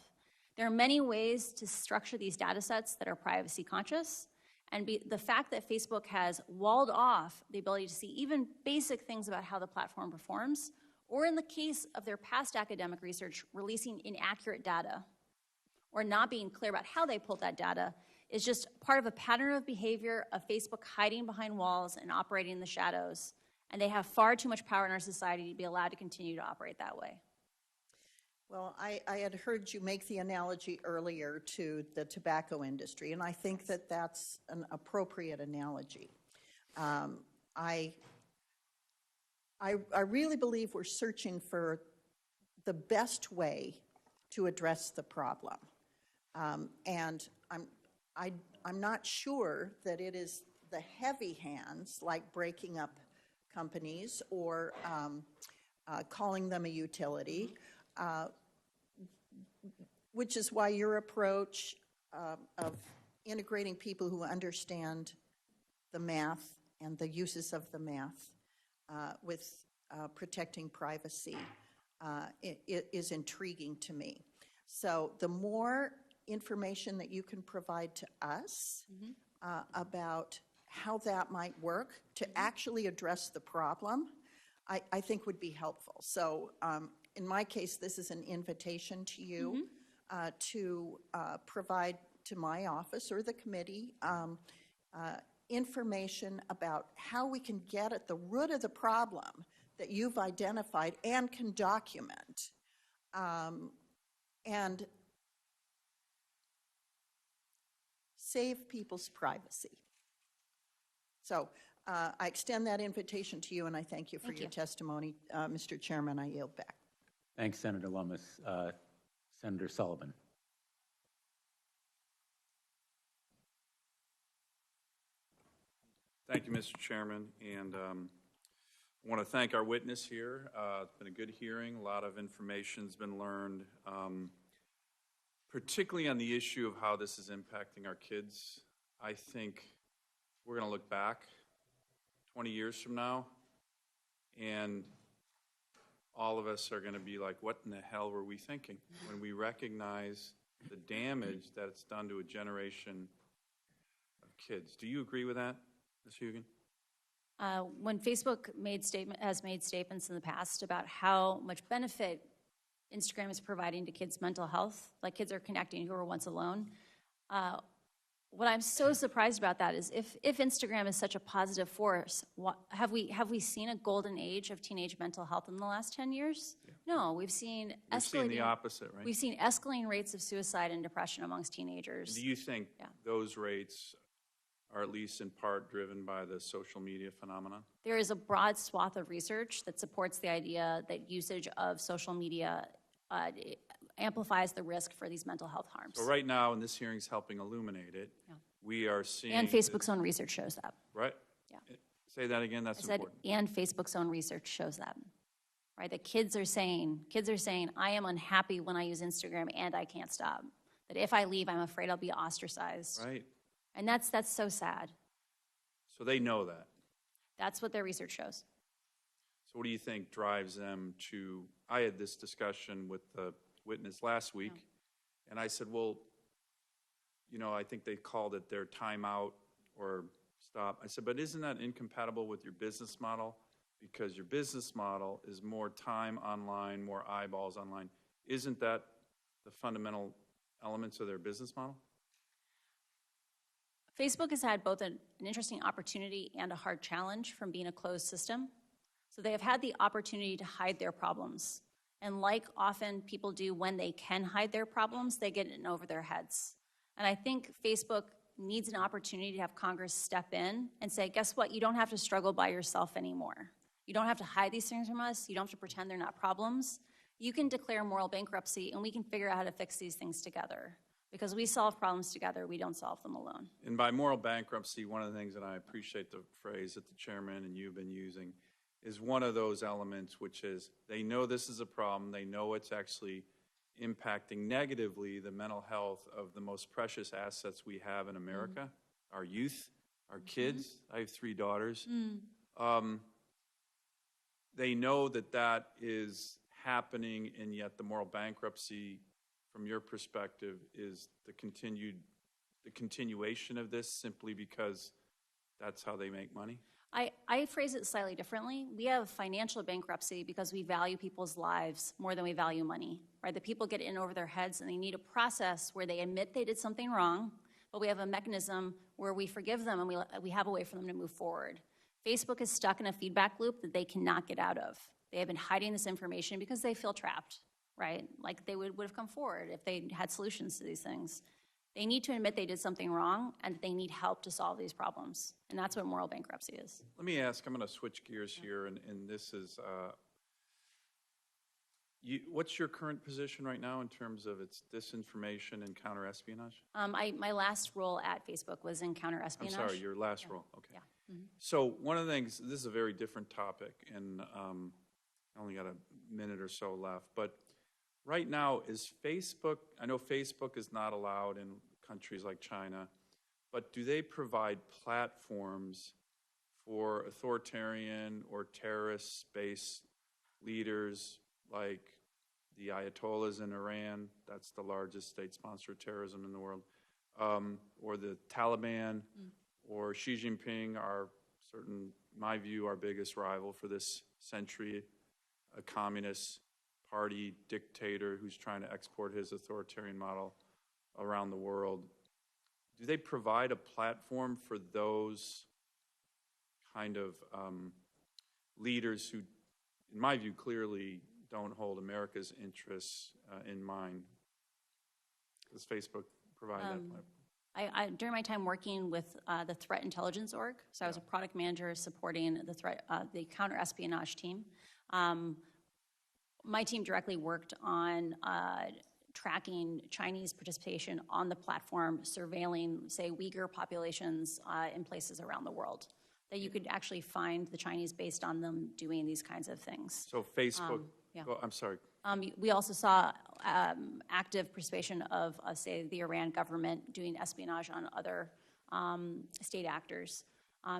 There are many ways to structure these data sets that are privacy conscious, and the fact that Facebook has walled off the ability to see even basic things about how the platform performs, or in the case of their past academic research, releasing inaccurate data, or not being clear about how they pulled that data, is just part of a pattern of behavior of Facebook hiding behind walls and operating in the shadows. And they have far too much power in our society to be allowed to continue to operate that way. Well, I had heard you make the analogy earlier to the tobacco industry, and I think that that's an appropriate analogy. I really believe we're searching for the best way to address the problem. And I'm not sure that it is the heavy hands, like breaking up companies or calling them a utility, which is why your approach of integrating people who understand the math and the uses of the math with protecting privacy is intriguing to me. So the more information that you can provide to us about how that might work to actually address the problem, I think would be helpful. So in my case, this is an invitation to you to provide to my office or the committee information about how we can get at the root of the problem that you've identified and can document, and save people's privacy. So I extend that invitation to you, and I thank you for your testimony. Mr. Chairman, I yield back. Thanks, Senator Lummis. Senator Sullivan. Thank you, Mr. Chairman, and I want to thank our witness here. It's been a good hearing. A lot of information has been learned, particularly on the issue of how this is impacting our kids. I think we're going to look back 20 years from now, and all of us are going to be like, what in the hell were we thinking? When we recognize the damage that it's done to a generation of kids. Do you agree with that, Ms. Haugen? When Facebook has made statements in the past about how much benefit Instagram is providing to kids' mental health, like kids are connecting who were once alone, what I'm so surprised about that is if Instagram is such a positive force, have we seen a golden age of teenage mental health in the last 10 years? Yeah. No, we've seen the opposite, right? We've seen escalating rates of suicide and depression amongst teenagers. Do you think those rates are at least in part driven by the social media phenomenon? There is a broad swath of research that supports the idea that usage of social media amplifies the risk for these mental health harms. So right now, and this hearing is helping illuminate it, we are seeing... And Facebook's own research shows that. Right? Yeah. Say that again, that's important. And Facebook's own research shows that. Right? The kids are saying, I am unhappy when I use Instagram and I can't stop. that if I leave, I'm afraid I'll be ostracized. Right. And that's so sad. So they know that. That's what their research shows. So what do you think drives them to, I had this discussion with the witness last week, and I said, well, you know, I think they called it their timeout or stop. I said, but isn't that incompatible with your business model? Because your business model is more time online, more eyeballs online. Isn't that the fundamental elements of their business model? Facebook has had both an interesting opportunity and a hard challenge from being a closed system. So they have had the opportunity to hide their problems. And like often people do when they can hide their problems, they get in over their heads. And I think Facebook needs an opportunity to have Congress step in and say, guess what? You don't have to struggle by yourself anymore. You don't have to hide these things from us. You don't have to pretend they're not problems. You can declare moral bankruptcy, and we can figure out how to fix these things together. Because we solve problems together, we don't solve them alone. And by moral bankruptcy, one of the things, and I appreciate the phrase that the chairman and you've been using, is one of those elements, which is they know this is a problem. They know it's actually impacting negatively the mental health of the most precious assets we have in America, our youth, our kids. I have 3 daughters. They know that that is happening, and yet the moral bankruptcy, from your perspective, is the continuation of this simply because that's how they make money? I phrase it slightly differently. We have financial bankruptcy because we value people's lives more than we value money, right? The people get in over their heads, and they need a process where they admit they did something wrong, but we have a mechanism where we forgive them, and we have a way for them to move forward. Facebook is stuck in a feedback loop that they cannot get out of. They have been hiding this information because they feel trapped, right? Like they would have come forward if they had solutions to these things. They need to admit they did something wrong, and that they need help to solve these problems. And that's what moral bankruptcy is. Let me ask, I'm going to switch gears here, and this is, what's your current position right now in terms of its disinformation and counter-espionage? My last role at Facebook was in counter-espionage. I'm sorry, your last role, okay. Yeah. Mm-hmm. So one of the things, this is a very different topic, and I only got a minute or so left, but right now is Facebook, I know Facebook is not allowed in countries like China, but do they provide platforms for authoritarian or terrorist-based leaders like the Ayatollahs in Iran, that's the largest state sponsor of terrorism in the world, or the Taliban, or Xi Jinping, in my view, our biggest rival for this century, a communist party dictator who's trying to export his authoritarian model around the world. Do they provide a platform for those kind of leaders who, in my view, clearly don't hold America's interests in mind? Does Facebook provide that platform? During my time working with the Threat Intelligence Org, so I was a product manager supporting the counter-espionage team. My team directly worked on tracking Chinese participation on the platform, surveilling, say, Uyghur populations in places around the world, that you could actually find the Chinese based on them doing these kinds of things. So Facebook, I'm sorry. We also saw active participation of, say, the Iran government doing espionage on other state actors.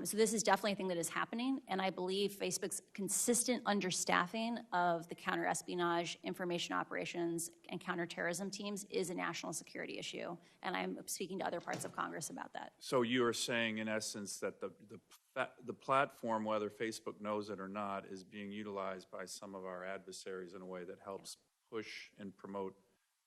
So this is definitely a thing that is happening, and I believe Facebook's consistent understaffing of the counter-espionage, information operations, and counterterrorism teams is a national security issue, and I'm speaking to other parts of Congress about that. So you are saying, in essence, that the platform, whether Facebook knows it or not, is being utilized by some of our adversaries in a way that helps push and promote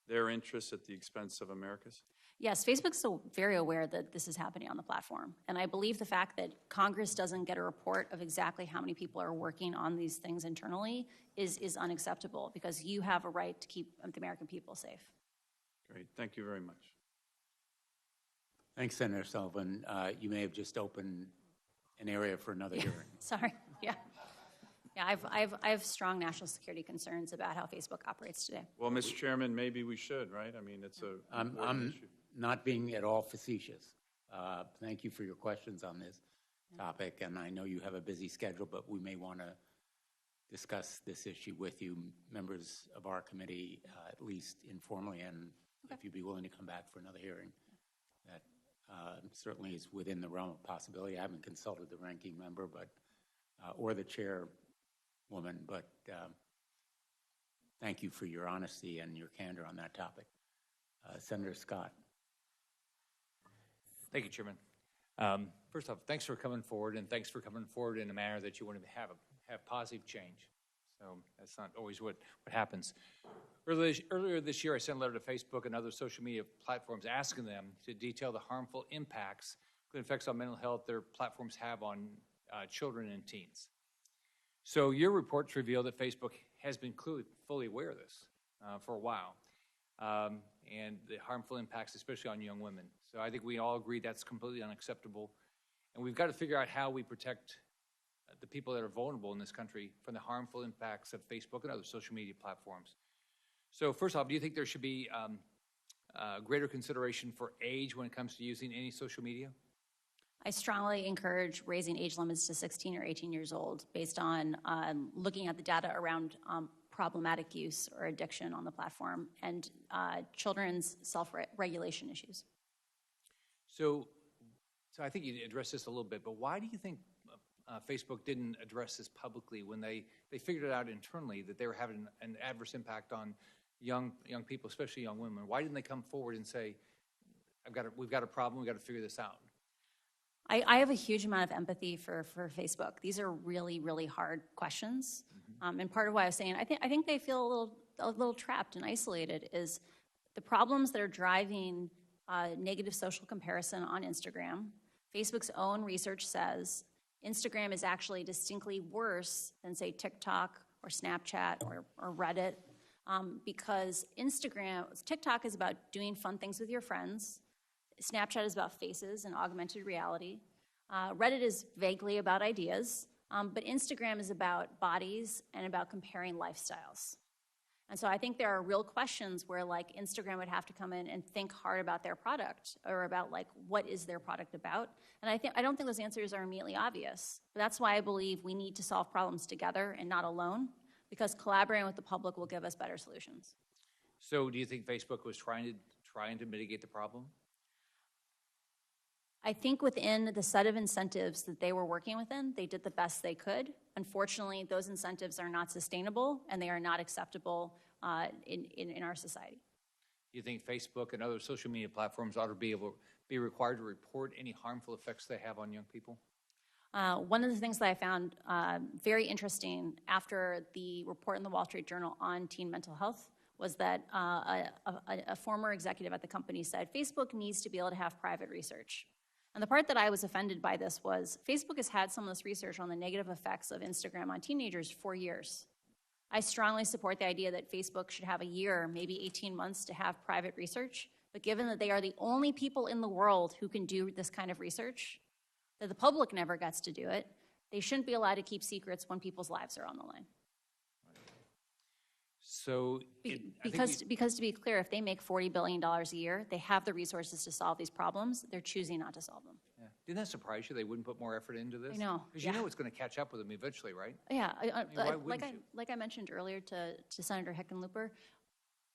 their interests at the expense of America's? Yes, Facebook's still very aware that this is happening on the platform. And I believe the fact that Congress doesn't get a report of exactly how many people are working on these things internally is unacceptable, because you have a right to keep the American people safe. Great. Thank you very much. Thanks, Senator Sullivan. You may have just opened an area for another hearing. Sorry. Yeah. Yeah, I have strong national security concerns about how Facebook operates today. Well, Mr. Chairman, maybe we should, right? I mean, it's a I'm not being at all facetious. Thank you for your questions on this topic, and I know you have a busy schedule, but we may want to discuss this issue with you, members of our committee, at least informally and if you'd be willing to come back for another hearing. That certainly is within the realm of possibility. I haven't consulted the ranking member, but or the chairwoman, but thank you for your honesty and your candor on that topic. Senator Scott. Thank you, Chairman. First off, thanks for coming forward, and thanks for coming forward in a manner that you want to have positive change. So that's not always what happens. Earlier this year, I sent a letter to Facebook and other social media platforms asking them to detail the harmful impacts, including effects on mental health, their platforms have on children and teens. So your reports reveal that Facebook has been fully aware of this for a while, and the harmful impacts, especially on young women. So I think we all agree that's completely unacceptable, and we've got to figure out how we protect the people that are vulnerable in this country from the harmful impacts of Facebook and other social media platforms. So first off, do you think there should be greater consideration for age when it comes to using any social media? I strongly encourage raising age limits to 16 or 18 years old based on looking at the data around problematic use or addiction on the platform and children's self-regulation issues. So I think you addressed this a little bit, but why do you think Facebook didn't address this publicly when they figured it out internally that they were having an adverse impact on young people, especially young women? Why didn't they come forward and say, we've got a problem, we've got to figure this out? I have a huge amount of empathy for Facebook. These are really, really hard questions. And part of why I was saying, I think they feel a little trapped and isolated is the problems that are driving negative social comparison on Instagram. Facebook's own research says Instagram is actually distinctly worse than, say, TikTok or Snapchat or Reddit because TikTok is about doing fun things with your friends. Snapchat is about faces and augmented reality. Reddit is vaguely about ideas, but Instagram is about bodies and about comparing lifestyles. And so I think there are real questions where like Instagram would have to come in and think hard about their product or about like what is their product about. And I don't think those answers are immediately obvious. But that's why I believe we need to solve problems together and not alone, because collaborating with the public will give us better solutions. So do you think Facebook was trying to mitigate the problem? I think within the set of incentives that they were working within, they did the best they could. Unfortunately, those incentives are not sustainable and they are not acceptable in our society. Do you think Facebook and other social media platforms ought to be required to report any harmful effects they have on young people? One of the things that I found very interesting after the report in the Wall Street Journal on teen mental health was that a former executive at the company said Facebook needs to be able to have private research. And the part that I was offended by this was Facebook has had some of this research on the negative effects of Instagram on teenagers for years. I strongly support the idea that Facebook should have a year, maybe 18 months to have private research, but given that they are the only people in the world who can do this kind of research, that the public never gets to do it, they shouldn't be allowed to keep secrets when people's lives are on the line. So, because to be clear, if they make $40 billion a year, they have the resources to solve these problems. They're choosing not to solve them. Yeah. Didn't that surprise you? They wouldn't put more effort into this? I know. Because you know it's going to catch up with them eventually, right? Yeah. Like I mentioned earlier to Senator Hickenlooper,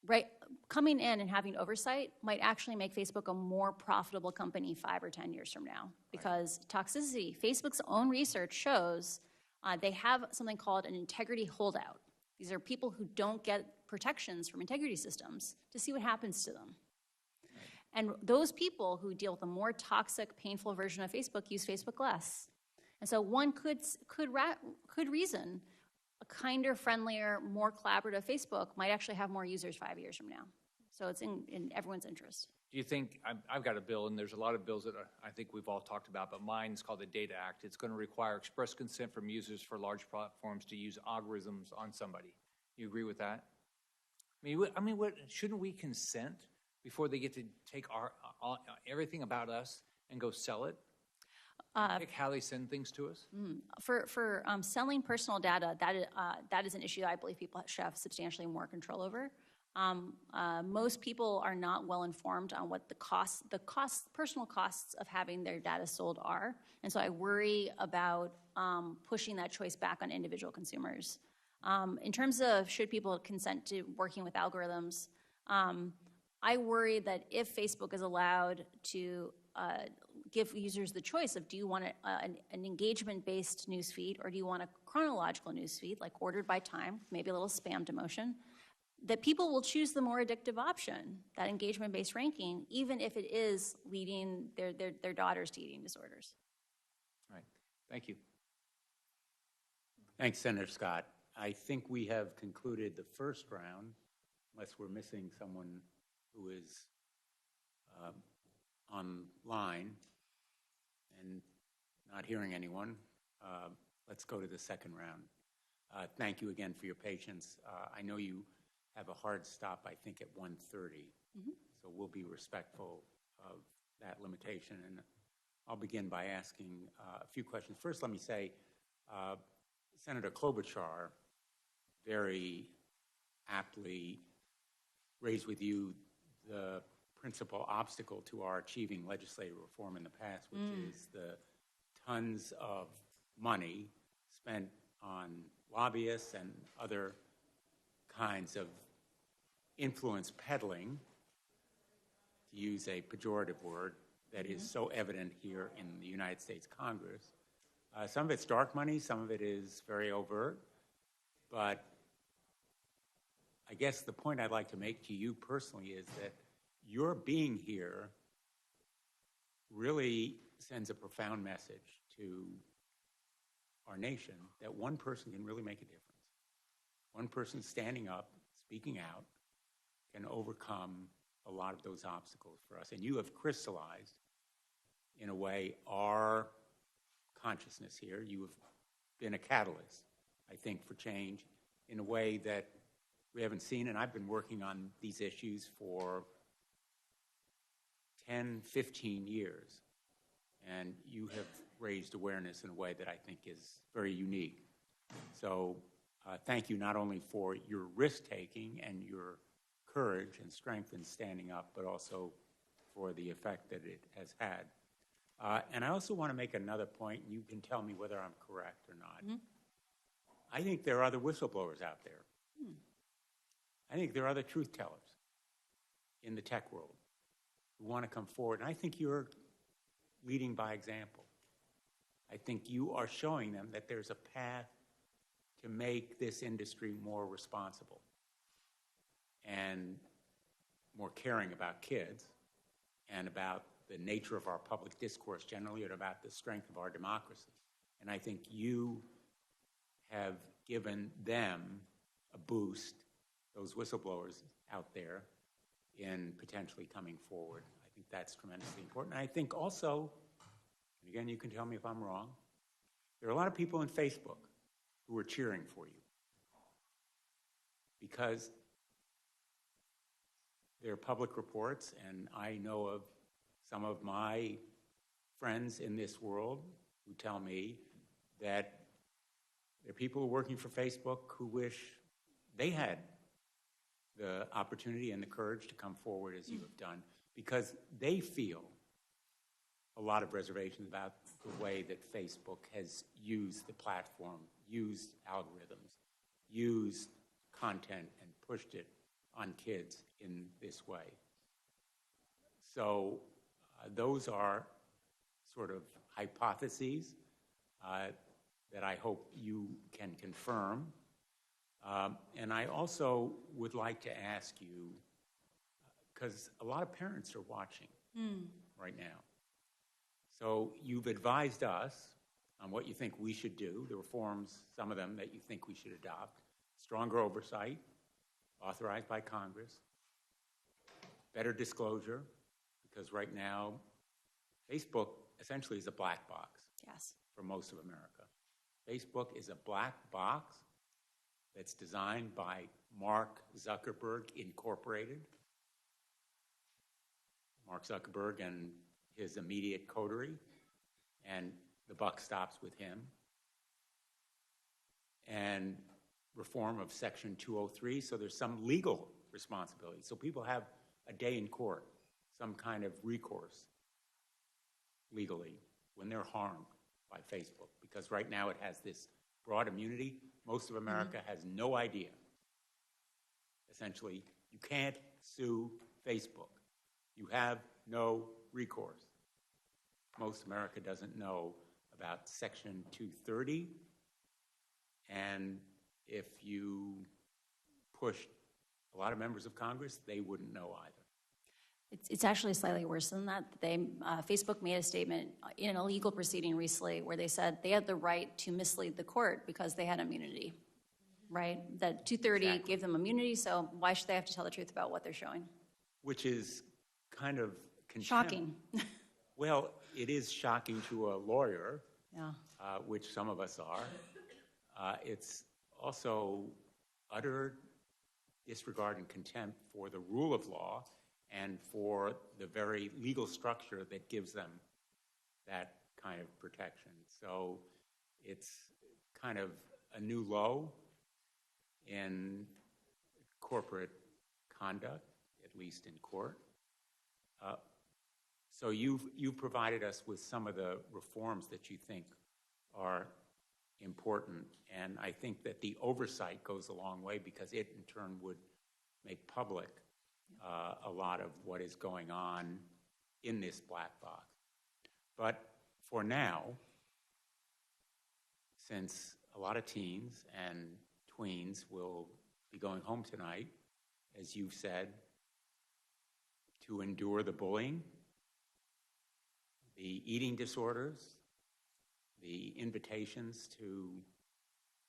right? Coming in and having oversight might actually make Facebook a more profitable company 5 or 10 years from now because toxicity, Facebook's own research shows they have something called an integrity holdout. These are people who don't get protections from integrity systems to see what happens to them. And those people who deal with a more toxic, painful version of Facebook use Facebook less. And so one could reason a kinder, friendlier, more collaborative Facebook might actually have more users 5 years from now. So it's in everyone's interest. Do you think, I've got a bill, and there's a lot of bills that I think we've all talked about, but mine is called the Data Act. It's going to require express consent from users for large platforms to use algorithms on somebody. You agree with that? Shouldn't we consent before they get to take everything about us and go sell it? Pick how they send things to us? For selling personal data, that is an issue that I believe people should have substantially more control over. Most people are not well informed on what the personal costs of having their data sold are. And so I worry about pushing that choice back on individual consumers. In terms of should people consent to working with algorithms, I worry that if Facebook is allowed to give users the choice of, do you want an engagement-based newsfeed or do you want a chronological newsfeed, like ordered by time, maybe a little spam demotion, that people will choose the more addictive option, that engagement-based ranking, even if it is leading their daughters to eating disorders. All right. Thank you. Thanks, Senator Scott. I think we have concluded the first round, unless we're missing someone who is online and not hearing anyone. Let's go to the second round. Thank you again for your patience. I know you have a hard stop, I think, at 1:30, so we'll be respectful of that limitation. And I'll begin by asking a few questions. First, let me say, Senator Klobuchar very aptly raised with you the principal obstacle to our achieving legislative reform in the past, which is the tons of money spent on lobbyists and other kinds of influence peddling, to use a pejorative word, that is so evident here in the United States Congress. Some of it's dark money, some of it is very overt, but I guess the point I'd like to make to you personally is that your being here really sends a profound message to our nation that one person can really make a difference. One person standing up, speaking out, can overcome a lot of those obstacles for us. And you have crystallized, in a way, our consciousness here. You have been a catalyst, I think, for change in a way that we haven't seen. And I've been working on these issues for 10, 15 years. And you have raised awareness in a way that I think is very unique. So thank you not only for your risk-taking and your courage and strength in standing up, but also for the effect that it has had. And I also want to make another point, and you can tell me whether I'm correct or not. I think there are other whistleblowers out there. I think there are other truth tellers in the tech world who want to come forward. And I think you're leading by example. I think you are showing them that there's a path to make this industry more responsible and more caring about kids and about the nature of our public discourse generally and about the strength of our democracy. And I think you have given them a boost, those whistleblowers out there, in potentially coming forward. I think that's tremendously important. And I think also, and again, you can tell me if I'm wrong, there are a lot of people in Facebook who are cheering for you because there are public reports, and I know of some of my friends in this world who tell me that there are people who are working for Facebook who wish they had the opportunity and the courage to come forward as you have done, because they feel a lot of reservations about the way that Facebook has used the platform, used algorithms, used content, and pushed it on kids in this way. So those are sort of hypotheses that I hope you can confirm. And I also would like to ask you, because a lot of parents are watching right now. So you've advised us on what you think we should do, the reforms, some of them that you think we should adopt, stronger oversight, authorized by Congress, better disclosure, because right now Facebook essentially is a black box for most of America. Facebook is a black box that's designed by Mark Zuckerberg Incorporated. Mark Zuckerberg and his immediate coterie, and the buck stops with him. And reform of Section 203, so there's some legal responsibility. So people have a day in court, some kind of recourse legally when they're harmed by Facebook, because right now it has this broad immunity. Most of America has no idea, essentially, You can't sue Facebook. You have no recourse. Most America doesn't know about Section 230, and if you pushed a lot of members of Congress, they wouldn't know either. It's actually slightly worse than that. Facebook made a statement in a legal proceeding recently where they said they had the right to mislead the court because they had immunity, right? That 230 gave them immunity, so why should they have to tell the truth about what they're showing? Which is kind of contempt. Shocking. Well, it is shocking to a lawyer, Yeah. Which some of us are. It's also utter disregard and contempt for the rule of law and for the very legal structure that gives them that kind of protection. So it's kind of a new low in corporate conduct, at least in court. So you've provided us with some of the reforms that you think are important, and I think that the oversight goes a long way because it in turn would make public a lot of what is going on in this black box. But for now, since a lot of teens and tweens will be going home tonight, as you've said, to endure the bullying, the eating disorders, the invitations to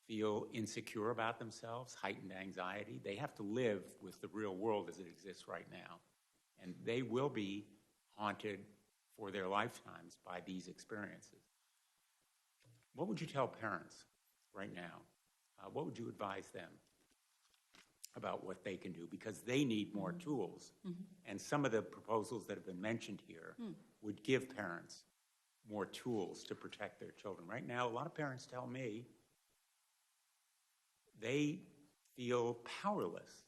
feel insecure about themselves, heightened anxiety. They have to live with the real world as it exists right now. And they will be haunted for their lifetimes by these experiences. What would you tell parents right now? What would you advise them about what they can do? Because they need more tools. And some of the proposals that have been mentioned here would give parents more tools to protect their children. Right now, a lot of parents tell me they feel powerless.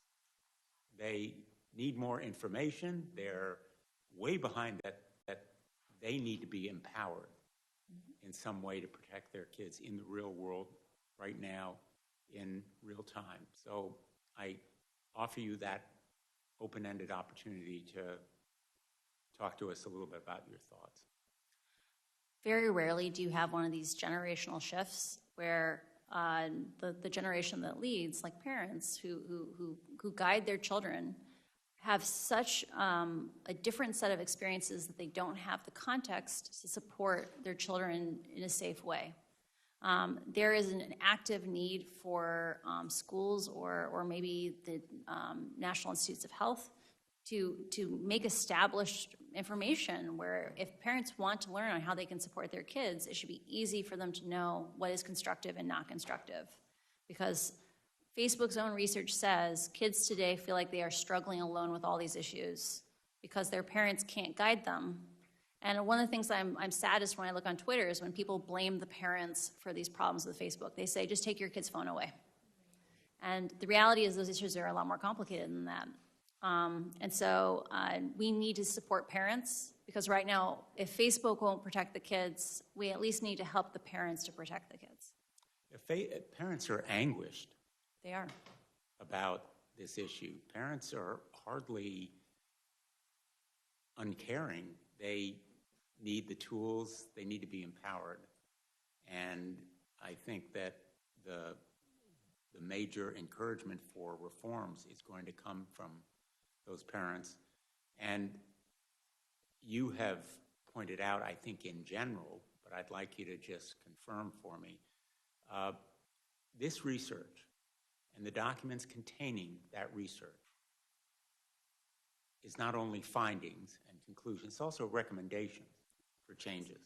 They need more information. They're way behind that they need to be empowered in some way to protect their kids in the real world right now in real time. So I offer you that open-ended opportunity to talk to us a little bit about your thoughts. Very rarely do you have one of these generational shifts where the generation that leads, like parents who guide their children, have such a different set of experiences that they don't have the context to support their children in a safe way. There is an active need for schools or maybe the National Institutes of Health to make established information where if parents want to learn on how they can support their kids, it should be easy for them to know what is constructive and not constructive. Because Facebook's own research says kids today feel like they are struggling alone with all these issues because their parents can't guide them. And one of the things I'm saddest when I look on Twitter is when people blame the parents for these problems with Facebook. They say, just take your kid's phone away. And the reality is those issues are a lot more complicated than that. And so we need to support parents because right now, if Facebook won't protect the kids, we at least need to help the parents to protect the kids. If parents are anguished. They are. About this issue. Parents are hardly uncaring. They need the tools. They need to be empowered. And I think that the major encouragement for reforms is going to come from those parents. And you have pointed out, I think in general, but I'd like you to just confirm for me, this research and the documents containing that research is not only findings and conclusions, it's also recommendations for changes.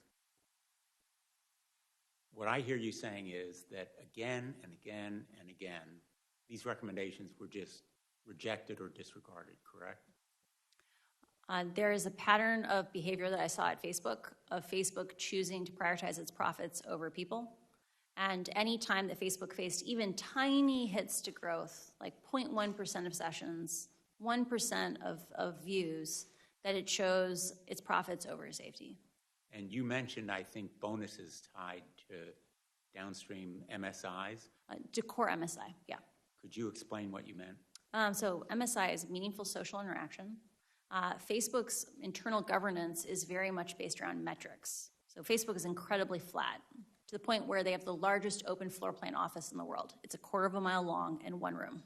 What I hear you saying is that again and again and again, these recommendations were just rejected or disregarded, correct? There is a pattern of behavior that I saw at Facebook, of Facebook choosing to prioritize its profits over people. And any time that Facebook faced even tiny hits to growth, like 0.1% of sessions, 1% of views, that it chose its profits over safety. And you mentioned, I think, bonuses tied to downstream MSIs. To core MSI, yeah. Could you explain what you meant? So MSI is meaningful social interaction. Facebook's internal governance is very much based around metrics. So Facebook is incredibly flat, to the point where they have the largest open floor plan office in the world. It's a quarter of a mile long and one room,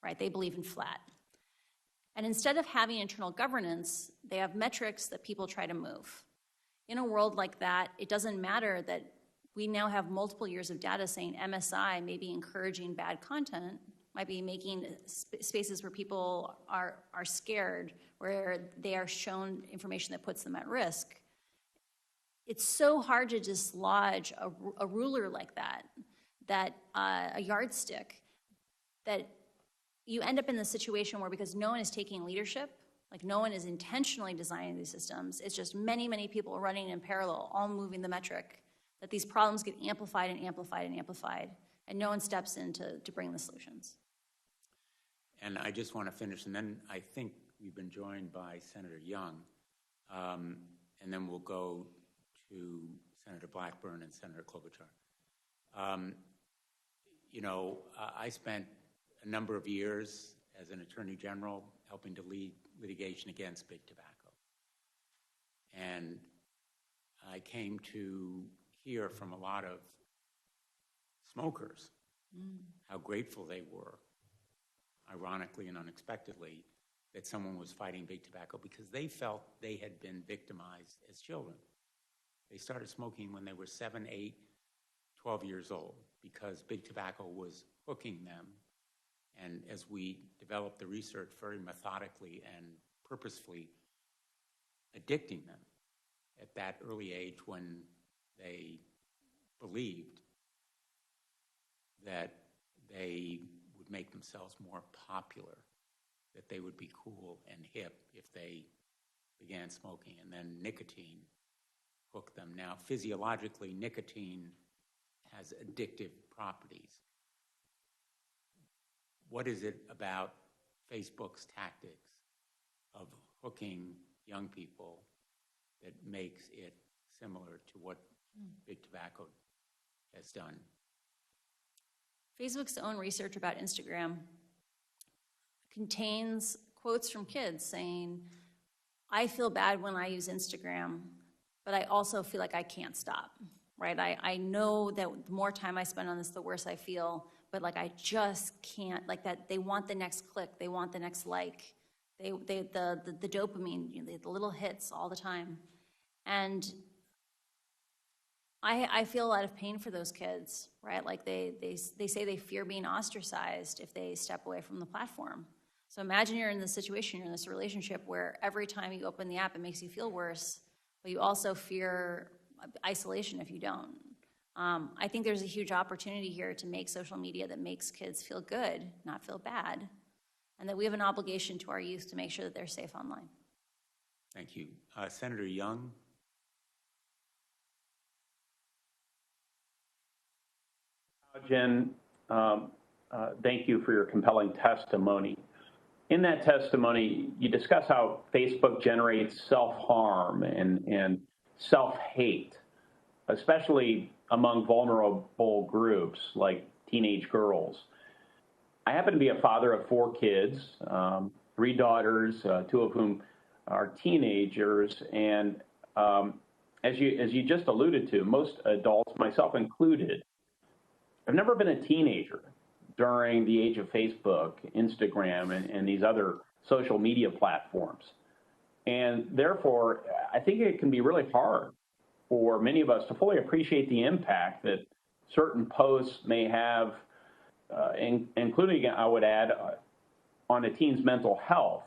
right? They believe in flat. And instead of having internal governance, they have metrics that people try to move. In a world like that, it doesn't matter that we now have multiple years of data saying MSI may be encouraging bad content, might be making spaces where people are scared, where they are shown information that puts them at risk. It's so hard to dislodge a ruler like that, a yardstick, that you end up in the situation where, because no one is taking leadership, like no one is intentionally designing these systems, it's just many, many people running in parallel, all moving the metric, that these problems get amplified and amplified and amplified, and no one steps in to bring the solutions. And I just want to finish, and then I think we've been joined by Senator Young, and then we'll go to Senator Blackburn and Senator Klobuchar. I spent a number of years as an attorney general helping to lead litigation against big tobacco. And I came to hear from a lot of smokers how grateful they were, ironically and unexpectedly, that someone was fighting big tobacco, because they felt they had been victimized as children. They started smoking when they were 7, 8, 12 years old, because big tobacco was hooking them. And as we developed the research, very methodically and purposefully addicting them at that early age, when they believed that they would make themselves more popular, that they would be cool and hip if they began smoking. And then nicotine hooked them. Now, physiologically, nicotine has addictive properties. What is it about Facebook's tactics of hooking young people that makes it similar to what big tobacco has done? Facebook's own research about Instagram contains quotes from kids saying, I feel bad when I use Instagram, but I also feel like I can't stop, right? I know that the more time I spend on this, the worse I feel, but like I just can't, like that they want the next click, they want the next like, the dopamine, the little hits all the time. And I feel a lot of pain for those kids, right? Like they say they fear being ostracized if they step away from the platform. So imagine you're in this situation, you're in this relationship where every time you open the app, it makes you feel worse, but you also fear isolation if you don't. I think there's a huge opportunity here to make social media that makes kids feel good, not feel bad, and that we have an obligation to our youth to make sure that they're safe online. Thank you. Senator Young? Jen, thank you for your compelling testimony. In that testimony, you discuss how Facebook generates self-harm and self-hate, especially among vulnerable groups like teenage girls. I happen to be a father of 4 kids, 3 daughters, 2 of whom are teenagers, and as you just alluded to, most adults, myself included, have never been a teenager during the age of Facebook, Instagram, and these other social media platforms. And therefore, I think it can be really hard for many of us to fully appreciate the impact that certain posts may have, including, I would add, on a teen's mental health.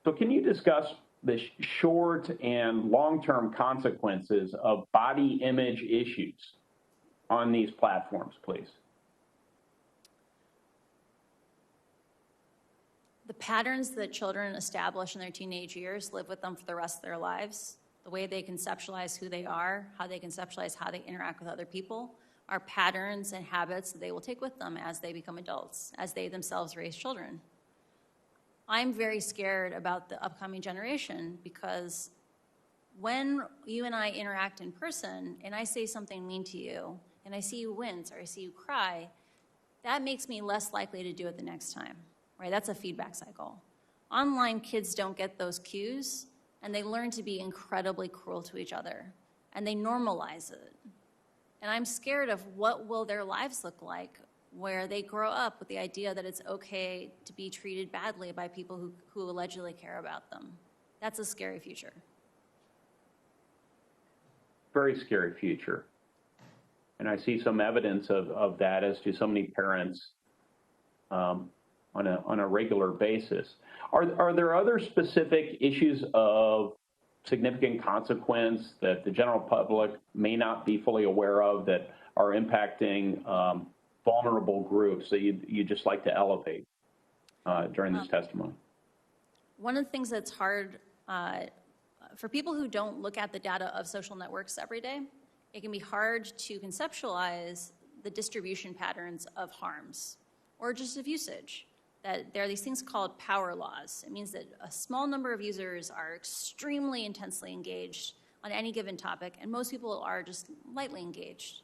So can you discuss the short and long-term consequences of body image issues on these platforms, please? The patterns that children establish in their teenage years live with them for the rest of their lives. The way they conceptualize who they are, how they conceptualize how they interact with other people, are patterns and habits that they will take with them as they become adults, as they themselves raise children. I'm very scared about the upcoming generation, because when you and I interact in person and I say something mean to you and I see you wince or I see you cry, that makes me less likely to do it the next time. right? That's a feedback cycle. Online kids don't get those cues, and they learn to be incredibly cruel to each other, and they normalize it. And I'm scared of what will their lives look like where they grow up with the idea that it's okay to be treated badly by people who allegedly care about them. That's a scary future. Very scary future. And I see some evidence of that as to so many parents on a regular basis. Are there other specific issues of significant consequence that the general public may not be fully aware of that are impacting vulnerable groups that you'd just like to elevate during this testimony? One of the things that's hard for people who don't look at the data of social networks every day, it can be hard to conceptualize the distribution patterns of harms or just of usage. That there are these things called power laws. It means that a small number of users are extremely intensely engaged on any given topic, and most people are just lightly engaged.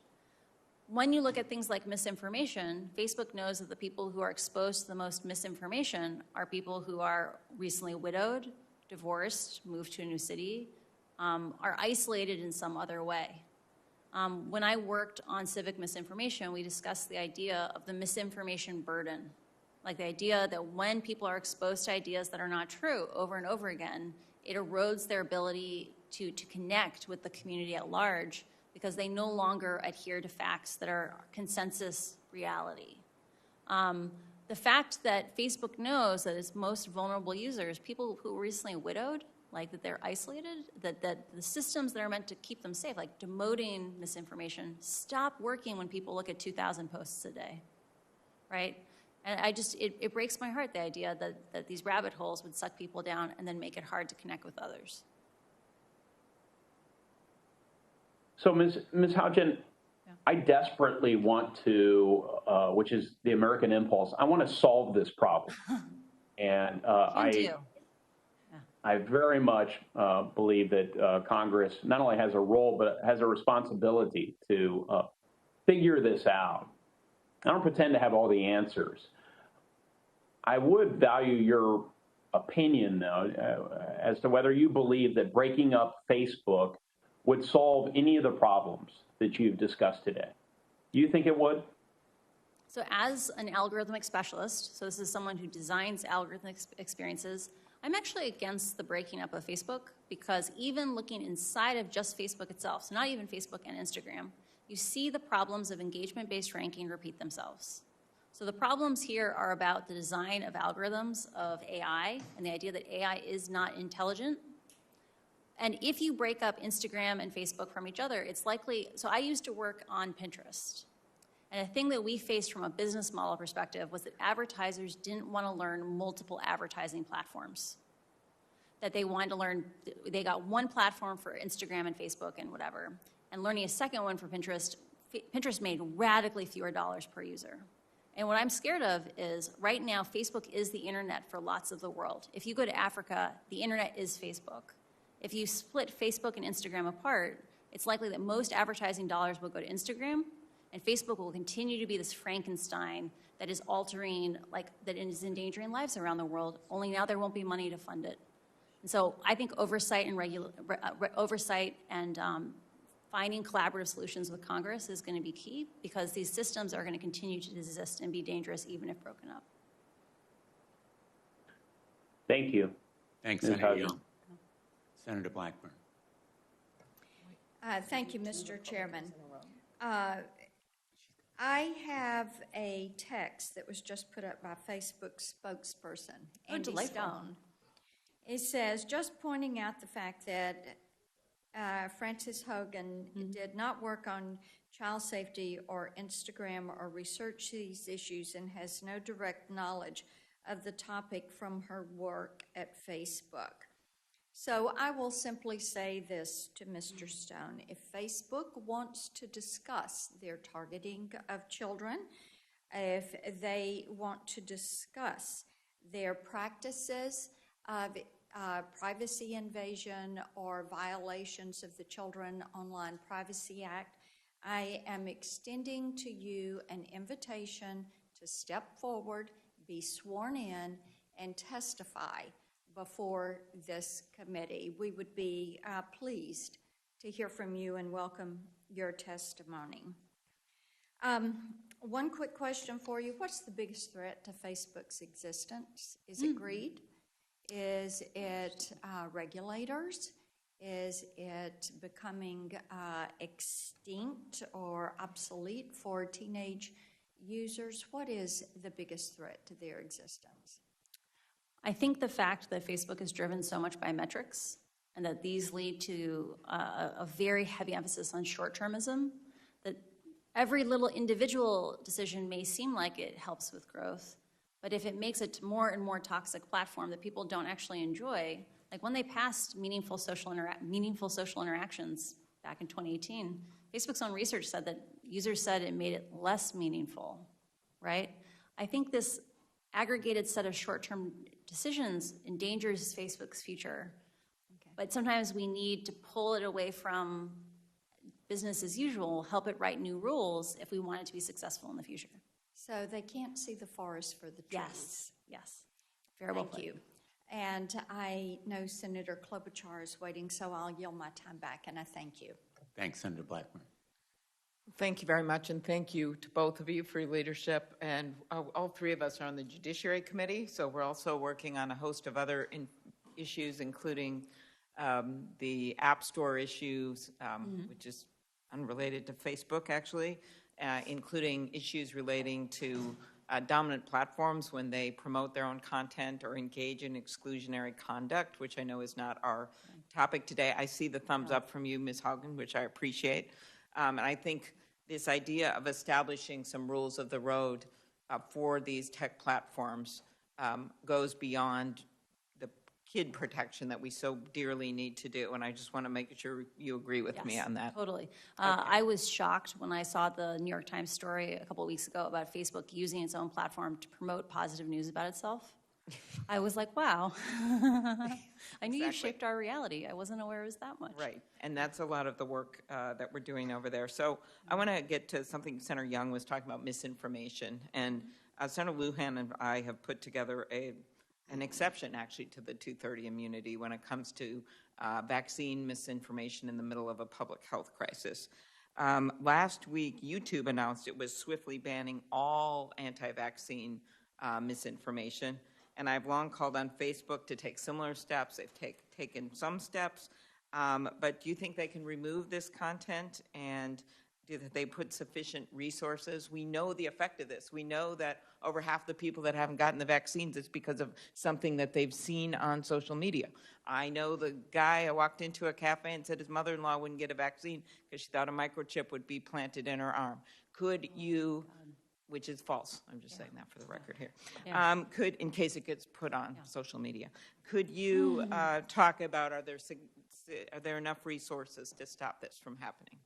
When you look at things like misinformation, Facebook knows that the people who are exposed to the most misinformation are people who are recently widowed, divorced, moved to a new city, are isolated in some other way. When I worked on civic misinformation, we discussed the idea of the misinformation burden. Like the idea that when people are exposed to ideas that are not true over and over again, it erodes their ability to connect with the community at large because they no longer adhere to facts that are consensus reality. The fact that Facebook knows that its most vulnerable users, people who were recently widowed, like that they're isolated, that the systems that are meant to keep them safe, like demoting misinformation, stop working when people look at 2,000 posts a day, right? And it breaks my heart, the idea that these rabbit holes would suck people down and then make it hard to connect with others. So, Ms. Haugen, I desperately want to, which is the American impulse, I want to solve this problem. And I very much believe that Congress not only has a role, but has a responsibility to figure this out. I don't pretend to have all the answers. I would value your opinion, though, as to whether you believe that breaking up Facebook would solve any of the problems that you've discussed today. Do you think it would? So as an algorithmic specialist, so this is someone who designs algorithmic experiences, I'm actually against the breaking up of Facebook because even looking inside of just Facebook itself, so not even Facebook and Instagram, you see the problems of engagement-based ranking repeat themselves. So the problems here are about the design of algorithms of AI and the idea that AI is not intelligent. And if you break up Instagram and Facebook from each other, it's likely, so I used to work on Pinterest. And a thing that we faced from a business model perspective was that advertisers didn't want to learn multiple advertising platforms. That they wanted to learn, they got one platform for Instagram and Facebook and whatever, and learning a second one for Pinterest, Pinterest made radically fewer dollars per user. And what I'm scared of is right now, Facebook is the internet for lots of the world. If you go to Africa, the internet is Facebook. If you split Facebook and Instagram apart, it's likely that most advertising dollars will go to Instagram, and Facebook will continue to be this Frankenstein that is altering, that is endangering lives around the world, only now there won't be money to fund it. And so I think oversight and finding collaborative solutions with Congress is going to be key because these systems are going to continue to exist and be dangerous even if broken up. Thank you. Thanks, Senator Young. Senator Blackburn. Thank you, Mr. Chairman. I have a text that was just put up by Facebook's spokesperson, Andy Stone. It says, just pointing out the fact that Frances Haugen did not work on child safety or Instagram or research these issues and has no direct knowledge of the topic from her work at Facebook. So I will simply say this to Mr. Stone. If Facebook wants to discuss their targeting of children, if they want to discuss their practices of privacy invasion or violations of the Children Online Privacy Act, I am extending to you an invitation to step forward, be sworn in and testify before this committee. We would be pleased to hear from you and welcome your testimony. One quick question for you. What's the biggest threat to Facebook's existence? Is it greed? Is it regulators? Is it becoming extinct or obsolete for teenage users? What is the biggest threat to their existence? I think the fact that Facebook is driven so much by metrics and that these lead to a very heavy emphasis on short-termism, that every little individual decision may seem like it helps with growth, but if it makes it more and more toxic platform that people don't actually enjoy, like when they passed meaningful social interactions back in 2018, Facebook's own research said that users said it made it less meaningful, right? I think this aggregated set of short-term decisions endangers Facebook's future. Okay. But sometimes we need to pull it away from business as usual, help it write new rules if we want it to be successful in the future. So they can't see the forest for the trees. Yes, yes. Very well put. Thank you. And I know Senator Klobuchar is waiting, so I'll yield my time back, and I thank you. Thanks, Senator Blackburn. Thank you very much, and thank you to both of you for your leadership. And all three of us are on the Judiciary Committee, so we're also working on a host of other issues, including the App Store issues, which is unrelated to Facebook, actually, including issues relating to dominant platforms when they promote their own content or engage in exclusionary conduct, which I know is not our topic today. I see the thumbs up from you, Ms. Haugen, which I appreciate. And I think this idea of establishing some rules of the road for these tech platforms goes beyond the kid protection that we so dearly need to do. And I just want to make sure you agree with me on that. Totally. I was shocked when I saw the New York Times story a couple of weeks ago about Facebook using its own platform to promote positive news about itself. I was like, wow. I knew you shaped our reality. I wasn't aware it was that much. Right, and that's a lot of the work that we're doing over there. So I want to get to something Senator Young was talking about, misinformation. And Senator Lujan and I have put together an exception, actually, to the 230 immunity when it comes to vaccine misinformation in the middle of a public health crisis. Last week, YouTube announced it was swiftly banning all anti-vaccine misinformation. And I've long called on Facebook to take similar steps. They've taken some steps. But do you think they can remove this content, and do they put sufficient resources? We know the effect of this. We know that over half the people that haven't gotten the vaccines, it's because of something that they've seen on social media. I know the guy who walked into a cafe and said his mother-in-law wouldn't get a vaccine because she thought a microchip would be planted in her arm. Could you... which is false. I'm just saying that for the record here. Yeah. Could, in case it gets put on social media, could you talk about are there enough resources to stop this from happening?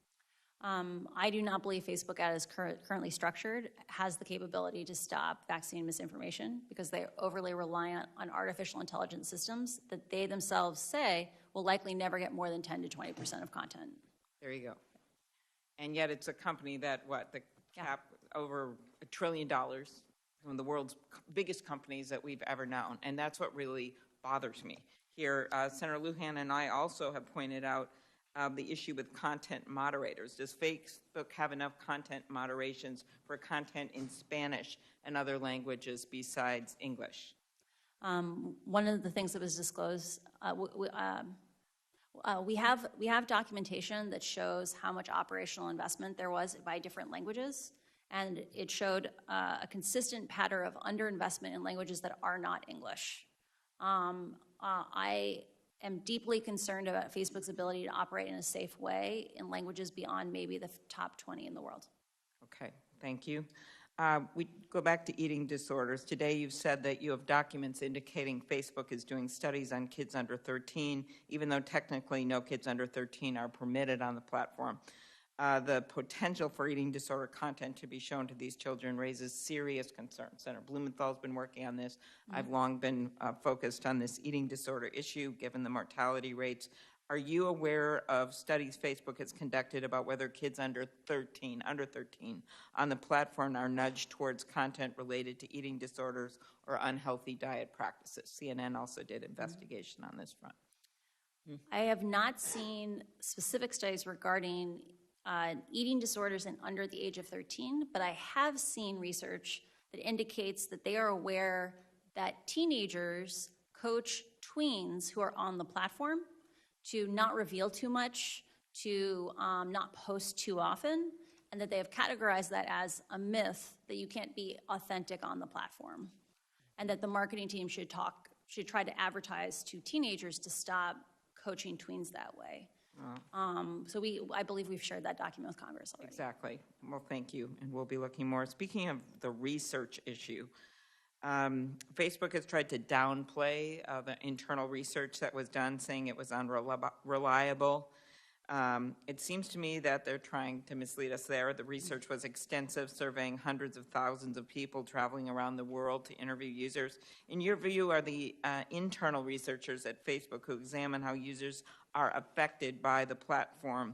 I do not believe Facebook, as currently structured, has the capability to stop vaccine misinformation because they overly reliant on artificial intelligence systems that they themselves say will likely never get more than 10 to 20% of content. There you go. And yet it's a company that, the cap over $1 trillion, one of the world's biggest companies that we've ever known. And that's what really bothers me. Here, Senator Lujan and I also have pointed out the issue with content moderators. Does Facebook have enough content moderations for content in Spanish and other languages besides English? One of the things that was disclosed, we have documentation that shows how much operational investment there was by different languages, and it showed a consistent pattern of underinvestment in languages that are not English. I am deeply concerned about Facebook's ability to operate in a safe way in languages beyond maybe the top 20 in the world. Okay, thank you. We go back to eating disorders. Today you've said that you have documents indicating Facebook is doing studies on kids under 13, even though technically no kids under 13 are permitted on the platform. The potential for eating disorder content to be shown to these children raises serious concerns. Senator Blumenthal's been working on this. I've long been focused on this eating disorder issue, given the mortality rates. Are you aware of studies Facebook has conducted about whether kids under 13 on the platform are nudged towards content related to eating disorders or unhealthy diet practices? CNN also did investigation on this front. I have not seen specific studies regarding eating disorders in under the age of 13, but I have seen research that indicates that they are aware that teenagers coach tweens who are on the platform to not reveal too much, to not post too often, and that they have categorized that as a myth that you can't be authentic on the platform, and that the marketing team should try to advertise to teenagers to stop coaching tweens that way. So I believe we've shared that document with Congress already. Exactly. Well, thank you, and we'll be looking more. Speaking of the research issue, Facebook has tried to downplay the internal research that was done, saying it was unreliable. It seems to me that they're trying to mislead us there. The research was extensive, surveying hundreds of thousands of people traveling around the world to interview users. In your view, are the internal researchers at Facebook who examine how users are affected by the platform,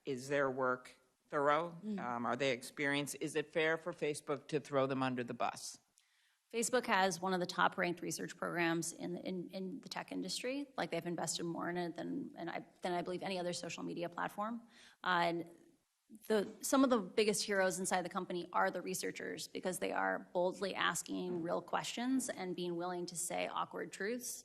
is their work thorough? Are they experienced? Is it fair for Facebook to throw them under the bus? Facebook has one of the top-ranked research programs in the tech industry. Like, they've invested more in it than I believe any other social media platform. And some of the biggest heroes inside the company are the researchers, because they are boldly asking real questions and being willing to say awkward truths.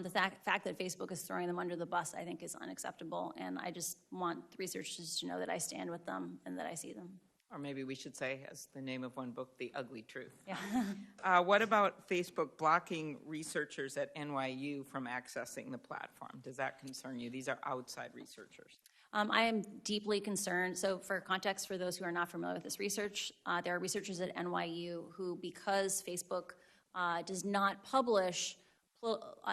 The fact that Facebook is throwing them under the bus, I think, is unacceptable, and I just want the researchers to know that I stand with them and that I see them. Or maybe we should say, as the name of one book, The Ugly Truth. Yeah. What about Facebook blocking researchers at NYU from accessing the platform? Does that concern you? These are outside researchers. I am deeply concerned. So for context, for those who are not familiar with this research, there are researchers at NYU who, because Facebook does not publish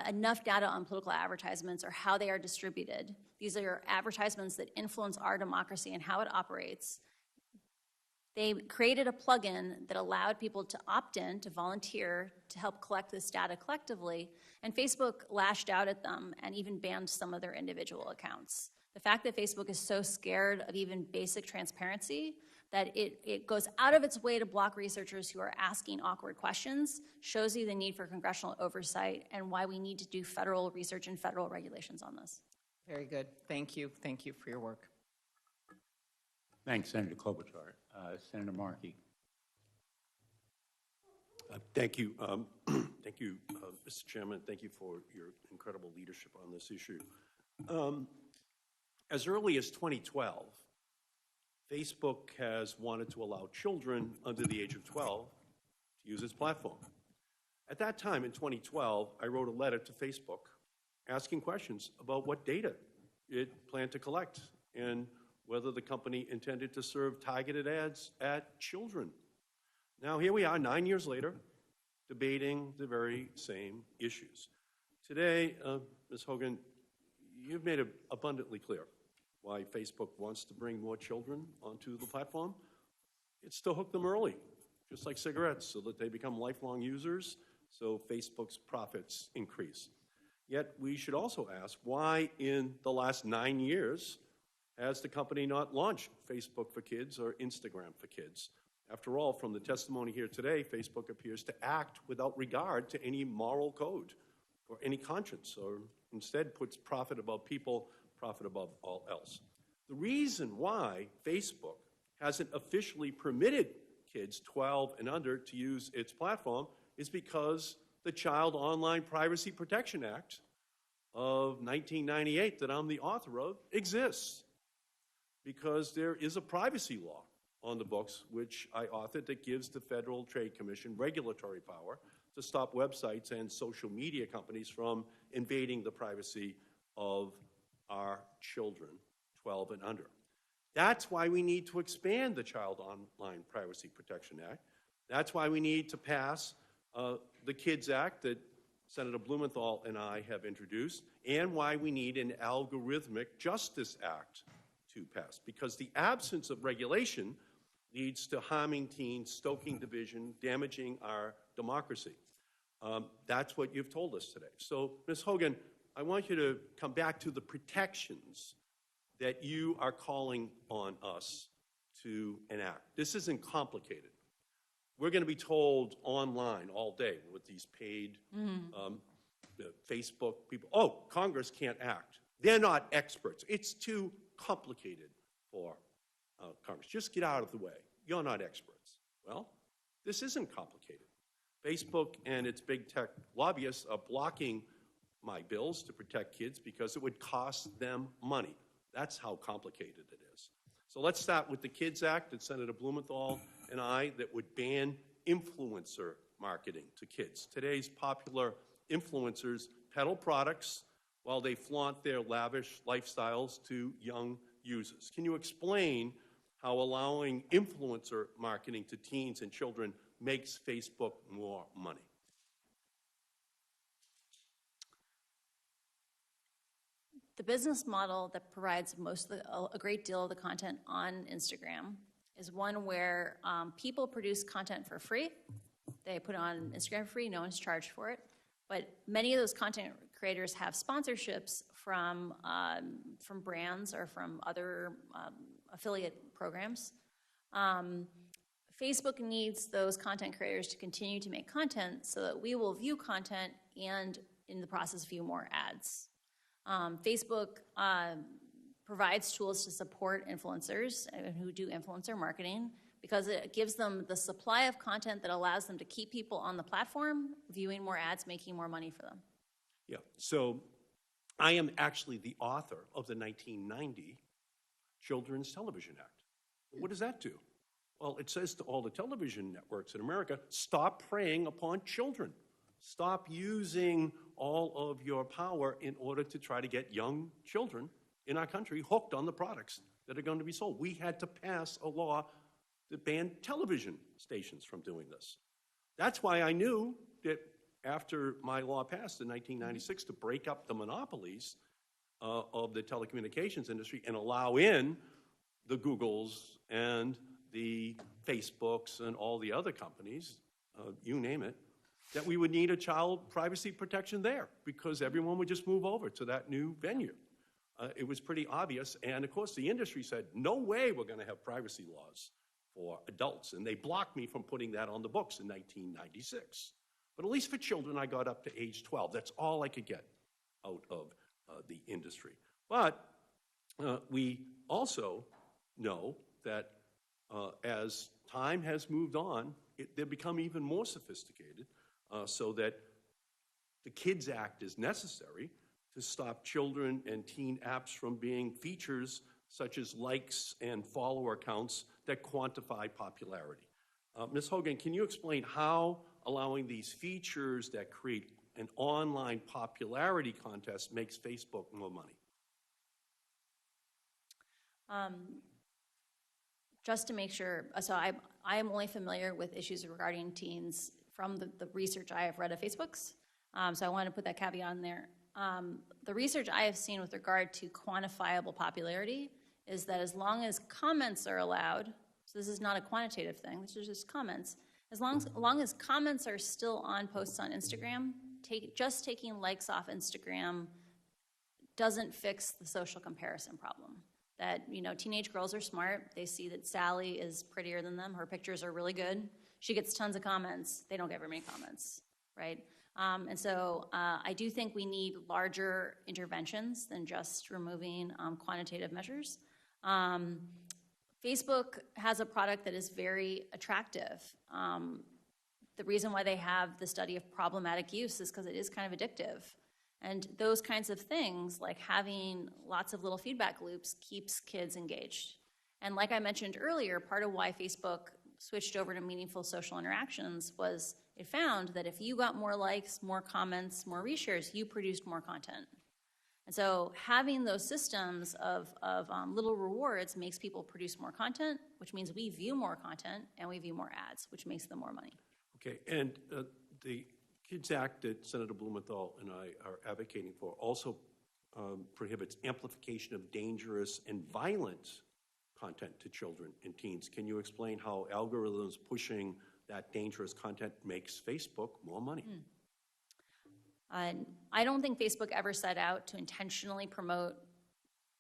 enough data on political advertisements or how they are distributed, these are advertisements that influence our democracy and how it operates. They created a plugin that allowed people to opt in, to volunteer, to help collect this data collectively, and Facebook lashed out at them and even banned some of their individual accounts. The fact that Facebook is so scared of even basic transparency that it goes out of its way to block researchers who are asking awkward questions shows you the need for congressional oversight and why we need to do federal research and federal regulations on this. Very good. Thank you. Thank you for your work. Thanks, Senator Klobuchar. Senator Markey. Thank you. Thank you, Mr. Chairman. Thank you for your incredible leadership on this issue. As early as 2012, Facebook has wanted to allow children under the age of 12 to use its platform. At that time, in 2012, I wrote a letter to Facebook asking questions about what data it planned to collect and whether the company intended to serve targeted ads at children. Now, here we are 9 years later, debating the very same issues. Today, Ms. Haugen, you've made it abundantly clear why Facebook wants to bring more children onto the platform. It's to hook them early, just like cigarettes, so that they become lifelong users, so Facebook's profits increase. Yet we should also ask, why in the last 9 years has the company not launched Facebook for Kids or Instagram for Kids? After all, from the testimony here today, Facebook appears to act without regard to any moral code or any conscience, or instead puts profit above people, profit above all else. The reason why Facebook hasn't officially permitted kids 12 and under to use its platform is because the Child Online Privacy Protection Act of 1998, that I'm the author of, exists. Because there is a privacy law on the books, which I authored, that gives the Federal Trade Commission regulatory power to stop websites and social media companies from invading the privacy of our children, 12 and under. That's why we need to expand the Child Online Privacy Protection Act. That's why we need to pass the Kids Act that Senator Blumenthal and I have introduced, and why we need an Algorithmic Justice Act to pass, because the absence of regulation leads to harming teens, stoking division, damaging our democracy. That's what you've told us today. So, Ms. Haugen, I want you to come back to the protections that you are calling on us to enact. This isn't complicated. We're going to be told online all day with these paid Facebook people, oh, Congress can't act. They're not experts. It's too complicated for Congress. Just get out of the way. You're not experts. Well, this isn't complicated. Facebook and its big tech lobbyists are blocking my bills to protect kids because it would cost them money. That's how complicated it is. So let's start with the Kids Act that Senator Blumenthal and I that would ban influencer marketing to kids. Today's popular influencers peddle products while they flaunt their lavish lifestyles to young users. Can you explain how allowing influencer marketing to teens and children makes Facebook more money? The business model that provides a great deal of the content on Instagram is one where people produce content for free. They put it on Instagram for free. No one's charged for it. But many of those content creators have sponsorships from brands or from other affiliate programs. Facebook needs those content creators to continue to make content so that we will view content and, in the process, view more ads. Facebook provides tools to support influencers who do influencer marketing because it gives them the supply of content that allows them to keep people on the platform, viewing more ads, making more money for them. Yeah, so I am actually the author of the 1990 Children's Television Act. What does that do? Well, it says to all the television networks in America, stop preying upon children. Stop using all of your power in order to try to get young children in our country hooked on the products that are going to be sold. We had to pass a law that banned television stations from doing this. That's why I knew that after my law passed in 1996 to break up the monopolies of the telecommunications industry and allow in the Googles and the Facebooks and all the other companies, you name it, that we would need a child privacy protection there because everyone would just move over to that new venue. It was pretty obvious, and of course the industry said, no way we're going to have privacy laws for adults, and they blocked me from putting that on the books in 1996. But at least for children, I got up to age 12. That's all I could get out of the industry. But we also know that as time has moved on, they've become even more sophisticated so that the Kids Act is necessary to stop children and teen apps from being features such as likes and follower counts that quantify popularity. Ms. Haugen, can you explain how allowing these features that create an online popularity contest makes Facebook more money? Just to make sure, so I am only familiar with issues regarding teens from the research I have read of Facebook's. So I want to put that caveat in there. The research I have seen with regard to quantifiable popularity is that as long as comments are allowed, so this is not a quantitative thing, this is just comments, as long as comments are still on posts on Instagram, just taking likes off Instagram doesn't fix the social comparison problem. That, you know, teenage girls are smart. They see that Sally is prettier than them. Her pictures are really good. She gets tons of comments. They don't get very many comments, right? And so I do think we need larger interventions than just removing quantitative measures. Facebook has a product that is very attractive. The reason why they have the study of problematic use is because it is kind of addictive. And those kinds of things, like having lots of little feedback loops, keeps kids engaged. And like I mentioned earlier, part of why Facebook switched over to meaningful social interactions was it found that if you got more likes, more comments, more reshares, you produced more content. And so having those systems of little rewards makes people produce more content, which means we view more content and we view more ads, which makes them more money. Okay, and the Kids Act that Senator Blumenthal and I are advocating for also prohibits amplification of dangerous and violent content to children and teens. Can you explain how algorithms pushing that dangerous content makes Facebook more money? I don't think Facebook ever set out to intentionally promote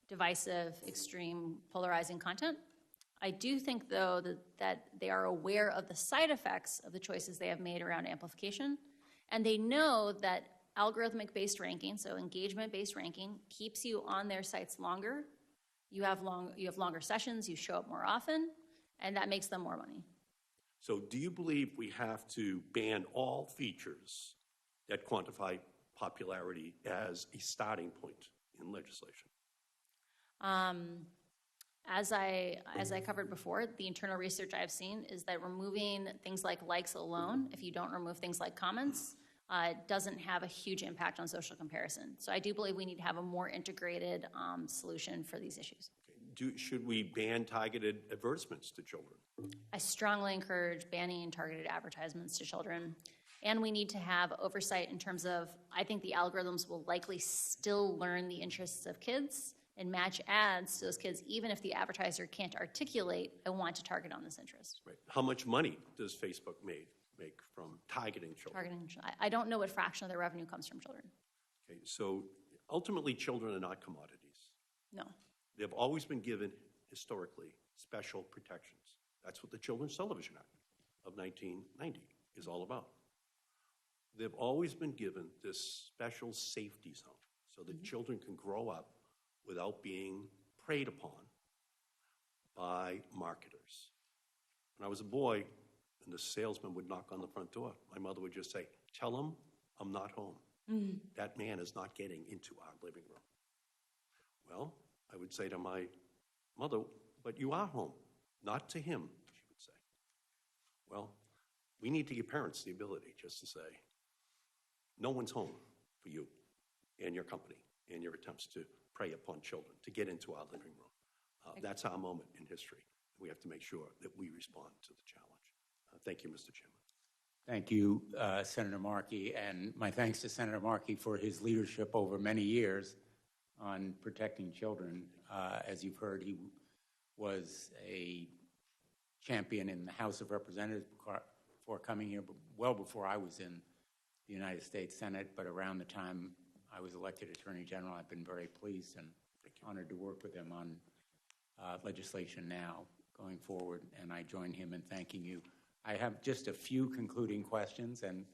divisive, extreme, polarizing content. I do think, though, that they are aware of the side effects of the choices they have made around amplification, and they know that algorithmic-based ranking, so engagement-based ranking, keeps you on their sites longer. You have longer sessions, you show up more often, and that makes them more money. So do you believe we have to ban all features that quantify popularity as a starting point in legislation? As I covered before, the internal research I've seen is that removing things like likes alone, if you don't remove things like comments, doesn't have a huge impact on social comparison. So I do believe we need to have a more integrated solution for these issues. Should we ban targeted advertisements to children? I strongly encourage banning targeted advertisements to children. And we need to have oversight in terms of, I think the algorithms will likely still learn the interests of kids and match ads to those kids, even if the advertiser can't articulate, I want to target on this interest. Right. How much money does Facebook make from targeting children? I don't know what fraction of their revenue comes from children. Okay, so ultimately children are not commodities. No. They've always been given, historically, special protections. That's what the Children's Television Act of 1990 is all about. They've always been given this special safety zone so that children can grow up without being preyed upon by marketers. When I was a boy, and the salesman would knock on the front door, my mother would just say, "Tell him I'm not home. That man is not getting into our living room." Well, I would say to my mother, "But you are home." "Not to him," she would say. Well, we need to give parents the ability just to say, no one's home for you and your company and your attempts to prey upon children, to get into our living room. That's our moment in history. We have to make sure that we respond to the challenge. Thank you, Mr. Chairman. Thank you, Senator Markey, and my thanks to Senator Markey for his leadership over many years on protecting children. As you've heard, he was a champion in the House of Representatives before coming here, but well before I was in the United States Senate, but around the time I was elected Attorney General. I've been very pleased and honored to work with him on legislation now going forward, and I join him in thanking you. I have just a few concluding questions, and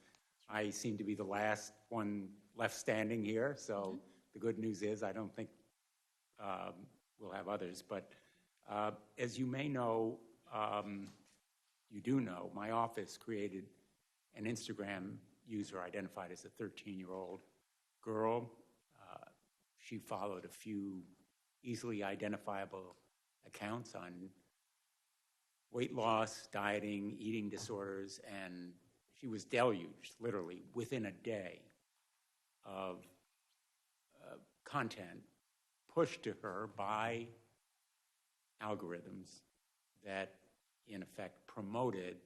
I seem to be the last one left standing here, so the good news is I don't think we'll have others. But as you may know, you do know, my office created an Instagram user identified as a 13-year-old girl. She followed a few easily identifiable accounts on weight loss, dieting, eating disorders, and she was deluged, literally, within a day of content pushed to her by algorithms that, in effect, promoted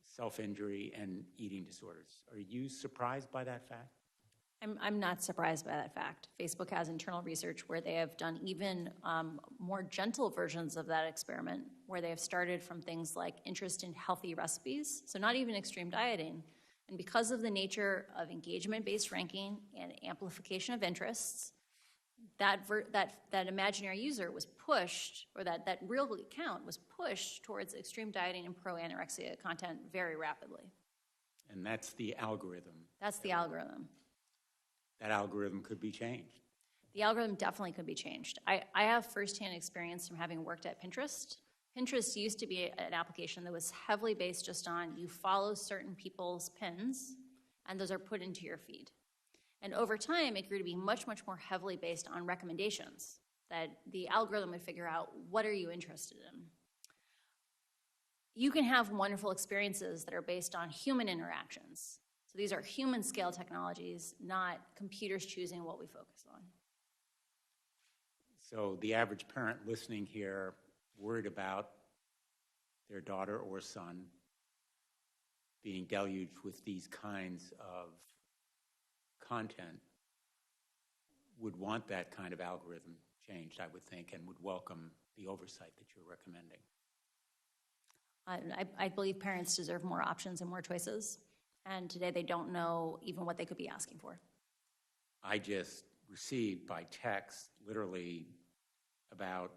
self-injury and eating disorders. Are you surprised by that fact? I'm not surprised by that fact. Facebook has internal research where they have done even more gentle versions of that experiment, where they have started from things like interest in healthy recipes, so not even extreme dieting. And because of the nature of engagement-based ranking and amplification of interests, that imaginary user was pushed, or that real account was pushed towards extreme dieting and pro-anorexia content very rapidly. And that's the algorithm. That's the algorithm. That algorithm could be changed. The algorithm definitely could be changed. I have firsthand experience from having worked at Pinterest. Pinterest used to be an application that was heavily based just on you follow certain people's pins, and those are put into your feed. And over time, it grew to be much, much more heavily based on recommendations, that the algorithm would figure out, what are you interested in? You can have wonderful experiences that are based on human interactions. So these are human scale technologies, not computers choosing what we focus on. So the average parent listening here, worried about their daughter or son being deluged with these kinds of content, would want that kind of algorithm changed, I would think, and would welcome the oversight that you're recommending. I believe parents deserve more options and more choices. And today they don't know even what they could be asking for. I just received by text, literally about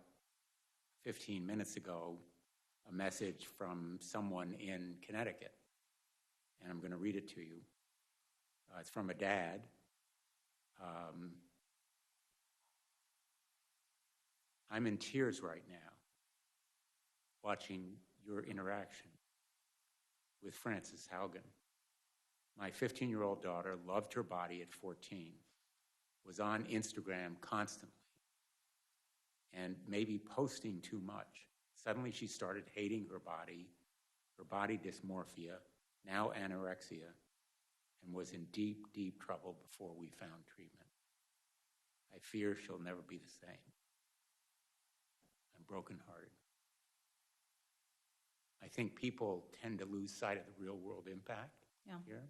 15 minutes ago, a message from someone in Connecticut. And I'm going to read it to you. It's from a dad. I'm in tears right now watching your interaction with Frances Haugen. My 15-year-old daughter loved her body at 14, was on Instagram constantly, and maybe posting too much. Suddenly she started hating her body dysmorphia, now anorexia, and was in deep, deep trouble before we found treatment. I fear she'll never be the same. I'm brokenhearted. I think people tend to lose sight of the real-world impact here.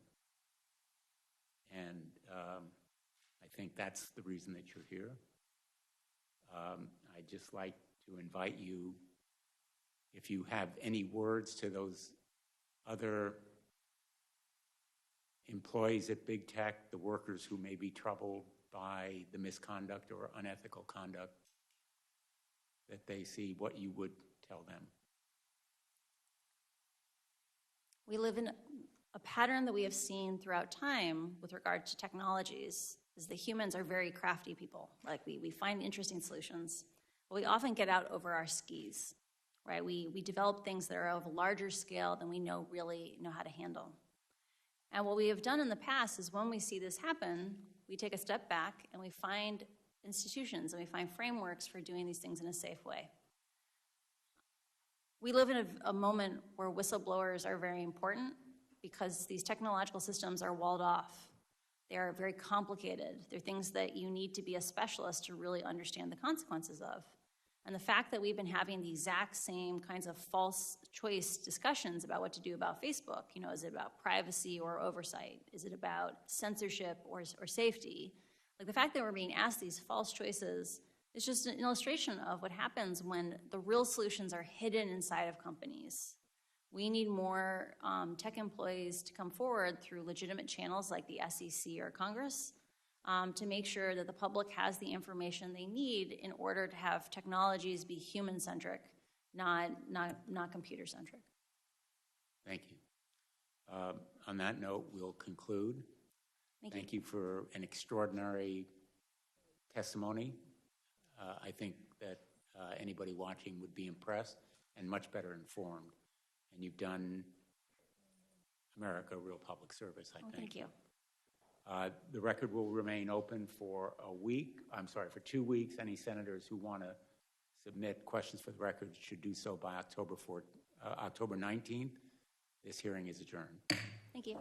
And I think that's the reason that you're here. I'd just like to invite you, if you have any words to those other employees at big tech, the workers who may be troubled by the misconduct or unethical conduct that they see, what you would tell them. We live in a pattern that we have seen throughout time with regard to technologies is that humans are very crafty people. Like we find interesting solutions, but we often get out over our skis, right? We develop things that are of a larger scale than we really know how to handle. And what we have done in the past is when we see this happen, we take a step back and we find institutions and we find frameworks for doing these things in a safe way. We live in a moment where whistleblowers are very important because these technological systems are walled off. They are very complicated. They're things that you need to be a specialist to really understand the consequences of. And the fact that we've been having the exact same kinds of false choice discussions about what to do about Facebook, is it about privacy or oversight? Is it about censorship or safety? Like the fact that we're being asked these false choices is just an illustration of what happens when the real solutions are hidden inside of companies. We need more tech employees to come forward through legitimate channels like the SEC or Congress to make sure that the public has the information they need in order to have technologies be human-centric, not computer-centric. Thank you. On that note, we'll conclude. Thank you for an extraordinary testimony. I think that anybody watching would be impressed and much better informed. And you've done America a real public service, I think. Thank you. The record will remain open for 2 weeks. Any senators who want to submit questions for the record should do so by October 19th. This hearing is adjourned. Thank you.